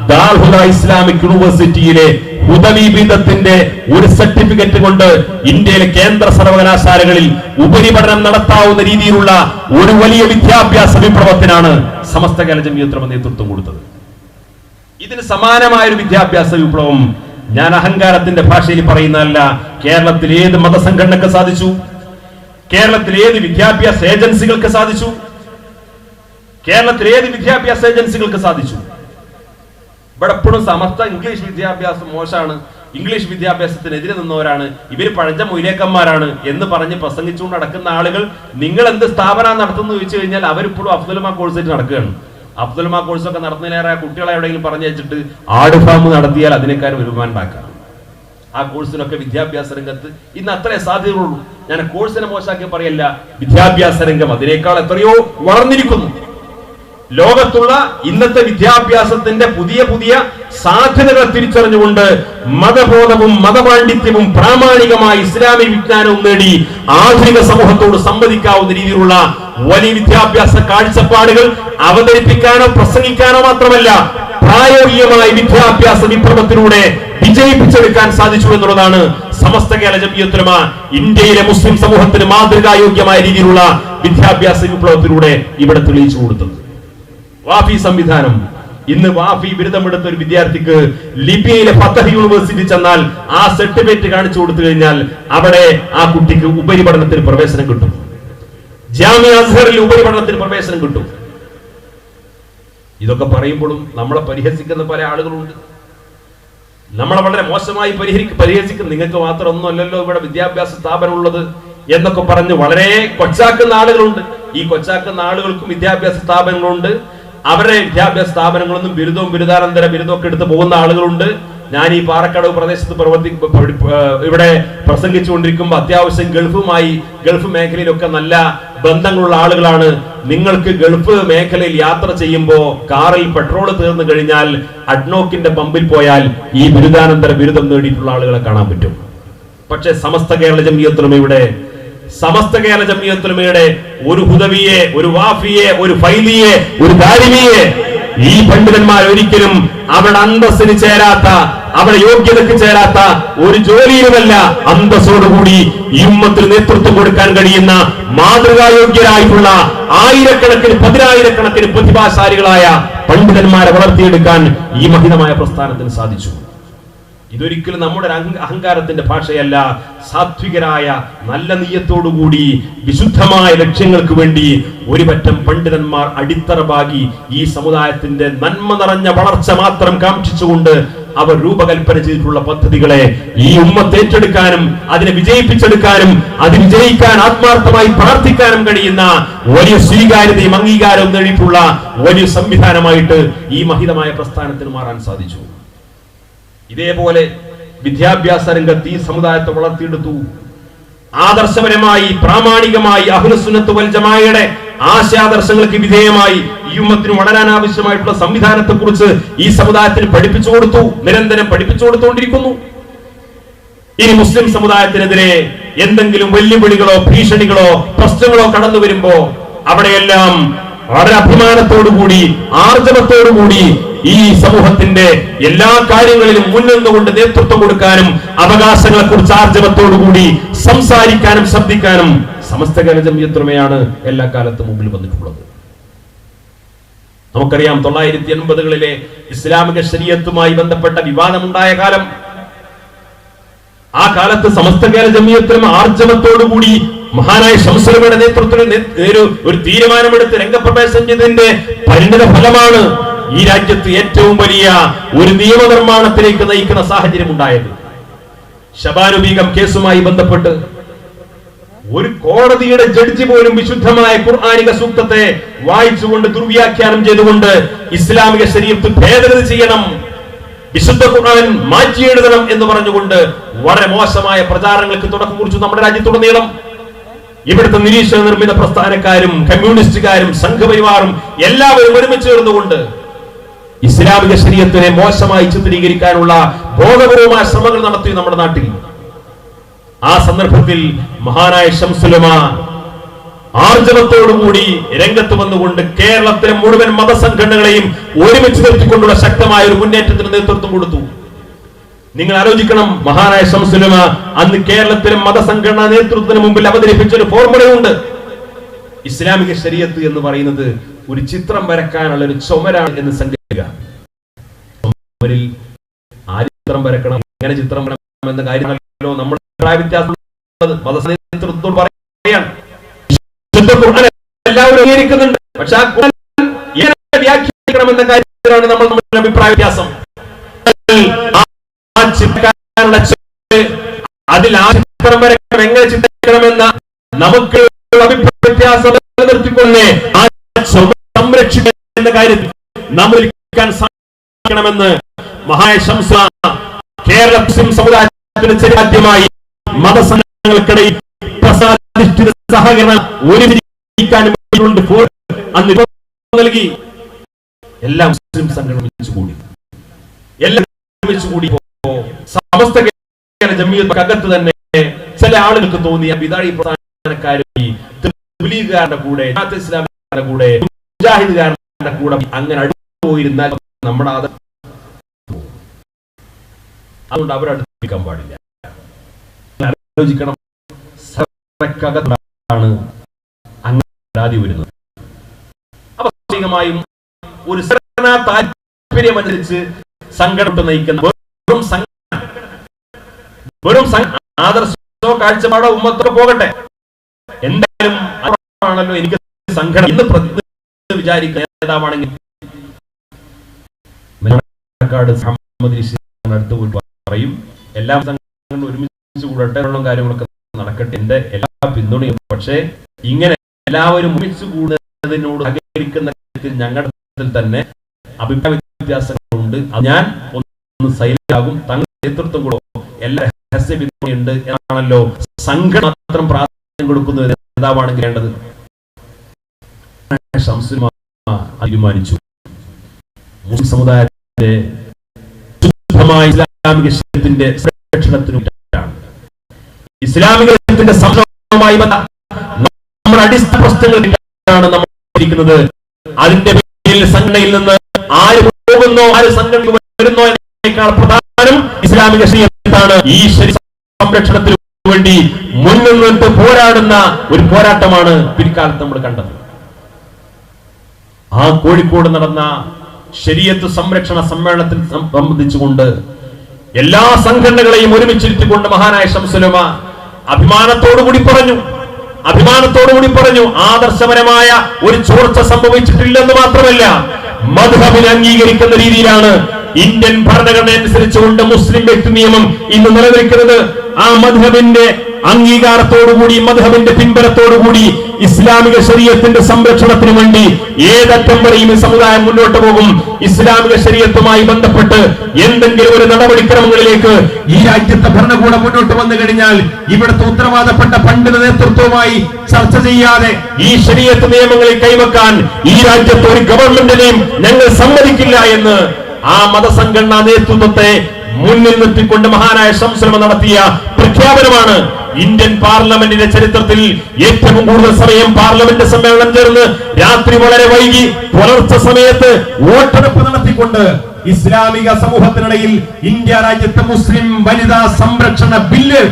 ദാറുൽ ഹുദ ഇസ്ലാമിക് യൂണിവേഴ്സിറ്റിയിലെ ഹുദവി ബിരുദത്തിന്റെ ഒരു സർട്ടിഫിക്കറ്റ് കൊണ്ട് ഇന്ത്യയിലെ കേന്ദ്ര സർവകലാശാലകളിൽ ഉപരിപഠനം നടത്താവുന്ന രീതിയിലുള്ള ഒരു വലിയ വിദ്യാഭ്യാസ വിപ്ലവത്തിനാണ് സമസ്ത കേരള ജംഇയ്യത്തുൽ ഉലമ നേതൃത്വം കൊടുത്തത്. ഇതിന് സമാനമായ ഒരു വിദ്യാഭ്യാസ വിപ്ലവം, ഞാൻ അഹങ്കാരത്തിന്റെ ഭാഷയിൽ പറയുന്നതല്ല, കേരളത്തിൽ ഏത് മതസംഘടനക്ക് സാധിച്ചു? കേരളത്തിൽ ഏത് വിദ്യാഭ്യാസ ഏജൻസികൾക്ക് സാധിച്ചു? കേരളത്തിൽ ഏത് വിദ്യാഭ്യാസ ഏജൻസികൾക്ക് സാധിച്ചു? ഇവിടെ എപ്പോഴും സമസ്ത ഇംഗ്ലീഷ് വിദ്യാഭ്യാസം മോശമാണ്, ഇംഗ്ലീഷ് വിദ്യാഭ്യാസത്തിനെതിരെ നിന്നവരാണ്, ഇവര് പഴഞ്ച മൊയ്ലേക്കന്മാരാണ് എന്ന് പറഞ്ഞ് പ്രസംഗിച്ചുകൊണ്ട് നടക്കുന്ന ആളുകൾ നിങ്ങൾ എന്ത് സ്ഥാപനം നടത്തുന്നു ചോദിച്ചു കഴിഞ്ഞാൽ അവരിപ്പോഴും അഫ്ദലുമാ കോഴ്സായിട്ട് നടക്കുകയാണ്. അഫ്ദലുമാ കോഴ്സൊക്കെ നടത്തുന്നതിനേറെ കുട്ടികളെ എവിടെയെങ്കിലും പറഞ്ഞു വെച്ചിട്ട് ആട് ഫാം നടത്തിയാൽ അതിനേക്കാൾ വരുമാനം ഉണ്ടാക്കാം. ആ കോഴ്സിനൊക്കെ വിദ്യാഭ്യാസ രംഗത്ത് ഇന്ന് അത്രേ സാധ്യതയുള്ളൂ. ഞാൻ കോഴ്സിനെ മോശമാക്കി പറയല്ല, വിദ്യാഭ്യാസ രംഗം അതിനേക്കാൾ എത്രയോ വളർന്നിരിക്കുന്നു. ലോകത്തുള്ള ഇന്നത്തെ വിദ്യാഭ്യാസത്തിന്റെ പുതിയ സാധ്യതകൾ തിരിച്ചറിഞ്ഞുകൊണ്ട് മതബോധവും മതപാണ്ഡിത്യവും പ്രാമാണികമായ ഇസ്ലാമിക വിജ്ഞാനവും നേടി ആധുനിക സമൂഹത്തോട് സംവദിക്കാവുന്ന രീതിയിലുള്ള വലിയ വിദ്യാഭ്യാസ കാഴ്ചപ്പാടുകൾ അവതരിപ്പിക്കാനോ പ്രസംഗിക്കാനോ മാത്രമല്ല, പ്രായോഗികമായ വിദ്യാഭ്യാസ വിപ്ലവത്തിലൂടെ വിജയിപ്പിച്ചെടുക്കാൻ സാധിച്ചു എന്നുള്ളതാണ് സമസ്ത കേരള ജംഇയ്യത്തുൽ ഉലമ ഇന്ത്യയിലെ മുസ്ലിം സമൂഹത്തിന് മാതൃകായോഗ്യമായ രീതിയിലുള്ള വിദ്യാഭ്യാസ വിപ്ലവത്തിലൂടെ ഇവിടെ തെളിയിച്ചു കൊടുത്തത്. വാഫി സംവിധാനം, ഇന്ന് വാഫി ബിരുദമെടുത്ത ഒരു വിദ്യാർത്ഥിക്ക് ലിബിയയിലെ ഫതഹ് യൂണിവേഴ്സിറ്റി ചെന്നാൽ ആ സർട്ടിഫിക്കറ്റ് കാണിച്ചു കൊടുത്തു കഴിഞ്ഞാൽ അവിടെ ആ കുട്ടിക്ക് ഉപരിപഠനത്തിന് പ്രവേശനം കിട്ടും. ജാമിഅ അസ്ഹറിൽ ഉപരിപഠനത്തിന് പ്രവേശനം കിട്ടും. ഇതൊക്കെ പറയുമ്പോഴും നമ്മളെ പരിഹസിക്കുന്ന പല ആളുകളുണ്ട്. നമ്മളെ വളരെ മോശമായി പരിഹസിക്കുന്ന, നിങ്ങൾക്ക് മാത്രമൊന്നുമല്ലല്ലോ ഇവിടെ വിദ്യാഭ്യാസ സ്ഥാപനം ഉള്ളത് എന്നൊക്കെ പറഞ്ഞ് വളരെ കൊച്ചാക്കുന്ന ആളുകളുണ്ട്. ഈ കൊച്ചാക്കുന്ന ആളുകൾക്കും വിദ്യാഭ്യാസ സ്ഥാപനങ്ങളുണ്ട്. അവരുടെ വിദ്യാഭ്യാസ സ്ഥാപനങ്ങളൊന്നും ബിരുദവും ബിരുദാനന്തര ബിരുദമൊക്കെ എടുത്ത് പോകുന്ന ആളുകളുണ്ട്. ഞാൻ ഈ പാറക്കടവ് പ്രദേശത്ത് ഇവിടെ പ്രസംഗിച്ചുകൊണ്ടിരിക്കുമ്പോൾ അത്യാവശ്യം ഗൾഫ് മേഖലയിലൊക്കെ നല്ല ബന്ധങ്ങളുള്ള ആളുകളാണ്. നിങ്ങൾക്ക് ഗൾഫ് മേഖലയിൽ യാത്ര ചെയ്യുമ്പോൾ കാറിൽ പെട്രോൾ തീർന്നു കഴിഞ്ഞാൽ അഡ്നോക്കിന്റെ പമ്പിൽ പോയാൽ ഈ ബിരുദാനന്തര ബിരുദം നേടിയിട്ടുള്ള ആളുകളെ കാണാൻ പറ്റും. പക്ഷെ സമസ്ത കേരള ജംഇയ്യത്തുൽ ഉലമയുടെ ഒരു ഹുദവിയെ, ഒരു വാഫിയെ, ഒരു ഫൈലിയെ, ഒരു ദാരിമിയെ ഈ പണ്ഡിതന്മാർ ഒരിക്കലും അവരുടെ അന്തസ്സിന് ചേരാത്ത അവിടെ യോഗ്യതയ്ക്ക് ചേരാത്ത ഒരു ജോലിയിലുമല്ല അന്തസ്സോടുകൂടി ഈ ഉമ്മത്തിന് നേതൃത്വം കൊടുക്കാൻ കഴിയുന്ന മാതൃകായോഗ്യരായിട്ടുള്ള ആയിരക്കണക്കിന് പതിനായിരക്കണക്കിന് പ്രതിഭാശാലികളായ പണ്ഡിതന്മാരെ വളർത്തിയെടുക്കാൻ ഈ മഹിതമായ പ്രസ്ഥാനത്തിന് സാധിച്ചു. ഇതൊരിക്കലും നമ്മുടെ അഹങ്കാരത്തിന്റെ ഭാഷയല്ല. സാത്വികരായ നല്ല നീയത്തോടുകൂടി വിശുദ്ധമായ ലക്ഷ്യങ്ങൾക്ക് വേണ്ടി ഒരു പറ്റം പണ്ഡിതന്മാർ അടിത്തറ പാകി ഈ സമുദായത്തിന്റെ നന്മ നിറഞ്ഞ വളർച്ച മാത്രം കാക്ഷിച്ചുകൊണ്ട് അവർ രൂപകൽപ്പന ചെയ്തിട്ടുള്ള പദ്ധതികളെ ഈ ഉമ്മത്ത് ഏറ്റെടുക്കാനും അതിനെ വിജയിപ്പിച്ചെടുക്കാനും അത് വിജയിക്കാൻ ആത്മാർത്ഥമായി പ്രാർത്ഥിക്കാനും കഴിയുന്ന വലിയ സ്വീകാര്യതയും അംഗീകാരവും നേടിയിട്ടുള്ള വലിയ സംവിധാനമായിട്ട് ഈ മഹിതമായ പ്രസ്ഥാനത്തിന് മാറാൻ സാധിച്ചു. ഇതേപോലെ വിദ്യാഭ്യാസ രംഗത്ത് ഈ സമുദായത്തെ വളർത്തിയെടുത്തു. ആദർശപരമായി പ്രാമാണികമായി അഹ്ലുസുന്നത്ത് വൽ ജമാഅയുടെ ആശയാദർശങ്ങൾക്ക് വിധേയമായി ഈ ഉമ്മത്തിന് വളരാൻ ആവശ്യമായിട്ടുള്ള സംവിധാനത്തെ കുറിച്ച് ഈ സമുദായത്തിന് പഠിപ്പിച്ചു കൊടുത്തു, നിരന്തരം പഠിപ്പിച്ചു കൊടുത്തുകൊണ്ടിരിക്കുന്നു. ഇനി മുസ്ലിം സമുദായത്തിനെതിരെ എന്തെങ്കിലും വെല്ലുവിളികളോ ഭീഷണികളോ പ്രശ്നങ്ങളോ കടന്നു വരുമ്പോ അവിടെയെല്ലാം വളരെ അഭിമാനത്തോടുകൂടി ആർജവത്തോടുകൂടി ഈ സമൂഹത്തിന്റെ എല്ലാ കാര്യങ്ങളിലും മുൻനിന്നുകൊണ്ട് നേതൃത്വം കൊടുക്കാനും അവകാശങ്ങളെ കുറിച്ച് ആർജവത്തോടുകൂടി സംസാരിക്കാനും ശബ്ദിക്കാനും സമസ്ത കേരള ജംഇയ്യത്തുൽ ഉലമയാണ് എല്ലാ കാലത്തും മുമ്പിൽ വന്നിട്ടുള്ളത്. നമുക്കറിയാം 1980കളിലെ ഇസ്ലാമിക ശരീഅത്തുമായി ബന്ധപ്പെട്ട വിവാദമുണ്ടായ കാലം. ആ കാലത്ത് സമസ്ത കേരള ജംഇയ്യത്തുൽ ഉലമ ആർജവത്തോടുകൂടി മഹാനായ ശംസുൽ ഉലമയുടെ നേതൃത്വത്തിൽ ഒരു തീരുമാനമെടുത്ത് രംഗപ്രവേശനം ചെയ്തതിന്റെ പരിണിത ഫലമാണ് ഈ രാജ്യത്ത് ഏറ്റവും വലിയ ഒരു നിയമനിർമ്മാണത്തിലേക്ക് നയിക്കുന്ന സാഹചര്യം ഉണ്ടായത്. ശബാനു ബീഗം കേസുമായി ബന്ധപ്പെട്ട് ഒരു കോടതിയുടെ ജഡ്ജി പോലും വിശുദ്ധമായ ഖുർആനിക സൂക്തത്തെ വായിച്ചുകൊണ്ട് ദുർവ്യാഖ്യാനം ചെയ്തുകൊണ്ട് ഇസ്ലാമിക ശരീഅത്ത് ഭേദഗതി ചെയ്യണം, വിശുദ്ധ ഖുർആൻ മാറ്റിയെഴുതണം എന്ന് പറഞ്ഞുകൊണ്ട് വളരെ മോശമായ പ്രചാരണങ്ങൾക്ക് തുടക്കം കുറിച്ചു നമ്മുടെ രാജ്യത്തുടനീളം. ഇവിടുത്തെ നിരീക്ഷണ നിർമ്മിത പ്രസ്ഥാനക്കാരും കമ്മ്യൂണിസ്റ്റുകാരും സംഘപരിവാറും എല്ലാവരും ഒരുമിച്ച് ചേർന്നുകൊണ്ട് ഇസ്ലാമിക ശരീഅത്തിനെ മോശമായി ചിത്രീകരിക്കാനുള്ള ബോധപൂർവമായ ശ്രമങ്ങൾ നടത്തി നമ്മുടെ നാട്ടിൽ. ആ സന്ദർഭത്തിൽ മഹാനായ ശംസുൽ ഉലമ ആർജവത്തോടുകൂടി രംഗത്ത് വന്നുകൊണ്ട് കേരളത്തിലെ മുഴുവൻ മതസംഘടനകളെയും ഒരുമിച്ച് നിർത്തിക്കൊണ്ടുള്ള ശക്തമായ ഒരു മുന്നേറ്റത്തിന് നേതൃത്വം കൊടുത്തു. നിങ്ങൾ ആലോചിക്കണം, മഹാനായ ശംസുൽ ഉലമ അന്ന് കേരളത്തിലെ മതസംഘടനാ നേതൃത്വത്തിന് മുമ്പിൽ അവതരിപ്പിച്ച ഒരു ഫോർമുലയുണ്ട്. ഇസ്ലാമിക ശരീഅത്ത് എന്ന് പറയുന്നത് ഒരു ചിത്രം വരക്കാനുള്ള ഒരു ചുമരാണ് എന്ന് സങ്കല്പിക്കുക. ചുമരിൽ ആര് ചിത്രം വരക്കണം, എങ്ങനെ ചിത്രം വരക്കണം എന്ന കാര്യമല്ലോ നമ്മുടെ അഭിപ്രായ വ്യത്യാസം മതനേതൃത്വത്തോട് പറയാണ്. എല്ലാവരും അംഗീകരിക്കുന്നുണ്ട്, പക്ഷെ ആ ഖുർആൻ എങ്ങനെ വ്യാഖ്യാനിക്കണം എന്ന കാര്യത്തിലാണ് നമ്മൾ തമ്മിൽ അഭിപ്രായ വ്യത്യാസം. അതിൽ ആ ചിത്രം വരക്കണം, എങ്ങനെ ചിത്രിക്കണമെന്ന നമുക്ക് അഭിപ്രായ വ്യത്യാസം നിർത്തിക്കൊണ്ടേ ആ സംരക്ഷിക്കുക എന്ന കാര്യത്തിൽ നമ്മൾ സാധിക്കണമെന്ന് മഹാനായ ശംസുൽ ഉലമ കേരള മുസ്ലിം സമുദായത്തിന് ചരിത്രമായി മതസംഘടനകൾക്കിടയിൽ പ്രസാദിഷ്ഠിത സഹകരണം ഒരുമിക്കാനും അന്ന് നൽകി. എല്ലാ മുസ്ലിം സംഘടനകളും കൂടി എല്ലാം കൂടി സമസ്ത കേരള ജംഇയ്യത്ത് അകത്ത് തന്നെ ചില ആളുകൾക്ക് തോന്നിയ ബിദഅി പ്രസ്ഥാനക്കാരുടെ തബ്ലീഗുകാരുടെ കൂടെ ഇസ്ലാമിന്റെ കൂടെ മുജാഹിദുകാരുടെ കൂടെ അങ്ങനെ അടുത്തുപോയിരുന്നാൽ നമ്മുടെ അതുകൊണ്ട് അവരടുപ്പിക്കാൻ പാടില്ല. ആലോചിക്കണം, അങ്ങനെ വരുന്നത് അവസാനികമായും ഒരു താല്പര്യമനുസരിച്ച് സംഘടന നയിക്കുന്ന വെറും ആദർശോ കാഴ്ചപ്പാടോ ഉമ്മത്തോ പോകട്ടെ, എന്തായാലും ആണല്ലോ എനിക്ക് സംഘടന ഇന്ന് വിചാരിക്കുന്ന നേതാവാണെങ്കിൽ അടുത്ത് പോയി പറയും എല്ലാ സംഘടനകളും ഒരുമിച്ച് കൂടട്ടെ, കാര്യങ്ങളൊക്കെ നടക്കട്ടെ, എന്റെ എല്ലാ പിന്തുണയും. പക്ഷേ ഇങ്ങനെ എല്ലാവരും ഒരുമിച്ച് കൂടുന്നതിനോട് സഹകരിക്കുന്ന കാര്യത്തിൽ ഞങ്ങളുടെ തന്നെ അഭിപ്രായ വ്യത്യാസങ്ങളുണ്ട്. ഞാൻ ഒന്ന് സൈലന്റാകും, തങ്ങളുടെ നേതൃത്വം കൂടെ എല്ലാ രഹസ്യ പിന്തുണയുണ്ട് എന്നാണല്ലോ സംഘടന മാത്രം പ്രാധാന്യം കൊടുക്കുന്ന നേതാവാണെങ്കിൽ വേണ്ടത്. ശംസുൽ ഉലമ തീരുമാനിച്ചു മുസ്ലിം സമുദായത്തിന്റെ ശുദ്ധമായ ഇസ്ലാമിക ശരീഅത്തിന്റെ സംരക്ഷണത്തിനു വേണ്ടിയാണ്. ഇസ്ലാമിക ശരീഅത്തിന്റെ സംരക്ഷണവുമായി നമ്മുടെ അടിസ്ഥാന പ്രശ്നങ്ങളിലാണ് നമ്മൾ ഇരിക്കുന്നത്. അതിന്റെ പേരിൽ സംഘടനയിൽ നിന്ന് ആര് പോകുന്നോ ആര് സംഘടനയ്ക്ക് വരുന്നോ എന്നതിനേക്കാൾ പ്രധാനം ഇസ്ലാമിക ശരീഅത്താണ് ഈ സംരക്ഷണത്തിന് വേണ്ടി മുൻനിന്നിട്ട് പോരാടുന്ന ഒരു പോരാട്ടമാണ് പിൽക്കാലത്ത് നമ്മൾ കണ്ടത്. ആ കോഴിക്കോട് നടന്ന ശരീഅത്ത് സംരക്ഷണ സമ്മേളനത്തിൽ സംബന്ധിച്ചുകൊണ്ട് എല്ലാ സംഘടനകളെയും ഒരുമിച്ചിരുത്തിക്കൊണ്ട് മഹാനായ ശംസുലമ അഭിമാനത്തോടുകൂടി പറഞ്ഞു ആദർശപരമായ ഒരു ചോർച്ച സംഭവിച്ചിട്ടില്ലെന്ന് മാത്രമല്ല, മദ്ഹബിനെ അംഗീകരിക്കുന്ന രീതിയിലാണ് ഇന്ത്യൻ ഭരണഘടന അനുസരിച്ചുകൊണ്ട് മുസ്ലിം വ്യക്തി നിയമം ഇന്ന് നിലനിൽക്കുന്നത്. ആ മദ്ഹബിന്റെ അംഗീകാരത്തോടുകൂടി, മദ്ഹബിന്റെ പിൻബലത്തോടുകൂടി ഇസ്ലാമിക ശരീഅത്തിന്റെ സംരക്ഷണത്തിന് വേണ്ടി ഏതറ്റം വരെയും ഈ സമുദായം മുന്നോട്ട് പോകും. ഇസ്ലാമിക ശരീഅത്തുമായി ബന്ധപ്പെട്ട് എന്തെങ്കിലും ഒരു നടപടിക്രമങ്ങളിലേക്ക് ഈ രാജ്യത്തെ ഭരണകൂടം മുന്നോട്ട് വന്നു കഴിഞ്ഞാൽ ഇവിടുത്തെ ഉത്തരവാദപ്പെട്ട പണ്ഡിത നേതൃത്വവുമായി ചർച്ച ചെയ്യാതെ ഈ ശരീഅത്ത് നിയമങ്ങളിൽ കൈവെക്കാൻ ഈ രാജ്യത്തെ ഒരു ഗവൺമെന്റിനെയും ഞങ്ങൾ സമ്മതിക്കില്ല എന്ന് ആ മതസംഘടനാ നേതൃത്വത്തെ മുന്നിൽ നിർത്തിക്കൊണ്ട് മഹാനായ ശംസുലമ നടത്തിയ പ്രഖ്യാപനമാണ് ഇന്ത്യൻ പാർലമെന്റിന്റെ ചരിത്രത്തിൽ ഏറ്റവും കൂടുതൽ സമയം പാർലമെന്റ് സമ്മേളനം ചേർന്ന് രാത്രി വളരെ വൈകി പുലർച്ചെ സമയത്ത് വോട്ടെടുപ്പ് നടത്തിക്കൊണ്ട് ഇസ്ലാമിക സമൂഹത്തിനിടയിൽ ഇന്ത്യ രാജ്യത്തെ മുസ്ലിം വനിതാ സംരക്ഷണ ബില്ല്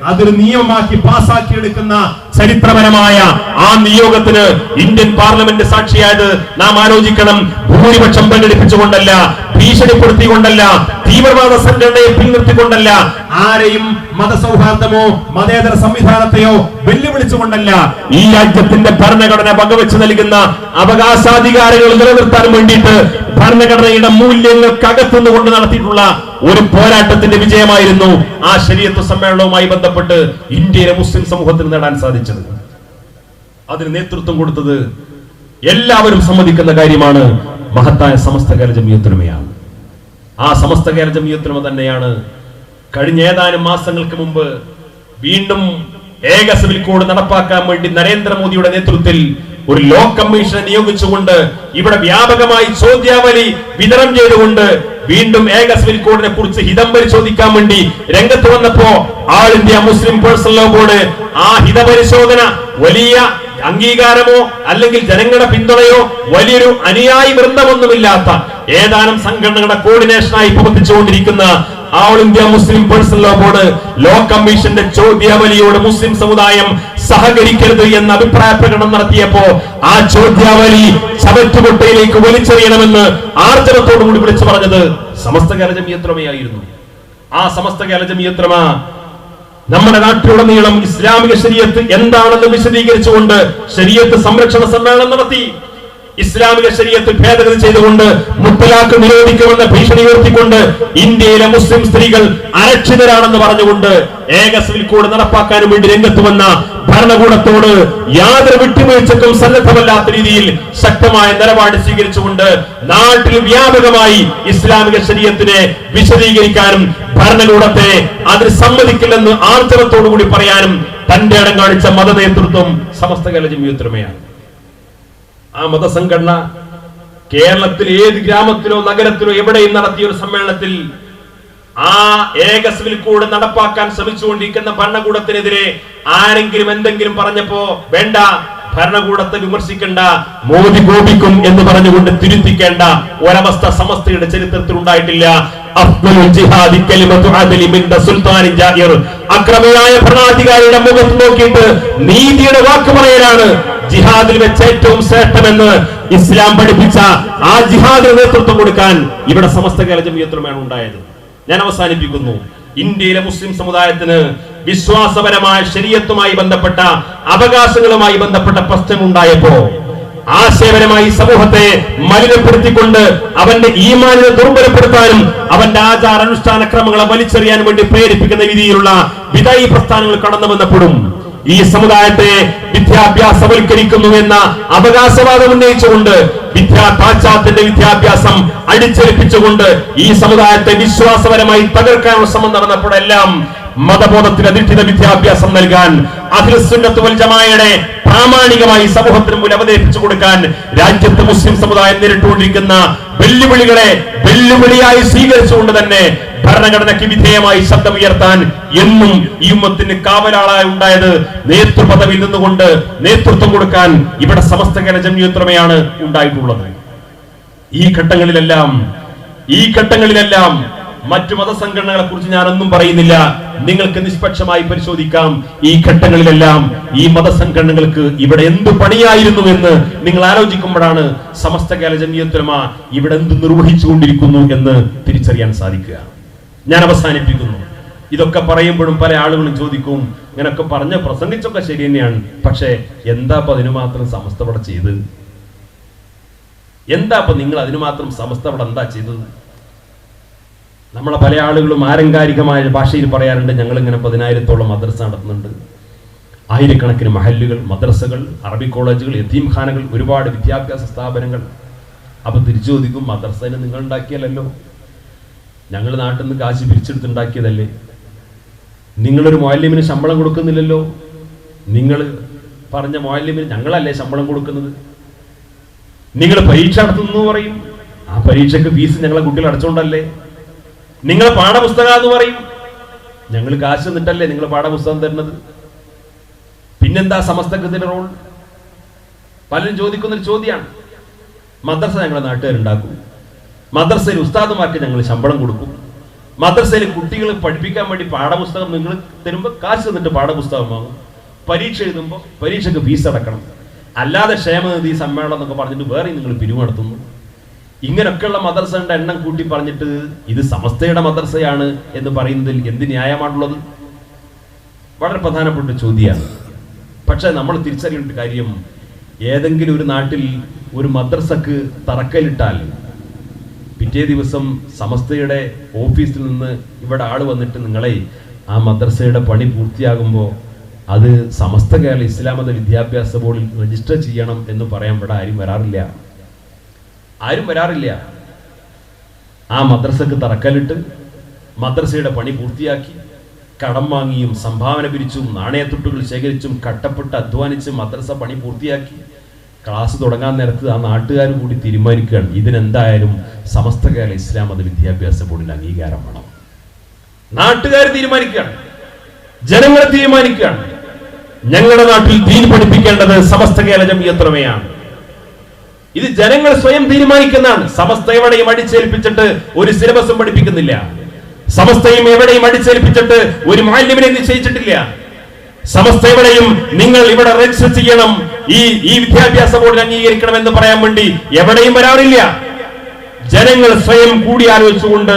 അതൊരു നിയമമാക്കി പാസാക്കിയെടുക്കുന്ന ചരിത്രപരമായ ആ നിയോഗത്തിന് ഇന്ത്യൻ പാർലമെന്റ് സാക്ഷിയായത് നാം ആലോചിക്കണം. ഭൂരിപക്ഷം പ്രകടിപ്പിച്ചുകൊണ്ടല്ല, ഭീഷണിപ്പെടുത്തിക്കൊണ്ടല്ല, തീവ്രവാദ സംഘടനയെ പിൻനിർത്തിക്കൊണ്ടല്ല, ആരെയും മതസൗഹാർദ്ദമോ മതേതര സംവിധാനത്തെയോ വെല്ലുവിളിച്ചുകൊണ്ടല്ല, ഈ രാജ്യത്തിന്റെ ഭരണഘടന വകവെച്ച് നൽകുന്ന അവകാശാധികാരങ്ങൾ നിലനിർത്താൻ വേണ്ടിയിട്ട് ഭരണഘടനയുടെ മൂല്യങ്ങൾക്കകത്തുനിന്നുകൊണ്ട് നടത്തിയിട്ടുള്ള ഒരു പോരാട്ടത്തിന്റെ വിജയമായിരുന്നു ആ ശരീഅത്ത് സമ്മേളനവുമായി ബന്ധപ്പെട്ട് ഇന്ത്യയിലെ മുസ്ലിം സമൂഹത്തിന് നേടാൻ സാധിച്ചത്. അതിന് നേതൃത്വം കൊടുത്തത് എല്ലാവരും സമ്മതിക്കുന്ന കാര്യമാണ് മഹത്തായ സമസ്ത കേരള ജംഇയ്യത്തുൽ ഉലമയാണ്. ആ സമസ്ത കേരള ജംഇയ്യത്തുൽ ഉലമ തന്നെയാണ് കഴിഞ്ഞ ഏതാനും മാസങ്ങൾക്ക് മുമ്പ് വീണ്ടും ഏക സിവിൽ കോഡ് നടപ്പാക്കാൻ വേണ്ടി നരേന്ദ്രമോദിയുടെ നേതൃത്വത്തിൽ ഒരു ലോ കമ്മീഷനെ നിയോഗിച്ചുകൊണ്ട് ഇവിടെ വ്യാപകമായി ചോദ്യാവലി വിതരണം ചെയ്തുകൊണ്ട് വീണ്ടും ഏക സിവിൽ കോഡിനെ കുറിച്ച് ഹിതം പരിശോധിക്കാൻ വേണ്ടി രംഗത്ത് വന്നപ്പോ all India Muslim personal law board ആ ഹിതപരിശോധന വലിയ അംഗീകാരമോ അല്ലെങ്കിൽ ജനങ്ങളുടെ പിന്തുണയോ വലിയൊരു അനുയായി വൃന്ദമൊന്നുമില്ലാത്ത ഏതാനും സംഘടനകളുടെ കോർഡിനേഷനായി പ്രവർത്തിച്ചുകൊണ്ടിരിക്കുന്ന all India Muslim personal law board law കമ്മീഷന്റെ ചോദ്യാവലിയോട് മുസ്ലിം സമുദായം സഹകരിക്കരുത് എന്ന അഭിപ്രായ പ്രകടനം നടത്തിയപ്പോ ആ ചോദ്യാവലി ചവറ്റുകൊട്ടയിലേക്ക് വലിച്ചെറിയണമെന്ന് ആർജവത്തോടുകൂടി വിളിച്ചു പറഞ്ഞത് സമസ്ത കേരള ജംഇയ്യത്തുൽ ഉലമയായിരുന്നു. ആ സമസ്ത കേരള ജംഇയ്യത്തുൽ ഉലമ നമ്മുടെ നാട്ടിലുടനീളം ഇസ്ലാമിക ശരീഅത്ത് എന്താണെന്ന് വിശദീകരിച്ചുകൊണ്ട് ശരീഅത്ത് സംരക്ഷണ സമ്മേളനം നടത്തി. ഇസ്ലാമിക ശരീഅത്ത് ഭേദഗതി ചെയ്തുകൊണ്ട് മുത്തലാഖ് നിരോധിക്കുമെന്ന ഭീഷണി ഉയർത്തിക്കൊണ്ട് ഇന്ത്യയിലെ മുസ്ലിം സ്ത്രീകൾ അരക്ഷിതരാണെന്ന് പറഞ്ഞുകൊണ്ട് ഏക സിവിൽ കോഡ് നടപ്പാക്കാനും വേണ്ടി രംഗത്ത് വന്ന ഭരണകൂടത്തോട് യാതൊരു വിട്ടുവീഴ്ചക്കും സന്നദ്ധമല്ലാത്ത രീതിയിൽ ശക്തമായ നിലപാട് സ്വീകരിച്ചുകൊണ്ട് നാട്ടിൽ വ്യാപകമായി ഇസ്ലാമിക ശരീഅത്തിനെ വിശദീകരിക്കാനും ഭരണകൂടത്തെ അതിന് സമ്മതിക്കില്ലെന്ന് ആർജവത്തോടുകൂടി പറയാനും തന്റെ ഇടം കാണിച്ച മത നേതൃത്വം സമസ്ത കേരള ജംഇയ്യത്തുൽ ഉലമയാണ്. ആ മതസംഘടന കേരളത്തിൽ ഏത് ഗ്രാമത്തിലോ നഗരത്തിലോ എവിടെയും നടത്തിയ ഒരു സമ്മേളനത്തിൽ ആ ഏക സിവിൽ കോഡ് നടപ്പാക്കാൻ ശ്രമിച്ചുകൊണ്ടിരിക്കുന്ന ഭരണകൂടത്തിനെതിരെ ആരെങ്കിലും എന്തെങ്കിലും പറഞ്ഞപ്പോ വേണ്ട, ഭരണകൂടത്തെ വിമർശിക്കേണ്ട, മോദി കോപിക്കും എന്ന് പറഞ്ഞുകൊണ്ട് തിരുത്തിക്കേണ്ട ഒരവസ്ഥ സമസ്തയുടെ ചരിത്രത്തിൽ ഉണ്ടായിട്ടില്ല. അക്രമിയായ ഭരണാധികാരിയുടെ മുഖത്ത് നോക്കിയിട്ട് നീതിയുടെ വാക്ക് പറയലാണ് ജിഹാദിൽ വെച്ച് ഏറ്റവും ശ്രേഷ്ഠമെന്ന് ഇസ്ലാം പഠിപ്പിച്ച ആ ജിഹാദിന് നേതൃത്വം കൊടുക്കാൻ ഇവിടെ സമസ്ത കേരള ജംഇയ്യത്തുൽ ഉലമയാണ് ഉണ്ടായത്. ഞാൻ അവസാനിപ്പിക്കുന്നു. ഇന്ത്യയിലെ മുസ്ലിം സമുദായത്തിന് വിശ്വാസപരമായ ശരീഅത്തുമായി ബന്ധപ്പെട്ട അവകാശങ്ങളുമായി ബന്ധപ്പെട്ട പ്രശ്നം ഉണ്ടായപ്പോ ആശയപരമായി സമൂഹത്തെ മലിനപ്പെടുത്തിക്കൊണ്ട് അവന്റെ ഈമാനിനെ ദുർബലപ്പെടുത്താനും അവന്റെ ആചാര അനുഷ്ഠാന ക്രമങ്ങളെ വലിച്ചെറിയാൻ വേണ്ടി പ്രേരിപ്പിക്കുന്ന രീതിയിലുള്ള വിദായി പ്രസ്ഥാനങ്ങൾ കടന്നു വന്നപ്പോഴും ഈ സമുദായത്തെ വിദ്യാഭ്യാസവൽക്കരിക്കുന്നു എന്ന അവകാശവാദം ഉന്നയിച്ചുകൊണ്ട് പാശ്ചാത്യന്റെ വിദ്യാഭ്യാസം അടിച്ചേൽപ്പിച്ചുകൊണ്ട് ഈ സമുദായത്തെ വിശ്വാസപരമായി തകർക്കാനുള്ള ശ്രമം നടന്നപ്പോഴെല്ലാം മതബോധത്തിൽ അധിഷ്ഠിത വിദ്യാഭ്യാസം നൽകാൻ അഹ്ലുസ് സുന്നത്ത് വൽ ജമാഅയുടെ പ്രാമാണികമായി സമൂഹത്തിന് മുന്നിൽ അവതരിപ്പിച്ചു കൊടുക്കാൻ രാജ്യത്തെ മുസ്ലിം സമുദായം നേരിട്ടുകൊണ്ടിരിക്കുന്ന വെല്ലുവിളികളെ വെല്ലുവിളിയായി സ്വീകരിച്ചുകൊണ്ട് തന്നെ ഭരണഘടനയ്ക്ക് വിധേയമായി ശബ്ദമുയർത്താൻ എന്നും ഈ ഉമ്മത്തിന് കാവലാളായി ഉണ്ടായത് നേതൃപദവിയിൽ നിന്നുകൊണ്ട് നേതൃത്വം കൊടുക്കാൻ ഇവിടെ സമസ്ത കേരള ജംഇയ്യത്തുൽ ഉലമയാണ് ഉണ്ടായിട്ടുള്ളത്. ഈ ഘട്ടങ്ങളിലെല്ലാം മറ്റു മതസംഘടനകളെ കുറിച്ച് ഞാനൊന്നും പറയുന്നില്ല. നിങ്ങൾക്ക് നിഷ്പക്ഷമായി പരിശോധിക്കാം. ഈ ഘട്ടങ്ങളിലെല്ലാം ഈ മതസംഘടനകൾക്ക് ഇവിടെ എന്ത് പണിയായിരുന്നു എന്ന് നിങ്ങൾ ആലോചിക്കുമ്പോഴാണ് സമസ്ത കേരള ജംഇയ്യത്തുൽ ഉലമ ഇവിടെ എന്ത് നിർവഹിച്ചുകൊണ്ടിരിക്കുന്നു എന്ന് തിരിച്ചറിയാൻ സാധിക്കുക. ഞാൻ അവസാനിപ്പിക്കുന്നു. ഇതൊക്കെ പറയുമ്പോഴും പല ആളുകളും ചോദിക്കും, ഇങ്ങനൊക്കെ പറഞ്ഞ പ്രസംഗിച്ചൊക്കെ ശരി തന്നെയാണ്, പക്ഷെ എന്താ അപ്പൊ അതിനു മാത്രം സമസ്ത ഇവിടെ ചെയ്ത്? എന്താ അപ്പൊ നിങ്ങൾ അതിനു മാത്രം സമസ്ത ഇവിടെ എന്താ ചെയ്തത്? നമ്മളെ പല ആളുകളും ആലങ്കാരികമായ ഭാഷയിൽ പറയാറുണ്ട്, ഞങ്ങൾ ഇങ്ങനെ 10,000-ഓളം മദ്രസ നടത്തുന്നുണ്ട്, ആയിരക്കണക്കിന് മഹല്ലുകൾ, മദ്രസകൾ, അറബി കോളേജുകൾ, യതീംഖാനകൾ, ഒരുപാട് വിദ്യാഭ്യാസ സ്ഥാപനങ്ങൾ. അപ്പൊ തിരിച്ചു ചോദിക്കും, മദ്രസനെ നിങ്ങൾ ഉണ്ടാക്കിയല്ലോ, ഞങ്ങൾ നാട്ടിൽ നിന്ന് കാശ് പിരിച്ചെടുത്തുണ്ടാക്കിയതല്ലേ? നിങ്ങളൊരു മുഅല്ലിമിന് ശമ്പളം കൊടുക്കുന്നില്ലല്ലോ. നിങ്ങൾ പറഞ്ഞ മുഅല്ലിമിന് ഞങ്ങളല്ലേ ശമ്പളം കൊടുക്കുന്നത്? നിങ്ങൾ പരീക്ഷ നടത്തുന്നു പറയും, ആ പരീക്ഷയ്ക്ക് ഫീസ് ഞങ്ങളെ കുട്ടികൾ അടച്ചുകൊണ്ടല്ലേ? നിങ്ങൾ പാഠപുസ്തകം എന്ന് പറയും, ഞങ്ങൾ കാശ് എന്നിട്ടല്ലേ നിങ്ങൾ പാഠപുസ്തകം തരുന്നത്? പിന്നെന്താ സമസ്തക്ക് ഇതിന്റെ റോൾ? പലരും ചോദിക്കുന്നൊരു ചോദ്യമാണ്. മദ്രസ ഞങ്ങളെ നാട്ടുകാരുണ്ടാക്കും, മദ്രസയിൽ ഉസ്താദുമാർക്ക് ഞങ്ങൾ ശമ്പളം കൊടുക്കും, മദ്രസയിൽ കുട്ടികൾ പഠിപ്പിക്കാൻ വേണ്ടി പാഠപുസ്തകം നിങ്ങൾ തരുമ്പോൾ കാശ് തന്നിട്ട് പാഠപുസ്തകം വാങ്ങും, പരീക്ഷ എഴുതുമ്പോൾ പരീക്ഷയ്ക്ക് ഫീസ് അടക്കണം, അല്ലാതെ ക്ഷേമനിധി സമ്മേളനം എന്നൊക്കെ പറഞ്ഞിട്ട് വേറെ നിങ്ങൾ പിരിവ് നടത്തുന്നു. ഇങ്ങനെയൊക്കെയുള്ള മദ്രസയുടെ എണ്ണം കൂട്ടി പറഞ്ഞിട്ട് ഇത് സമസ്തയുടെ മദ്രസയാണ് എന്ന് പറയുന്നതിൽ എന്ത് ന്യായമാണുള്ളത്? വളരെ പ്രധാനപ്പെട്ട ചോദ്യമാണ്. പക്ഷെ നമ്മൾ തിരിച്ചറിയേണ്ട കാര്യം, ഏതെങ്കിലും ഒരു നാട്ടിൽ ഒരു മദ്രസക്ക് തറക്കല്ലിട്ടാൽ പിറ്റേ ദിവസം സമസ്തയുടെ ഓഫീസിൽ നിന്ന് ഇവിടെ ആള് വന്നിട്ട് നിങ്ങളെ ആ മദ്രസയുടെ പണി പൂർത്തിയാകുമ്പോൾ അത് സമസ്ത കേരള ഇസ്ലാം മത വിദ്യാഭ്യാസ ബോർഡിൽ രജിസ്റ്റർ ചെയ്യണം എന്ന് പറയാൻ ഇവിടെ ആരും വരാറില്ല. ആ മദ്രസക്ക് തറക്കല്ലിട്ട് മദ്രസയുടെ പണി പൂർത്തിയാക്കി കടം വാങ്ങിയും സംഭാവന പിരിച്ചും നാണയത്തുട്ടുകൾ ശേഖരിച്ചും കട്ടപ്പെട്ട് അധ്വാനിച്ച് മദ്രസ പണി പൂർത്തിയാക്കി ക്ലാസ് തുടങ്ങാൻ നേരത്ത് ആ നാട്ടുകാർ കൂടി തീരുമാനിക്കുകയാണ്, ഇതിനെന്തായാലും സമസ്ത കേരള ഇസ്ലാം മത വിദ്യാഭ്യാസ ബോർഡിന്റെ അംഗീകാരം വേണം. നാട്ടുകാർ തീരുമാനിക്കുകയാണ്, ജനങ്ങൾ തീരുമാനിക്കുകയാണ്, ഞങ്ങളുടെ നാട്ടിൽ ദീൻ പഠിപ്പിക്കേണ്ടത് സമസ്ത കേരള ജംഇയ്യത്തുൽ ഉലമയാണ്. ഇത് ജനങ്ങൾ സ്വയം തീരുമാനിക്കുന്നതാണ്. സമസ്ത എവിടെയും അടിച്ചേൽപ്പിച്ചിട്ട് ഒരു സിലബസും പഠിപ്പിക്കുന്നില്ല. സമസ്തയും എവിടെയും അടിച്ചേൽപ്പിച്ചിട്ട് ഒരു മുഅല്ലിമിനെ നിശ്ചയിച്ചിട്ടില്ല. സമസ്ത എവിടെയും നിങ്ങൾ ഇവിടെ രജിസ്റ്റർ ചെയ്യണം, ഈ വിദ്യാഭ്യാസ ബോർഡിൽ അംഗീകരിക്കണം എന്ന് പറയാൻ വേണ്ടി എവിടെയും വരാറില്ല. ജനങ്ങൾ സ്വയം കൂടിയാലോചിച്ചുകൊണ്ട്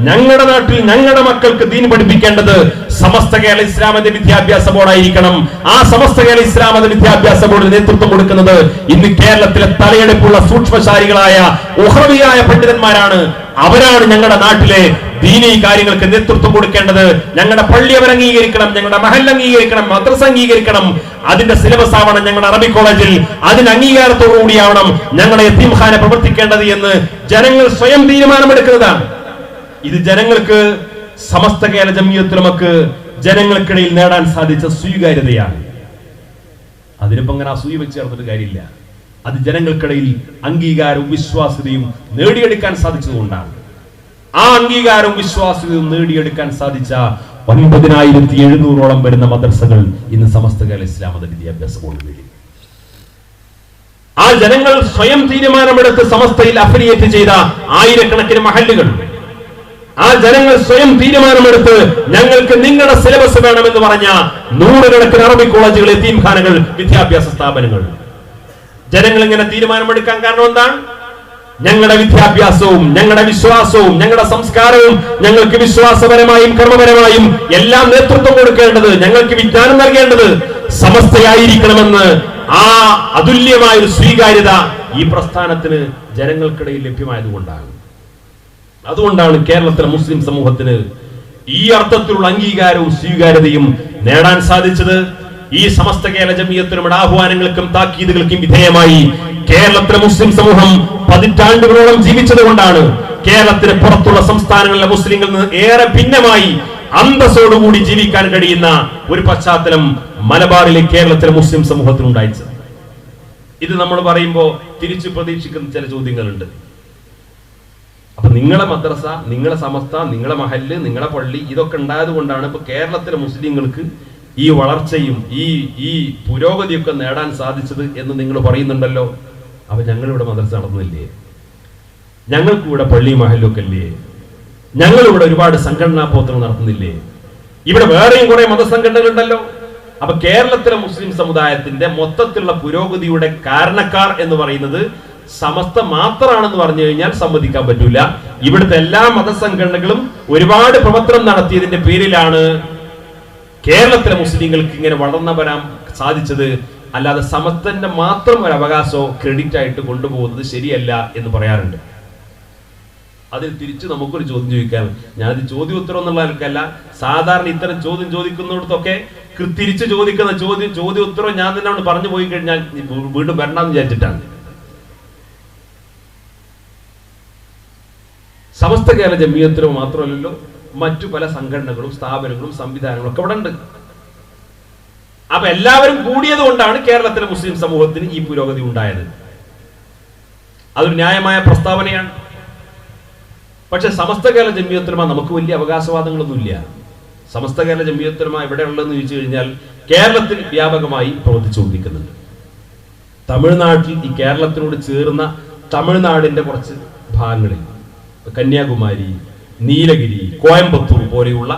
ഞങ്ങളുടെ നാട്ടിൽ ഞങ്ങളുടെ മക്കൾക്ക് ദീൻ പഠിപ്പിക്കേണ്ടത് സമസ്ത കേരള ഇസ്ലാം മത വിദ്യാഭ്യാസ ബോർഡായിരിക്കണം. ആ സമസ്ത കേരള ഇസ്ലാം മത വിദ്യാഭ്യാസ ബോർഡിന് നേതൃത്വം കൊടുക്കുന്നത് ഇന്ന് കേരളത്തിലെ തലയെടുപ്പുള്ള സൂക്ഷ്മശാലികളായ ഉഹ്റവിയായ പണ്ഡിതന്മാരാണ്. അവരാണ് ഞങ്ങളുടെ നാട്ടിലെ ദീനീ കാര്യങ്ങൾക്ക് നേതൃത്വം കൊടുക്കേണ്ടത്. ഞങ്ങളുടെ പള്ളി അവർ അംഗീകരിക്കണം, ഞങ്ങളുടെ മഹൽ അംഗീകരിക്കണം, മദ്രസ അംഗീകരിക്കണം, അതിന്റെ സിലബസ് ആവണം ഞങ്ങളുടെ അറബി കോളേജിൽ, അതിന്റെ അംഗീകാരത്തോടു കൂടിയാവണം ഞങ്ങളുടെ യതീംഖാന പ്രവർത്തിക്കേണ്ടത് എന്ന് ജനങ്ങൾ സ്വയം തീരുമാനമെടുക്കുന്നതാണ്. ഇത് ജനങ്ങൾക്ക് സമസ്ത കേരള ജംഇയ്യത്തുൽ ഉലമക്ക് ജനങ്ങൾക്കിടയിൽ നേടാൻ സാധിച്ച സ്വീകാര്യതയാണ്. അതിനിപ്പോ അങ്ങനെ അസൂയ വെച്ച് ചേർന്നിട്ട് കാര്യമില്ല. അത് ജനങ്ങൾക്കിടയിൽ അംഗീകാരവും വിശ്വാസ്യതയും നേടിയെടുക്കാൻ സാധിച്ചതുകൊണ്ടാണ്. ആ അംഗീകാരവും വിശ്വാസ്യതയും നേടിയെടുക്കാൻ സാധിച്ച 9,700-ഓളം വരുന്ന മദ്രസകൾ ഇന്ന് സമസ്ത കേരള ഇസ്ലാം മത വിദ്യാഭ്യാസ ബോർഡ് നേടി. ആ ജനങ്ങൾ സ്വയം തീരുമാനമെടുത്ത് സമസ്തയിൽ അഫിലിയേറ്റ് ചെയ്ത ആയിരക്കണക്കിന് മഹല്ലുകൾ, ആ ജനങ്ങൾ സ്വയം തീരുമാനമെടുത്ത് ഞങ്ങൾക്ക് നിങ്ങളുടെ സിലബസ് വേണമെന്ന് പറഞ്ഞ 100 അറബി കോളേജുകൾ, യതീംഖാനകൾ, വിദ്യാഭ്യാസ സ്ഥാപനങ്ങൾ. ജനങ്ങൾ ഇങ്ങനെ തീരുമാനമെടുക്കാൻ കാരണം എന്താണ്? ഞങ്ങളുടെ വിദ്യാഭ്യാസവും ഞങ്ങളുടെ വിശ്വാസവും ഞങ്ങളുടെ സംസ്കാരവും ഞങ്ങൾക്ക് വിശ്വാസപരമായും കർമ്മപരമായും എല്ലാം നേതൃത്വം കൊടുക്കേണ്ടത്, ഞങ്ങൾക്ക് വിജ്ഞാനം നൽകേണ്ടത് സമസ്തയായിരിക്കണമെന്ന് ആ അതുല്യമായ ഒരു സ്വീകാര്യത ഈ പ്രസ്ഥാനത്തിന് ജനങ്ങൾക്കിടയിൽ ലഭ്യമായതുകൊണ്ടാണ്. അതുകൊണ്ടാണ് കേരളത്തിലെ മുസ്ലിം സമൂഹത്തിന് ഈ അർത്ഥത്തിലുള്ള അംഗീകാരവും സ്വീകാര്യതയും നേടാൻ സാധിച്ചത്. ഈ സമസ്ത കേരള ജംഇയ്യത്തുൽ ഉലമയുടെ ആഹ്വാനങ്ങൾക്കും താക്കീതുകൾക്കും വിധേയമായി കേരളത്തിലെ മുസ്ലിം സമൂഹം പതിറ്റാണ്ടുകളോളം ജീവിച്ചത് കൊണ്ടാണ് കേരളത്തിന് പുറത്തുള്ള സംസ്ഥാനങ്ങളിലെ മുസ്ലിങ്ങളിൽ നിന്ന് ഏറെ ഭിന്നമായി അന്തസ്സോടുകൂടി ജീവിക്കാൻ കഴിയുന്ന ഒരു പശ്ചാത്തലം മലബാറിലെ കേരളത്തിലെ മുസ്ലിം സമൂഹത്തിനുണ്ടായത്. ഇത് നമ്മൾ പറയുമ്പോൾ തിരിച്ചു പ്രതീക്ഷിക്കുന്ന ചില ചോദ്യങ്ങളുണ്ട്. അപ്പൊ നിങ്ങളെ മദ്രസ, നിങ്ങളെ സമസ്ത, നിങ്ങളെ മഹല്ല്, നിങ്ങളെ പള്ളി ഇതൊക്കെ ഉണ്ടായത് കൊണ്ടാണ് ഇപ്പൊ കേരളത്തിലെ മുസ്ലിങ്ങൾക്ക് ഈ വളർച്ചയും ഈ പുരോഗതിയൊക്കെ നേടാൻ സാധിച്ചത് എന്ന് നിങ്ങൾ പറയുന്നുണ്ടല്ലോ. അപ്പൊ ഞങ്ങളിവിടെ മദ്രസ നടന്നില്ലേ? ഞങ്ങൾക്കിവിടെ പള്ളി മഹല്ലൊക്കെ ഇല്ലേ? ഞങ്ങൾ ഇവിടെ ഒരുപാട് സംഘടനാ പ്രവർത്തനം നടത്തുന്നില്ലേ? ഇവിടെ വേറെയും കുറെ മതസംഘടനകൾ ഉണ്ടല്ലോ. അപ്പൊ കേരളത്തിലെ മുസ്ലിം സമുദായത്തിന്റെ മൊത്തത്തിലുള്ള പുരോഗതിയുടെ കാരണക്കാർ എന്ന് പറയുന്നത് സമസ്ത മാത്രമാണെന്ന് പറഞ്ഞു കഴിഞ്ഞാൽ സമ്മതിക്കാൻ പറ്റൂല. ഇവിടുത്തെ എല്ലാ മതസംഘടനകളും ഒരുപാട് പ്രവർത്തനം നടത്തിയതിന്റെ പേരിലാണ് കേരളത്തിലെ മുസ്ലിങ്ങൾക്ക് ഇങ്ങനെ വളർന്നു വരാൻ സാധിച്ചത്. അല്ലാതെ സമസ്തന്റെ മാത്രം ഒരു അവകാശമോ ക്രെഡിറ്റ് ആയിട്ട് കൊണ്ടുപോകുന്നത് ശരിയല്ല എന്ന് പറയാറുണ്ട്. അതിൽ തിരിച്ച് നമുക്കൊരു ചോദ്യം ചോദിക്കാം. ഞാനത് ചോദ്യോത്തരം എന്നുള്ള ആൾക്കല്ല, സാധാരണ ഇത്തരം ചോദ്യം ചോദിക്കുന്നിടത്തൊക്കെ തിരിച്ച് ചോദിക്കുന്ന ചോദ്യോത്തരം ഞാൻ തന്നെ പറഞ്ഞു പോയി കഴിഞ്ഞാൽ വീണ്ടും വരണമെന്ന് വിചാരിച്ചിട്ടാണ്. സമസ്ത കേരള ജമിയത്തുലമ മാത്രമല്ലല്ലോ, മറ്റു പല സംഘടനകളും സ്ഥാപനങ്ങളും സംവിധാനങ്ങളും ഒക്കെ ഇവിടെ ഉണ്ട്. അപ്പൊ എല്ലാവരും കൂടിയത് കൊണ്ടാണ് കേരളത്തിലെ മുസ്ലിം സമൂഹത്തിന് ഈ പുരോഗതി ഉണ്ടായത്. അതൊരു ന്യായമായ പ്രസ്താവനയാണ്. പക്ഷെ സമസ്ത കേരള ജമിയത്തുലമ നമുക്ക് വലിയ അവകാശവാദങ്ങളൊന്നുമില്ല. സമസ്ത കേരള ജമിയത്തുലമ എവിടെയുള്ളതെന്ന് ചോദിച്ചു കഴിഞ്ഞാൽ കേരളത്തിൽ വ്യാപകമായി പ്രവർത്തിച്ചുകൊണ്ടിരിക്കുന്നുണ്ട്. തമിഴ്നാട്ടിൽ ഈ കേരളത്തിനോട് ചേർന്ന തമിഴ്നാടിന്റെ കുറച്ച് ഭാഗങ്ങളിൽ കന്യാകുമാരി, നീലഗിരി, കോയമ്പത്തൂർ പോലെയുള്ള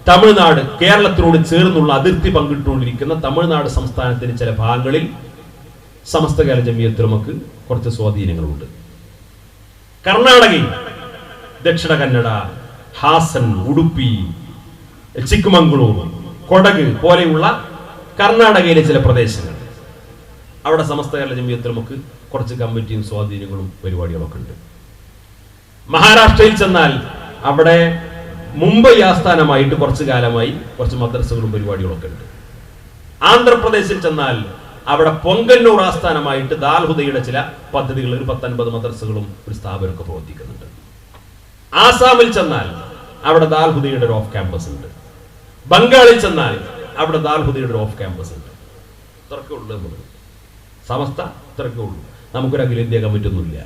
തമിഴ്നാട് കേരളത്തിനോട് ചേർന്നുള്ള അതിർത്തി പങ്കിട്ടുകൊണ്ടിരിക്കുന്ന തമിഴ്നാട് സംസ്ഥാനത്തിന്റെ ചില ഭാഗങ്ങളിൽ സമസ്ത കേരള ജമിയത്തുലമക്ക് കുറച്ച് സ്വാധീനങ്ങളുണ്ട്. കർണാടകയിൽ ദക്ഷിണ കന്നഡ, ഹാസൻ, ഉടുപ്പി, ചിക്കമംഗളൂർ, കൊടക് പോലെയുള്ള കർണാടകയിലെ ചില പ്രദേശങ്ങൾ, അവിടെ സമസ്ത കേരള ജമിയത്തുലമക്ക് കുറച്ച് കമ്മിറ്റിയും സ്വാധീനങ്ങളും പരിപാടികളൊക്കെ ഉണ്ട്. മഹാരാഷ്ട്രയിൽ ചെന്നാൽ അവിടെ മുംബൈ ആസ്ഥാനമായിട്ട് കുറച്ചു കാലമായി കുറച്ച് മദ്രസകളും പരിപാടികളൊക്കെ ഉണ്ട്. ആന്ധ്രാപ്രദേശിൽ ചെന്നാൽ അവിടെ പൊങ്കന്നൂർ ആസ്ഥാനമായിട്ട് ദാൽഹുദയുടെ ചില പദ്ധതികൾ, ഒരു 10-50 മദ്രസകളും ഒരു സ്ഥാപനമൊക്കെ പ്രവർത്തിക്കുന്നുണ്ട്. ആസാമിൽ ചെന്നാൽ അവിടെ ദാൽഹുദയുടെ ഒരു ഓഫ് ക്യാമ്പസ് ഉണ്ട്. ബംഗാളിൽ ചെന്നാൽ അവിടെ ദാൽഹുദയുടെ ഒരു ഓഫ് ക്യാമ്പസ് ഉണ്ട്. ഇത്രക്കേ ഉള്ളൂ. നമുക്ക് സമസ്ത ഇത്രക്കേ ഉള്ളൂ. നമുക്കൊരു അഖിലേന്ത്യാ കമ്മിറ്റി ഒന്നുമില്ല.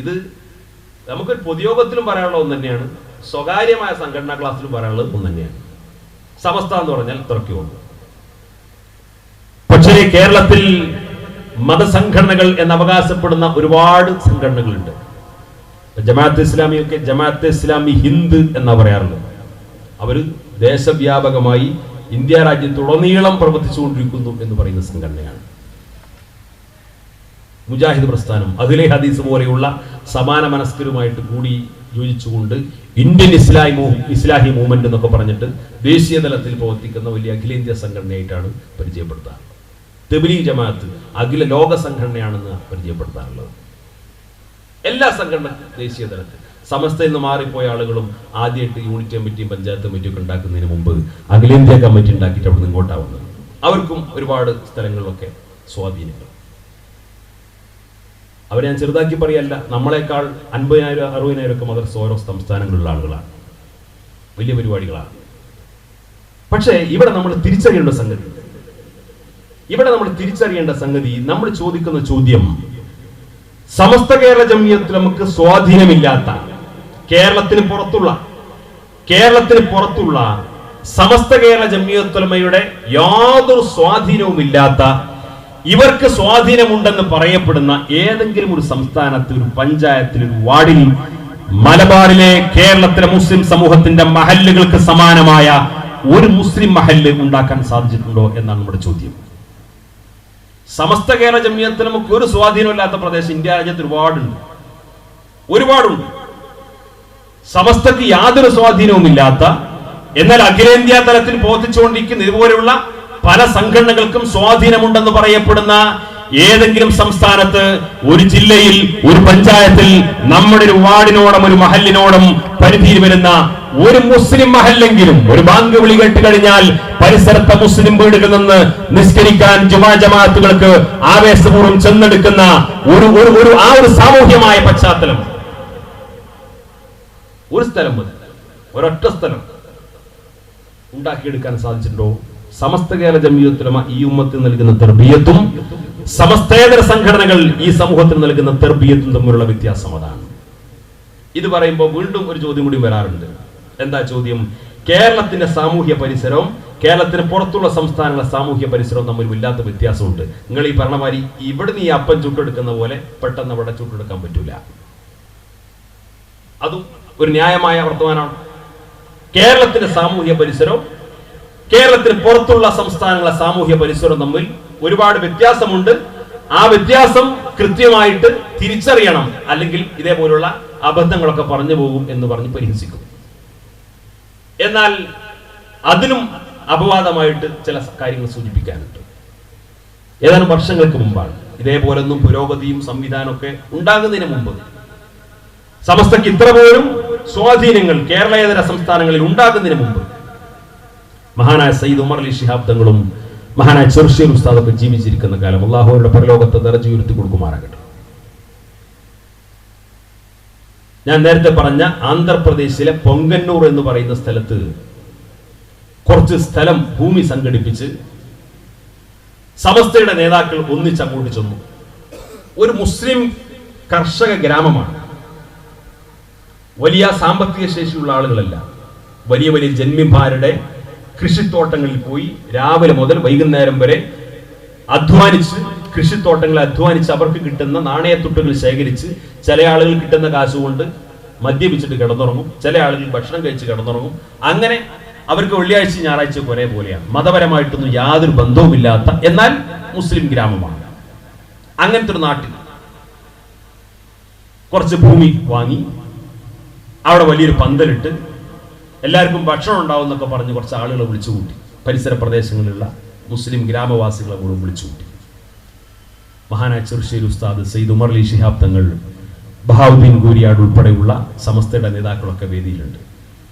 ഇത് നമുക്കൊരു പൊതുയോഗത്തിലും പറയാനുള്ള ഒന്ന് തന്നെയാണ്, സ്വകാര്യമായ സംഘടനാ ക്ലാസ്സിലും പറയാനുള്ളത് ഒന്ന് തന്നെയാണ്. സമസ്ത എന്ന് പറഞ്ഞാൽ ഇത്രക്കേ ഉള്ളൂ. പക്ഷേ കേരളത്തിൽ മതസംഘടനകൾ എന്ന് അവകാശപ്പെടുന്ന ഒരുപാട് സംഘടനകളുണ്ട്. ജമാഅത്തെ ഇസ്ലാമിയൊക്കെ ജമാഅത്തെ ഇസ്ലാമി ഹിന്ദ് എന്നാ പറയാറുള്ളത്. അവർ ദേശവ്യാപകമായി ഇന്ത്യ രാജ്യത്തുടനീളം പ്രവർത്തിച്ചുകൊണ്ടിരിക്കുന്നു എന്ന് പറയുന്ന സംഘടനയാണ്. മുജാഹിദ് പ്രസ്ഥാനം, അഖിലെ ഹദീസ് പോലെയുള്ള സമാന മനസ്കരുമായിട്ട് കൂടി യോജിച്ചുകൊണ്ട് ഇന്ത്യൻ ഇസ്ലാഹി മൂവ്മെന്റ് എന്നൊക്കെ പറഞ്ഞിട്ട് ദേശീയ തലത്തിൽ പ്രവർത്തിക്കുന്ന വലിയ അഖിലേന്ത്യാ സംഘടനയായിട്ടാണ് പരിചയപ്പെടുത്താറുള്ളത്. തബ്ലീഗ് ജമാഅത്ത് അഖില ലോക സംഘടനയാണെന്ന് പരിചയപ്പെടുത്താറുള്ളത്. എല്ലാ സംഘടന ദേശീയ തലത്തിൽ സമസ്തയിൽ നിന്ന് മാറിപ്പോയ ആളുകളും ആദ്യമായിട്ട് യൂണിറ്റ് കമ്മിറ്റിയും പഞ്ചായത്ത് കമ്മിറ്റിയും ഒക്കെ ഉണ്ടാക്കുന്നതിന് മുമ്പ് അഖിലേന്ത്യാ കമ്മിറ്റി ഉണ്ടാക്കിയിട്ട് അവിടെ നിന്ന് ഇങ്ങോട്ടാവുന്നത്. അവർക്കും ഒരുപാട് സ്ഥലങ്ങളിലൊക്കെ സ്വാധീനങ്ങൾ. അവരെ ഞാൻ ചെറുതാക്കി പറയല്ല, നമ്മളെക്കാൾ 50,000-60,000 ഒക്കെ മദ്രസ ഓരോ സംസ്ഥാനങ്ങളിലുള്ള ആളുകളാണ്. വലിയ പരിപാടികളാണ്. പക്ഷേ ഇവിടെ നമ്മൾ തിരിച്ചറിയേണ്ട സംഗതി നമ്മൾ ചോദിക്കുന്ന ചോദ്യം, സമസ്ത കേരള ജമിയത്തിൽ നമുക്ക് സ്വാധീനമില്ലാത്ത കേരളത്തിന് പുറത്തുള്ള സമസ്ത കേരള ജമിയത്തുലമയുടെ യാതൊരു സ്വാധീനവുമില്ലാത്ത, ഇവർക്ക് സ്വാധീനമുണ്ടെന്ന് പറയപ്പെടുന്ന ഏതെങ്കിലും ഒരു സംസ്ഥാനത്ത്, ഒരു പഞ്ചായത്തിൽ, ഒരു വാർഡിൽ, മലബാറിലെ കേരളത്തിലെ മുസ്ലിം സമൂഹത്തിന്റെ മഹല്ലുകൾക്ക് സമാനമായ ഒരു മുസ്ലിം മഹല്ല് ഉണ്ടാക്കാൻ സാധിച്ചിട്ടുണ്ടോ എന്നാണ് നമ്മുടെ ചോദ്യം. സമസ്ത കേരള ജമിയത്തിൽ നമുക്ക് ഒരു സ്വാധീനമില്ലാത്ത പ്രദേശം ഇന്ത്യ രാജ്യത്ത് ഒരുപാടുണ്ട്. സമസ്തക്ക് യാതൊരു സ്വാധീനവുമില്ലാത്ത, എന്നാൽ അഖിലേന്ത്യാ തലത്തിൽ പ്രവർത്തിച്ചുകൊണ്ടിരിക്കുന്ന ഇതുപോലെയുള്ള പല സംഘടനകൾക്കും സ്വാധീനമുണ്ടെന്ന് പറയപ്പെടുന്ന ഏതെങ്കിലും സംസ്ഥാനത്ത്, ഒരു ജില്ലയിൽ, ഒരു പഞ്ചായത്തിൽ, നമ്മുടെ ഒരു വാർഡിനോടും ഒരു മഹല്ലിനോടും പരിധിയിൽ വരുന്ന ഒരു മുസ്ലിം മഹല്ലെങ്കിലും ഒരു ബാങ്ക് വിളി കേട്ട് കഴിഞ്ഞാൽ പരിസരത്തെ മുസ്ലിം വീടുകളിൽ നിന്ന് നിസ്കരിക്കാൻ ജുമാ ജമാഅത്തുകൾക്ക് ആവേശപൂർവ്വം ചെന്നെടുക്കുന്ന ഒരു സാമൂഹ്യമായ പശ്ചാത്തലം ഒരു സ്ഥലം മതി, ഒരൊറ്റ സ്ഥലം ഉണ്ടാക്കിയെടുക്കാൻ സാധിച്ചിട്ടുണ്ടോ? സമസ്ത കേരള ജമിയത്തുലമ ഈ ഉമ്മത്തിന് നൽകുന്ന തർബിയത്തും സമസ്തേതര സംഘടനകൾ ഈ സമൂഹത്തിന് നൽകുന്ന തർബിയത്തും തമ്മിലുള്ള വ്യത്യാസം അതാണ്. ഇത് പറയുമ്പോൾ വീണ്ടും ഒരു ചോദ്യം കൂടി വരാറുണ്ട്. എന്താ ചോദ്യം? കേരളത്തിന്റെ സാമൂഹ്യ പരിസരവും കേരളത്തിന് പുറത്തുള്ള സംസ്ഥാനങ്ങളുടെ സാമൂഹ്യ പരിസരവും തമ്മിൽ വല്ലാത്ത വ്യത്യാസമുണ്ട്. നിങ്ങൾ ഈ പറഞ്ഞമാതിരി ഇവിടെ നീ അപ്പം ചുട്ടെടുക്കുന്ന പോലെ പെട്ടെന്ന് അവിടെ ചുട്ടെടുക്കാൻ പറ്റൂല. അതും ഒരു ന്യായമായ വർത്തമാനമാണ്. കേരളത്തിന്റെ സാമൂഹ്യ പരിസരവും കേരളത്തിന് പുറത്തുള്ള സംസ്ഥാനങ്ങളെ സാമൂഹ്യ പരിസരവും തമ്മിൽ ഒരുപാട് വ്യത്യാസമുണ്ട്. ആ വ്യത്യാസം കൃത്യമായിട്ട് തിരിച്ചറിയണം, അല്ലെങ്കിൽ ഇതേപോലുള്ള അബദ്ധങ്ങളൊക്കെ പറഞ്ഞു പോകും എന്ന് പറഞ്ഞ് പരിഹസിക്കും. എന്നാൽ അതിനും അപവാദമായിട്ട് ചില കാര്യങ്ങൾ സൂചിപ്പിക്കാനുണ്ട്. ഏതാനും വർഷങ്ങൾക്ക് മുമ്പാണ്, ഇതേപോലൊന്നും പുരോഗതിയും സംവിധാനമൊക്കെ ഉണ്ടാകുന്നതിന് മുമ്പ്, സമസ്തയ്ക്ക് ഇത്ര പോലും സ്വാധീനങ്ങൾ കേരളേതര സംസ്ഥാനങ്ങളിൽ ഉണ്ടാകുന്നതിന് മുമ്പ് മഹാനായ സയ്യിദ് ഉമർ അലി ശിഹാബ് തങ്ങളും മഹാനായ ചെറുശ്ശേരി ഉസ്താദൊക്കെ ജീവിച്ചിരിക്കുന്ന കാലം അല്ലാഹുവിന്റെ പരലോകത്തെ ദർജ ഉയർത്തി കൊടുക്കുമാറാകട്ടെ. ഞാൻ നേരത്തെ പറഞ്ഞ ആന്ധ്രാപ്രദേശിലെ പൊങ്കന്നൂർ എന്ന് പറയുന്ന സ്ഥലത്ത് കുറച്ച് സ്ഥലം ഭൂമി സംഘടിപ്പിച്ച് സമസ്തയുടെ നേതാക്കൾ ഒന്നിച്ചങ്ങോട്ട് ചെന്നു. ഒരു മുസ്ലിം കർഷക ഗ്രാമമാണ്. വലിയ സാമ്പത്തിക ശേഷിയുള്ള ആളുകളല്ല, വലിയ വലിയ ജന്മിമാരുടെ കൃഷിത്തോട്ടങ്ങളിൽ പോയി രാവിലെ മുതൽ വൈകുന്നേരം വരെ അധ്വാനിച്ച്, കൃഷിത്തോട്ടങ്ങളിൽ അധ്വാനിച്ച് അവർക്ക് കിട്ടുന്ന നാണയത്തുട്ടുകൾ ശേഖരിച്ച്, ചില ആളുകൾ കിട്ടുന്ന കാശുകൊണ്ട് മദ്യപിച്ചിട്ട് കിടന്നുറങ്ങും, ചില ആളുകൾ ഭക്ഷണം കഴിച്ച് കിടന്നുറങ്ങും. അങ്ങനെ അവർക്ക് വെള്ളിയാഴ്ച ഞായറാഴ്ച ഒരേ പോലെയാണ്. മതപരമായിട്ടൊന്നും യാതൊരു ബന്ധവുമില്ലാത്ത എന്നാൽ മുസ്ലിം ഗ്രാമമാണ്. അങ്ങനത്തെ ഒരു നാട്ടിൽ കുറച്ച് ഭൂമി വാങ്ങി അവിടെ വലിയൊരു പന്തലിട്ട് എല്ലാവർക്കും ഭക്ഷണം ഉണ്ടാവും എന്നൊക്കെ പറഞ്ഞ് കുറച്ച് ആളുകളെ വിളിച്ചുകൂട്ടി. പരിസര പ്രദേശങ്ങളിലുള്ള മുസ്ലിം ഗ്രാമവാസികളെ മുഴുവൻ വിളിച്ചുകൂട്ടി. മഹാനായ ചെറുശ്ശേരി ഉസ്താദ് സയ്യിദ് ഉമർ അലി ശിഹാബ് തങ്ങൾ, ബഹാവുദ്ദീൻ ഗൂരിയാട് ഉൾപ്പെടെയുള്ള സമസ്തയുടെ നേതാക്കളൊക്കെ വേദിയിലുണ്ട്.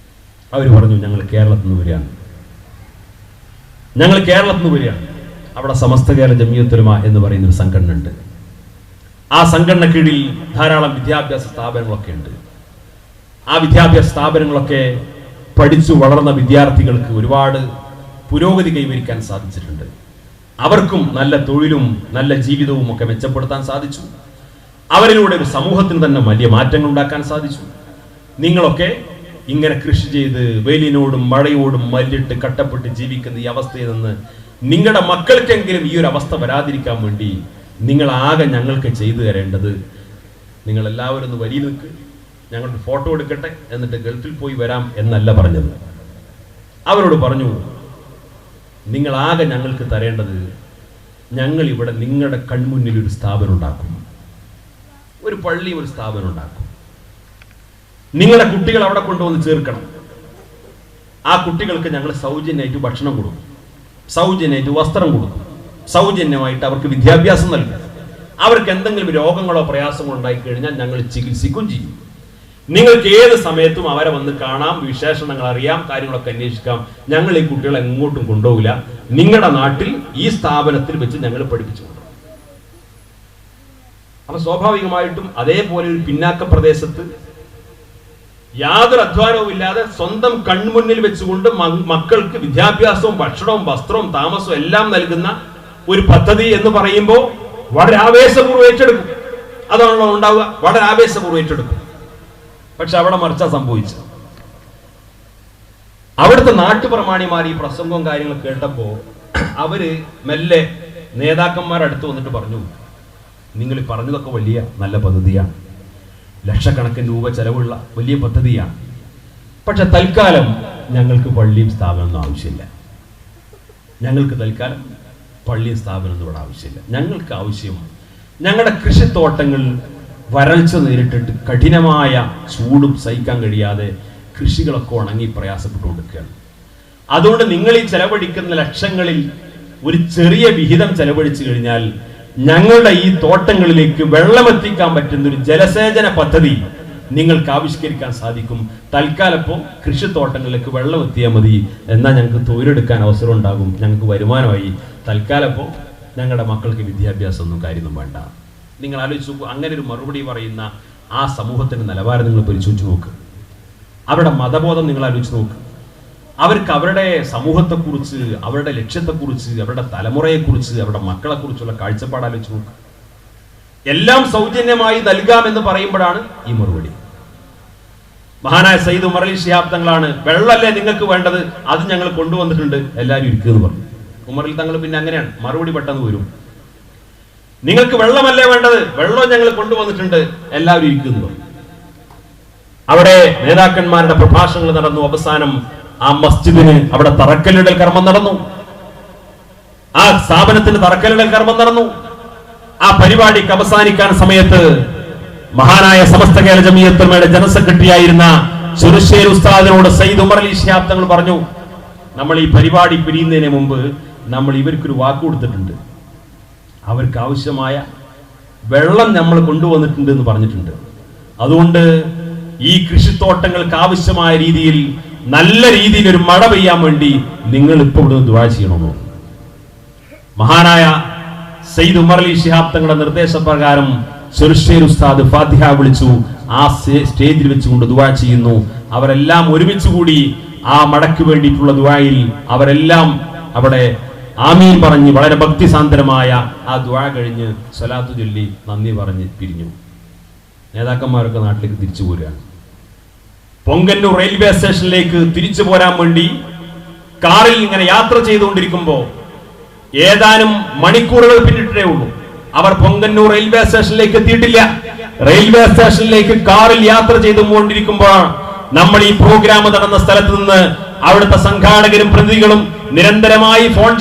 അവർ പറഞ്ഞു, ഞങ്ങൾ കേരളത്തിൽ നിന്ന് വരികയാണ്, ഞങ്ങൾ കേരളത്തിൽ നിന്ന് വരികയാണ്. അവിടെ സമസ്ത കേരള ജമിയത്തുൽ ഉലമ എന്ന് പറയുന്ന ഒരു സംഘടന ഉണ്ട്. ആ സംഘടന കീഴിൽ ധാരാളം വിദ്യാഭ്യാസ സ്ഥാപനങ്ങളൊക്കെ ഉണ്ട്. ആ വിദ്യാഭ്യാസ സ്ഥാപനങ്ങളൊക്കെ പഠിച്ചു വളർന്ന വിദ്യാർത്ഥികൾക്ക് ഒരുപാട് പുരോഗതി കൈവരിക്കാൻ സാധിച്ചിട്ടുണ്ട്. അവർക്കും നല്ല തൊഴിലും നല്ല ജീവിതവും ഒക്കെ മെച്ചപ്പെടുത്താൻ സാധിച്ചു. അവരിലൂടെ ഒരു സമൂഹത്തിന് തന്നെ വലിയ മാറ്റങ്ങൾ ഉണ്ടാക്കാൻ സാധിച്ചു. നിങ്ങളൊക്കെ ഇങ്ങനെ കൃഷി ചെയ്ത് വെയിലിനോടും മഴയോടും മല്ലിട്ട് കട്ടപ്പെട്ട് ജീവിക്കുന്ന ഈ അവസ്ഥയിൽ നിന്ന് നിങ്ങളുടെ മക്കൾക്കെങ്കിലും ഈ ഒരു അവസ്ഥ വരാതിരിക്കാൻ വേണ്ടി നിങ്ങൾ ആകെ ഞങ്ങൾക്ക് ചെയ്തു തരേണ്ടത്, നിങ്ങൾ എല്ലാവരും ഒന്ന് വരി നിൽക്ക്, ഞങ്ങളുടെ ഫോട്ടോ എടുക്കട്ടെ, എന്നിട്ട് ഗൾഫിൽ പോയി വരാം എന്നല്ല പറഞ്ഞത്. അവരോട് പറഞ്ഞു, നിങ്ങളാകെ ഞങ്ങൾക്ക് തരേണ്ടത്, ഞങ്ങൾ ഇവിടെ നിങ്ങളുടെ കൺമുന്നിൽ ഒരു സ്ഥാപനം ഉണ്ടാക്കും, ഒരു പള്ളി, ഒരു സ്ഥാപനം ഉണ്ടാക്കും. നിങ്ങളുടെ കുട്ടികൾ അവിടെ കൊണ്ടുവന്ന് ചേർക്കണം. ആ കുട്ടികൾക്ക് ഞങ്ങൾ സൗജന്യമായിട്ട് ഭക്ഷണം കൊടുക്കും, സൗജന്യമായിട്ട് വസ്ത്രം കൊടുക്കും, സൗജന്യമായിട്ട് അവർക്ക് വിദ്യാഭ്യാസം നൽകും. അവർക്ക് എന്തെങ്കിലും രോഗങ്ങളോ പ്രയാസങ്ങളോ ഉണ്ടായി കഴിഞ്ഞാൽ ഞങ്ങൾ ചികിത്സിക്കുകയും ചെയ്യും. നിങ്ങൾക്ക് ഏത് സമയത്തും അവരെ വന്ന് കാണാം, വിശേഷണങ്ങൾ അറിയാം, കാര്യങ്ങളൊക്കെ അന്വേഷിക്കാം. ഞങ്ങൾ ഈ കുട്ടികളെ എങ്ങോട്ടും കൊണ്ടുപോകില്ല. നിങ്ങളുടെ നാട്ടിൽ ഈ സ്ഥാപനത്തിൽ വെച്ച് ഞങ്ങൾ പഠിപ്പിച്ചു കൊണ്ടുപോകും. അപ്പൊ സ്വാഭാവികമായിട്ടും അതേപോലെ ഒരു പിന്നാക്ക പ്രദേശത്ത് യാതൊരു അധ്വാനവും ഇല്ലാതെ സ്വന്തം കൺമുന്നിൽ വെച്ചുകൊണ്ട് മക്കൾക്ക് വിദ്യാഭ്യാസവും ഭക്ഷണവും വസ്ത്രവും താമസവും എല്ലാം നൽകുന്ന ഒരു പദ്ധതി എന്ന് പറയുമ്പോൾ വളരെ ആവേശപൂർവ്വം ഏറ്റെടുക്കും. അതാണല്ലോ ഉണ്ടാവുക, വളരെ ആവേശപൂർവ്വം ഏറ്റെടുക്കും. പക്ഷെ അവിടെ മറിച്ച സംഭവിച്ചു. അവിടുത്തെ നാട്ടുപ്രമാണിമാർ ഈ പ്രസംഗവും കാര്യങ്ങളും കേട്ടപ്പോ അവര് മെല്ലെ നേതാക്കന്മാരടുത്ത് വന്നിട്ട് പറഞ്ഞു, നിങ്ങൾ പറഞ്ഞതൊക്കെ വലിയ നല്ല പദ്ധതിയാണ്, ലക്ഷക്കണക്കിന് രൂപ ചെലവുള്ള വലിയ പദ്ധതിയാണ്. പക്ഷെ തൽക്കാലം ഞങ്ങൾക്ക് പള്ളിയും സ്ഥാപനമൊന്നും ആവശ്യമില്ല. ഞങ്ങൾക്ക് തൽക്കാലം പള്ളിയും സ്ഥാപനമൊന്നും ഇവിടെ ആവശ്യമില്ല. ഞങ്ങൾക്ക് ആവശ്യം ഞങ്ങളുടെ കൃഷിത്തോട്ടങ്ങൾ വരൾച്ച നേരിട്ടിട്ട് കഠിനമായ ചൂടും സഹിക്കാൻ കഴിയാതെ കൃഷികളൊക്കെ ഉണങ്ങി പ്രയാസപ്പെട്ടുകൊണ്ടിരിക്കുകയാണ്. അതുകൊണ്ട് നിങ്ങൾ ഈ ചെലവഴിക്കുന്ന ലക്ഷങ്ങളിൽ ഒരു ചെറിയ വിഹിതം ചെലവഴിച്ചു കഴിഞ്ഞാൽ ഞങ്ങളുടെ ഈ തോട്ടങ്ങളിലേക്ക് വെള്ളമെത്തിക്കാൻ പറ്റുന്ന ഒരു ജലസേചന പദ്ധതി നിങ്ങൾക്ക് ആവിഷ്കരിക്കാൻ സാധിക്കും. തൽക്കാലപ്പോൾ കൃഷിത്തോട്ടങ്ങളിലേക്ക് വെള്ളം എത്തിയാൽ മതി, എന്നാൽ ഞങ്ങൾക്ക് തൊഴിലെടുക്കാൻ അവസരം ഉണ്ടാകും, ഞങ്ങൾക്ക് വരുമാനമായി. തൽക്കാലപ്പോൾ ഞങ്ങളുടെ മക്കൾക്ക് വിദ്യാഭ്യാസം ഒന്നും കാര്യമൊന്നും വേണ്ട. നിങ്ങൾ ആലോചിച്ച് നോക്കൂ, അങ്ങനെ ഒരു മറുപടി പറയുന്ന ആ സമൂഹത്തിന്റെ നിലവാരം നിങ്ങൾ പരിശോധിച്ച് നോക്ക്. അവരുടെ മതബോധം നിങ്ങൾ ആലോചിച്ച് നോക്ക്. അവർക്ക് അവരുടെ സമൂഹത്തെക്കുറിച്ച്, അവരുടെ ലക്ഷ്യത്തെക്കുറിച്ച്, അവരുടെ തലമുറയെക്കുറിച്ച്, അവരുടെ മക്കളെക്കുറിച്ചുള്ള കാഴ്ചപ്പാട് ആലോചിച്ച് നോക്ക്. എല്ലാം സൗജന്യമായി നൽകാമെന്ന് പറയുമ്പോഴാണ് ഈ മറുപടി. മഹാനായ സയ്യിദ് ഉമർ അലി ശിഹാബ് തങ്ങളാണ്, വെള്ളമല്ലേ നിങ്ങൾക്ക് വേണ്ടത്, അത് ഞങ്ങൾ കൊണ്ടുവന്നിട്ടുണ്ട്, എല്ലാവരും ഇരിക്കുമെന്ന് പറഞ്ഞു. ഉമർ അലി തങ്ങൾ പിന്നെ അങ്ങനെയാണ്, മറുപടി പെട്ടെന്ന് വരും. നിങ്ങൾക്ക് വെള്ളമല്ലേ വേണ്ടത്, വെള്ളം ഞങ്ങൾ കൊണ്ടുവന്നിട്ടുണ്ട്, എല്ലാവരും ഇരിക്കുമെന്ന് പറഞ്ഞു. അവിടെ നേതാക്കന്മാരുടെ പ്രഭാഷണങ്ങൾ നടന്നു. അവസാനം ആ മസ്ജിദിന് അവിടെ തറക്കല്ലിടൽ കർമ്മം നടന്നു. ആ സ്ഥാപനത്തിന് തറക്കല്ലിടൽ കർമ്മം നടന്നു. ആ പരിപാടിക്ക് അവസാനിക്കാൻ സമയത്ത് മഹാനായ സമസ്ത കേരള ജമിയത്തുൽ ഉലമയുടെ ജനറൽ സെക്രട്ടറിയായിരുന്ന ചെറുശ്ശേരി ഉസ്താദിനോട് സയ്യിദ് ഉമർ അലി ശിഹാബ് തങ്ങൾ പറഞ്ഞു, നമ്മൾ ഈ പരിപാടി പിരിയുന്നതിന് മുമ്പ് നമ്മൾ ഇവർക്കൊരു വാക്ക് കൊടുത്തിട്ടുണ്ട്. അവർക്ക് ആവശ്യമായ വെള്ളം നമ്മൾ കൊണ്ടുവന്നിട്ടുണ്ട് എന്ന് പറഞ്ഞിട്ടുണ്ട്. അതുകൊണ്ട് ഈ കൃഷിത്തോട്ടങ്ങൾക്ക് ആവശ്യമായ രീതിയിൽ നല്ല രീതിയിൽ ഒരു മഴ പെയ്യാൻ വേണ്ടി നിങ്ങൾ ഇപ്പോൾ ഇവിടുന്ന് ദുആ ചെയ്യണമെന്ന്. മഹാനായ സയ്യിദ് ഉമർ അലി ശിഹാബ് തങ്ങളുടെ നിർദ്ദേശപ്രകാരം ചെറുശ്ശേരി ഉസ്താദ് ഫാത്തിഹ വിളിച്ചു. ആ സ്റ്റേജിൽ വെച്ചുകൊണ്ട് ദുആ ചെയ്യുന്നു. അവരെല്ലാം ഒരുമിച്ച് കൂടി ആ മഴയ്ക്ക് വേണ്ടിയിട്ടുള്ള ദുആയിൽ അവരെല്ലാം അവിടെ ആമീൻ പറഞ്ഞ് വളരെ ഭക്തിസാന്ദ്രമായ ആ ദുആ കഴിഞ്ഞ് സ്വലാത്ത് ചൊല്ലി നന്ദി പറഞ്ഞ് പിരിഞ്ഞു. നേതാക്കന്മാരൊക്കെ നാട്ടിലേക്ക് തിരിച്ചു പോരുകയാണ്. പൊങ്കന്നൂർ റെയിൽവേ സ്റ്റേഷനിലേക്ക് തിരിച്ചു പോരാൻ വേണ്ടി കാറിൽ ഇങ്ങനെ യാത്ര ചെയ്തുകൊണ്ടിരിക്കുമ്പോ ഏതാനും മണിക്കൂറുകൾ പിന്നിട്ടേ ഉള്ളൂ. അവർ പൊങ്കന്നൂർ റെയിൽവേ സ്റ്റേഷനിലേക്ക് എത്തിയിട്ടില്ല. റെയിൽവേ സ്റ്റേഷനിലേക്ക് കാറിൽ യാത്ര ചെയ്തുകൊണ്ടിരിക്കുമ്പോൾ നമ്മൾ ഈ പ്രോഗ്രാം നടന്ന സ്ഥലത്ത് നിന്ന് അവിടുത്തെ സംഘാടകരും പ്രതിനിധികളും നിരന്തരമായി ഫോൺ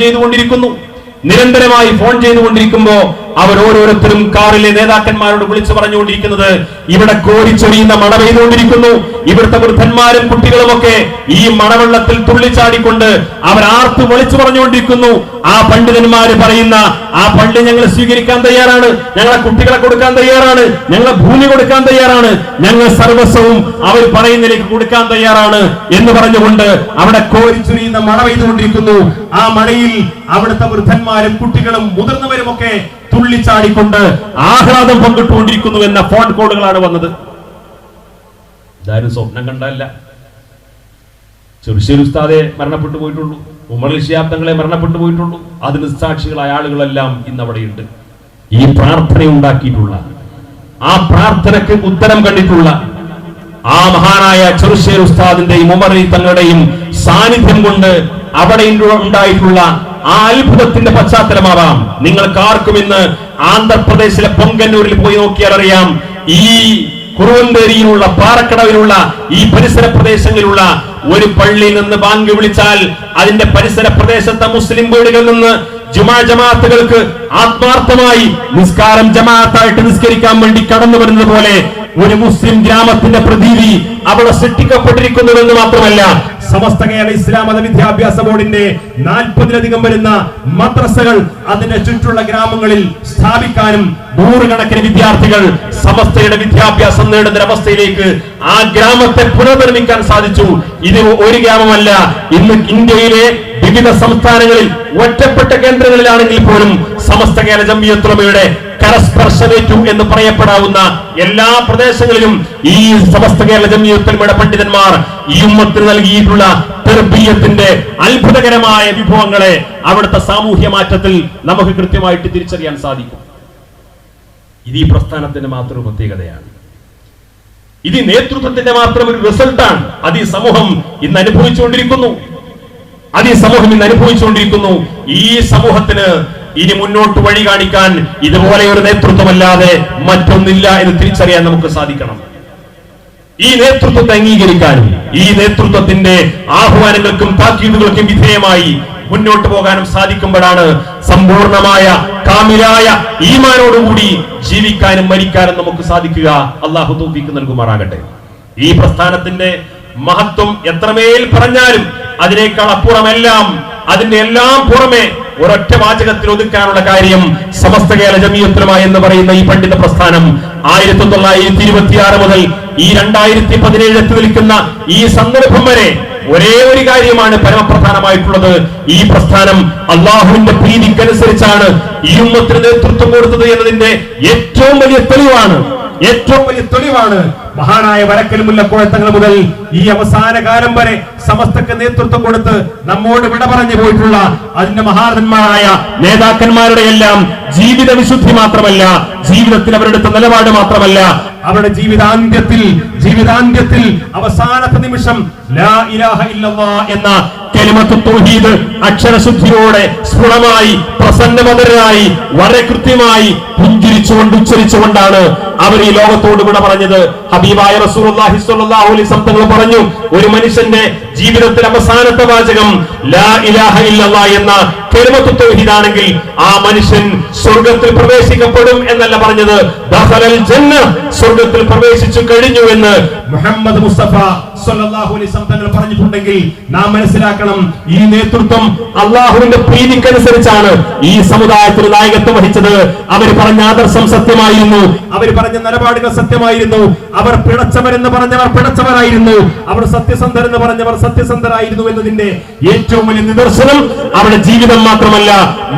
ചെയ്തുകൊണ്ടിരിക്കുമ്പോ അവർ ഓരോരുത്തരും കാറിലെ നേതാക്കന്മാരോട് വിളിച്ചു പറഞ്ഞുകൊണ്ടിരിക്കുന്നത്, ഇവിടെ കോരിച്ചൊരിയുന്ന മഴ പെയ്തുകൊണ്ടിരിക്കുന്നു, ഇവിടുത്തെ വൃദ്ധന്മാരും കുട്ടികളും ഒക്കെ ഈ മഴവെള്ളത്തിൽ തുള്ളിച്ചാടിക്കൊണ്ട് അവർ ആർത്ത് വിളിച്ചു പറഞ്ഞുകൊണ്ടിരിക്കുന്നു. ആ പണ്ഡിതന്മാര് പറയുന്ന ആ പള്ളി ഞങ്ങൾ സ്വീകരിക്കാൻ തയ്യാറാണ്, ഞങ്ങളെ കുട്ടികളെ കൊടുക്കാൻ തയ്യാറാണ്, ഞങ്ങളെ ഭൂമി കൊടുക്കാൻ തയ്യാറാണ്, ഞങ്ങൾ സർവസ്വവും അവർ പറയുന്നതിലേക്ക് കൊടുക്കാൻ തയ്യാറാണ് എന്ന് പറഞ്ഞുകൊണ്ട് അവിടെ കോരിച്ചൊരിയുന്ന മഴ പെയ്തുകൊണ്ടിരിക്കുന്നു. ആ മഴയിൽ അവിടുത്തെ വൃദ്ധന്മാരും കുട്ടികളും മുതിർന്നവരും ഒക്കെ തുള്ളിച്ചാടിക്കൊണ്ട് ആഹ്ലാദം പങ്കിട്ടുകൊണ്ടിരിക്കുന്നു എന്ന ഫോൺ കോളുകളാണ് വന്നത്. ഇതാരും സ്വപ്നം കണ്ടല്ല. ചെറുശ്ശേരി ഉസ്താദെ മരണപ്പെട്ടു പോയിട്ടുള്ളൂ, ഉമർ അലി ശിഹാബ് തങ്ങളെ മരണപ്പെട്ടു പോയിട്ടുള്ളൂ. അതിന് സാക്ഷികളായ ആളുകളെല്ലാം ഇന്ന് അവിടെയുണ്ട്. ഈ പ്രാർത്ഥന ഉണ്ടാക്കിയിട്ടുള്ള, ആ പ്രാർത്ഥനയ്ക്ക് ഉത്തരം കണ്ടിട്ടുള്ള ആ മഹാനായ ചെറുശ്ശേരി ഉസ്താദിന്റെയും ഉമർ അലി തങ്ങളുടെയും സാന്നിധ്യം കൊണ്ട് അവിടെ ഉണ്ടായിട്ടുള്ള ആ അത്ഭുതത്തിന്റെ പശ്ചാത്തലമാവാം നിങ്ങൾക്ക് ആർക്കും ഇന്ന് ആന്ധ്രാപ്രദേശിലെ പൊങ്കന്നൂരിൽ പോയി നോക്കിയാൽ അറിയാം. ഈ കുറുവന്തേരിയിലുള്ള പാറക്കടവിലുള്ള ഈ പരിസര പ്രദേശങ്ങളിലുള്ള ഒരു പള്ളിയിൽ നിന്ന് ബാങ്ക് വിളിച്ചാൽ അതിന്റെ പരിസര പ്രദേശത്തെ മുസ്ലിം വീടുകളിൽ നിന്ന് ജുമാ ജമാഅത്തുകൾക്ക് ആത്മാർത്ഥമായി നിസ്കാരം ജമാഅത്തായിട്ട് നിസ്കരിക്കാൻ വേണ്ടി കടന്നു വരുന്നത് പോലെ ഒരു മുസ്ലിം ഗ്രാമത്തിന്റെ പ്രതീതി അവിടെ സൃഷ്ടിക്കപ്പെട്ടിരിക്കുന്നുവെന്ന് മാത്രമല്ല, സമസ്ത കേരള ഇസ്ലാം മത വിദ്യാഭ്യാസ ബോർഡിന്റെ 40-ലധികം വരുന്ന മദ്രസകൾ അതിന്റെ ചുറ്റുള്ള ഗ്രാമങ്ങളിൽ സ്ഥാപിക്കാനും നൂറുകണക്കിന് വിദ്യാർത്ഥികൾ സമസ്തയുടെ വിദ്യാഭ്യാസം നേടുന്നൊരവസ്ഥയിലേക്ക് ആ ഗ്രാമത്തെ പുനർനിർമ്മിക്കാൻ സാധിച്ചു. ഇത് ഒരു ഗ്രാമമല്ല, ഇന്ന് ഇന്ത്യയിലെ വിവിധ സംസ്ഥാനങ്ങളിൽ ഒറ്റപ്പെട്ട കേന്ദ്രങ്ങളിലാണെങ്കിൽ പോലും സമസ്ത കേരള ജംഇയ്യത്തുൽ ഉലമയുടെ കരസ്പർശമേറ്റു എന്ന് പറയപ്പെടാവുന്ന എല്ലാ പ്രദേശങ്ങളിലും ഈ സമസ്ത കേരള ജംഇയ്യത്തുൽ ഉലമയുടെ പണ്ഡിതന്മാർ ഈ ഉമ്മത്തിന് നൽകിയിട്ടുള്ള തർബിയത്തിന്റെ അത്ഭുതകരമായ വിഭവങ്ങളെ അവിടുത്തെ സാമൂഹ്യ മാറ്റത്തിൽ നമുക്ക് കൃത്യമായിട്ട് തിരിച്ചറിയാൻ സാധിക്കും. ഇത് ഈ പ്രസ്ഥാനത്തിന്റെ മാത്രം പ്രത്യേകതയാണ്. ഇത് നേതൃത്വത്തിന്റെ മാത്രം ഒരു റിസൾട്ടാണ്. അത് ഈ സമൂഹം ഇന്ന് അനുഭവിച്ചുകൊണ്ടിരിക്കുന്നു. ഈ സമൂഹത്തിന് ഇനി മുന്നോട്ട് വഴി കാണിക്കാൻ ഇതുപോലെ ഒരു നേതൃത്വമല്ലാതെ മറ്റൊന്നില്ല എന്ന് തിരിച്ചറിയാൻ നമുക്ക് സാധിക്കണം. ഈ നേതൃത്വത്തെ അംഗീകരിക്കാനും ഈ നേതൃത്വത്തിന്റെ ആഹ്വാനങ്ങൾക്കും താക്കീതുകൾക്കും വിധേയമായി മുന്നോട്ട് പോകാനും സാധിക്കുമ്പോഴാണ് സമ്പൂർണമായ കാമിലായ ഈമാനോടുകൂടി ജീവിക്കാനും മരിക്കാനും നമുക്ക് സാധിക്കുക. അല്ലാഹു തൗഫീഖ് നൽകുമാറാകട്ടെ. ഈ പ്രസ്ഥാനത്തിന്റെ മഹത്വം എത്രമേൽ പറഞ്ഞാലും അതിനേക്കാൾ അപ്പുറമെല്ലാം, അതിന്റെ എല്ലാം പുറമെ ഒരൊറ്റ വാചകത്തിൽ ഒതുക്കാനുള്ള കാര്യം സമസ്ത കേരള ജംഇയ്യത്തുൽ ഉലമ എന്ന് പറയുന്ന ഈ പണ്ഡിത പ്രസ്ഥാനം 1926 മുതൽ ഈ 2017 എത്തി നിൽക്കുന്ന ഈ സന്ദർഭം വരെ ഒരേ ഒരു കാര്യമാണ് പരമപ്രധാനമായിട്ടുള്ളത്. ഈ പ്രസ്ഥാനം അള്ളാഹുവിന്റെ പ്രീതിക്കനുസരിച്ചാണ് ഈ ഉമ്മത്തിന് നേതൃത്വം കൊടുത്തത് എന്നതിന്റെ ഏറ്റവും വലിയ തെളിവാണ് മഹാനായ വരക്കൽ മുല്ലക്കോയ തങ്ങൾ മുതൽ ഈ അവസാന കാലം വരെ സമസ്തക്ക് നേതൃത്വം കൊടുത്ത് നമ്മോട് വിട പറഞ്ഞു പോയിട്ടുള്ള അതിന്റെ മഹാരഥന്മാരായ നേതാക്കന്മാരുടെ എല്ലാം ജീവിത വിശുദ്ധി മാത്രമല്ല, ജീവിതത്തിൽ അവരെടുത്ത നിലപാട് മാത്രമല്ല, അവരുടെ ജീവിതാന്ത്യത്തിൽ അവസാനത്തെ നിമിഷം ലാ ഇലാഹ ഇല്ലല്ലാഹ് എന്ന കലിമത്തു തൗഹീദ് അക്ഷരശുദ്ധിയോടെ സ്ഫുടമായി പ്രസന്നമതരായി വളരെ കൃത്യമായി പുഞ്ചിരിച്ചുകൊണ്ട് ഉച്ചരിച്ചുകൊണ്ടാണ് അവർ ഈ ലോകത്തോട് വിട പറഞ്ഞത്. ഹബീബായ റസൂലുള്ളാഹി സ്വല്ലല്ലാഹു അലൈഹി വസല്ലം തങ്ങൾ പറഞ്ഞു, ഒരു മനുഷ്യന്റെ ജീവിതത്തിലെ അവസാനത്തെ വാചകം ലാ ഇലാഹ ഇല്ലല്ലാഹ് എന്ന കലിമത്തു തൗഹീദ് ആണെങ്കിൽ ആ മനുഷ്യൻ സ്വർഗ്ഗത്തിൽ പ്രവേശിക്കപ്പെടും എന്നല്ല പറഞ്ഞത്, ദഖലൽ ജന്ന, സ്വർഗ്ഗത്തിൽ പ്രവേശിച്ചു കഴിഞ്ഞു എന്ന് മുഹമ്മദ് മുസ്തഫ സ്വല്ലല്ലാഹു അലൈഹി വസല്ലം തങ്ങൾ പറഞ്ഞിട്ടുണ്ടെങ്കിൽ നാം മനസ്സിലാക്കണം, ഈ നേതൃത്വം അള്ളാഹുവിന്റെ പ്രീതിക്കനുസരിച്ചാണ് ഈ സമുദായത്തിന് നായകത്വം വഹിച്ചത്. അവർ പറഞ്ഞ ആദർശം സത്യമായിരുന്നു, അവർ പറഞ്ഞ നിലപാടുകൾ സത്യമായിരുന്നു, അവർ പിഴച്ചവരെന്ന് പറഞ്ഞവർ പിഴച്ചവരായിരുന്നു, അവർ സത്യസന്ധരെന്ന് പറഞ്ഞവർ സത്യസന്ധരായിരുന്നു എന്നതിന്റെ ഏറ്റവും വലിയ നിദർശനം അവരുടെ ജീവിതം മാത്രമല്ല,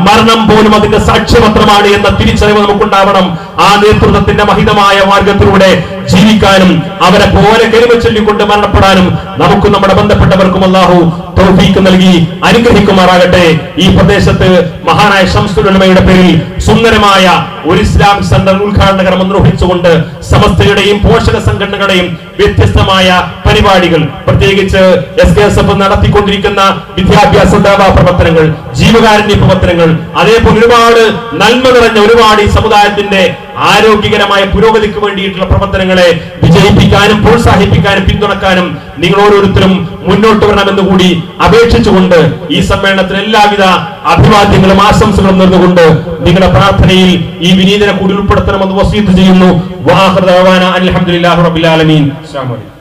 മരണം പോലും അതിന്റെ സാക്ഷ്യപത്രമാണ് എന്ന തിരിച്ചറിവ് നമുക്കുണ്ടാവണം. ആ നേതൃത്വത്തിന്റെ മഹിതമായ മാർഗത്തിലൂടെ ജീവിക്കാനും അവരെ പോലെ കലിമ ചൊല്ലിക്കൊണ്ട് മരണപ്പെടാനും നമുക്കും നമ്മുടെ ബന്ധപ്പെട്ടവർക്കും അല്ലാഹു തൗഫീഖ് നൽകി അനുഗ്രഹിക്കുമാറാകട്ടെ. ഈ പ്രദേശത്ത് മഹാനായ ശംസുൽ ഉലമയുടെ പേരിൽ സുന്ദരമായ ഒരു ഇസ്ലാമിക് സെന്റർ ഉദ്ഘാടന കർമ്മം നിർവഹിച്ചുകൊണ്ട് സമസ്തയുടെയും പോഷക സംഘടനകളുടെയും വ്യത്യസ്തമായ പരിപാടികൾ, പ്രത്യേകിച്ച് SKSF നടത്തിക്കൊണ്ടിരിക്കുന്ന വിദ്യാഭ്യാസ ദാവാ പ്രവർത്തനങ്ങൾ, ജീവകാരുണ്യ പ്രവർത്തനങ്ങൾ, അതേപോലെ ഒരുപാട് നന്മ നിറഞ്ഞ ഒരുപാട് ഈ സമുദായത്തിന്റെ ആരോഗ്യകരമായ പുരോഗതിക്ക് വേണ്ടിയിട്ടുള്ള പ്രവർത്തനങ്ങളെ വിജയിപ്പിക്കാനും പ്രോത്സാഹിപ്പിക്കാനും പിന്തുണക്കാനും നിങ്ങൾ ഓരോരുത്തരും മുന്നോട്ട് വരണമെന്ന് കൂടി അപേക്ഷിച്ചുകൊണ്ട് ഈ സമ്മേളനത്തിന് എല്ലാവിധ അഭിവാദ്യങ്ങളും ആശംസകളും നേർന്നുകൊണ്ട് നിങ്ങളുടെ പ്രാർത്ഥനയിൽ ഈ വിനീതനെ കൂടി ഉൾപ്പെടുത്തണമെന്ന് വസീയത്ത് ചെയ്യുന്നു. വആഖിറു ദഅവാനാ അൽഹംദുലില്ലാഹി റബ്ബിൽ ആലമീൻ. അസ്സലാമു അലൈക്കും.